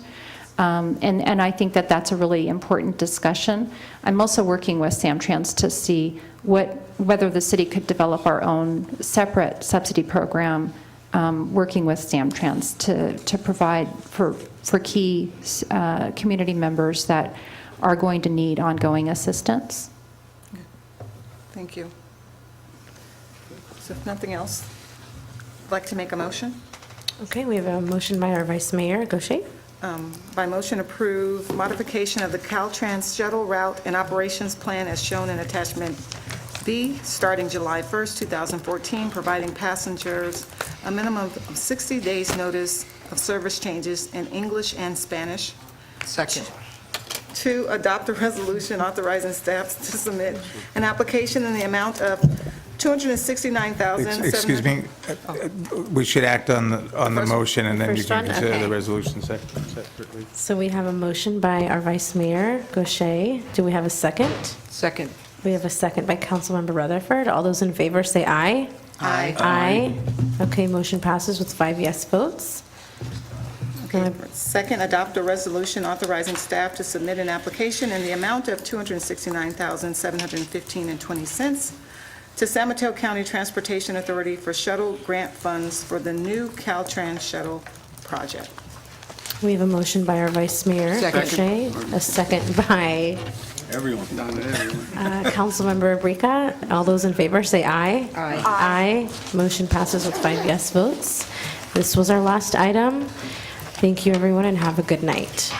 and I think that that's a really important discussion. I'm also working with Samtrans to see whether the city could develop our own separate subsidy program, working with Samtrans to provide for key community members that are going to need ongoing assistance. Thank you. So if nothing else, I'd like to make a motion. Okay, we have a motion by our Vice Mayor, Gaucher. By motion, approve modification of the Caltrans shuttle route and operations plan as shown in attachment B, starting July 1st, 2014, providing passengers a minimum of 60 days' notice of service changes in English and Spanish. Second. 2, adopt a resolution authorizing staff to submit an application in the amount of $269,700. Excuse me, we should act on the motion, and then you First can one? consider Okay. the resolution separately. So we have a motion by our Vice Mayor, Gaucher. Do we have a second? Second. We have a second by Councilmember Rutherford. All those in favor say aye. Aye. Aye. Okay, motion passes with 5 yes votes. Okay. Second, adopt a resolution authorizing staff to submit an application in the amount of $269,715.20 to San Mateo County Transportation Authority for shuttle grant funds for the new Caltrans shuttle project. We have a motion by our Vice Mayor, Second. Gaucher, a second by Everyone. Councilmember Abrika. All those in favor say aye. Aye. Aye. Motion passes with 5 yes votes. This was our last item. Thank you, everyone, and have a good night.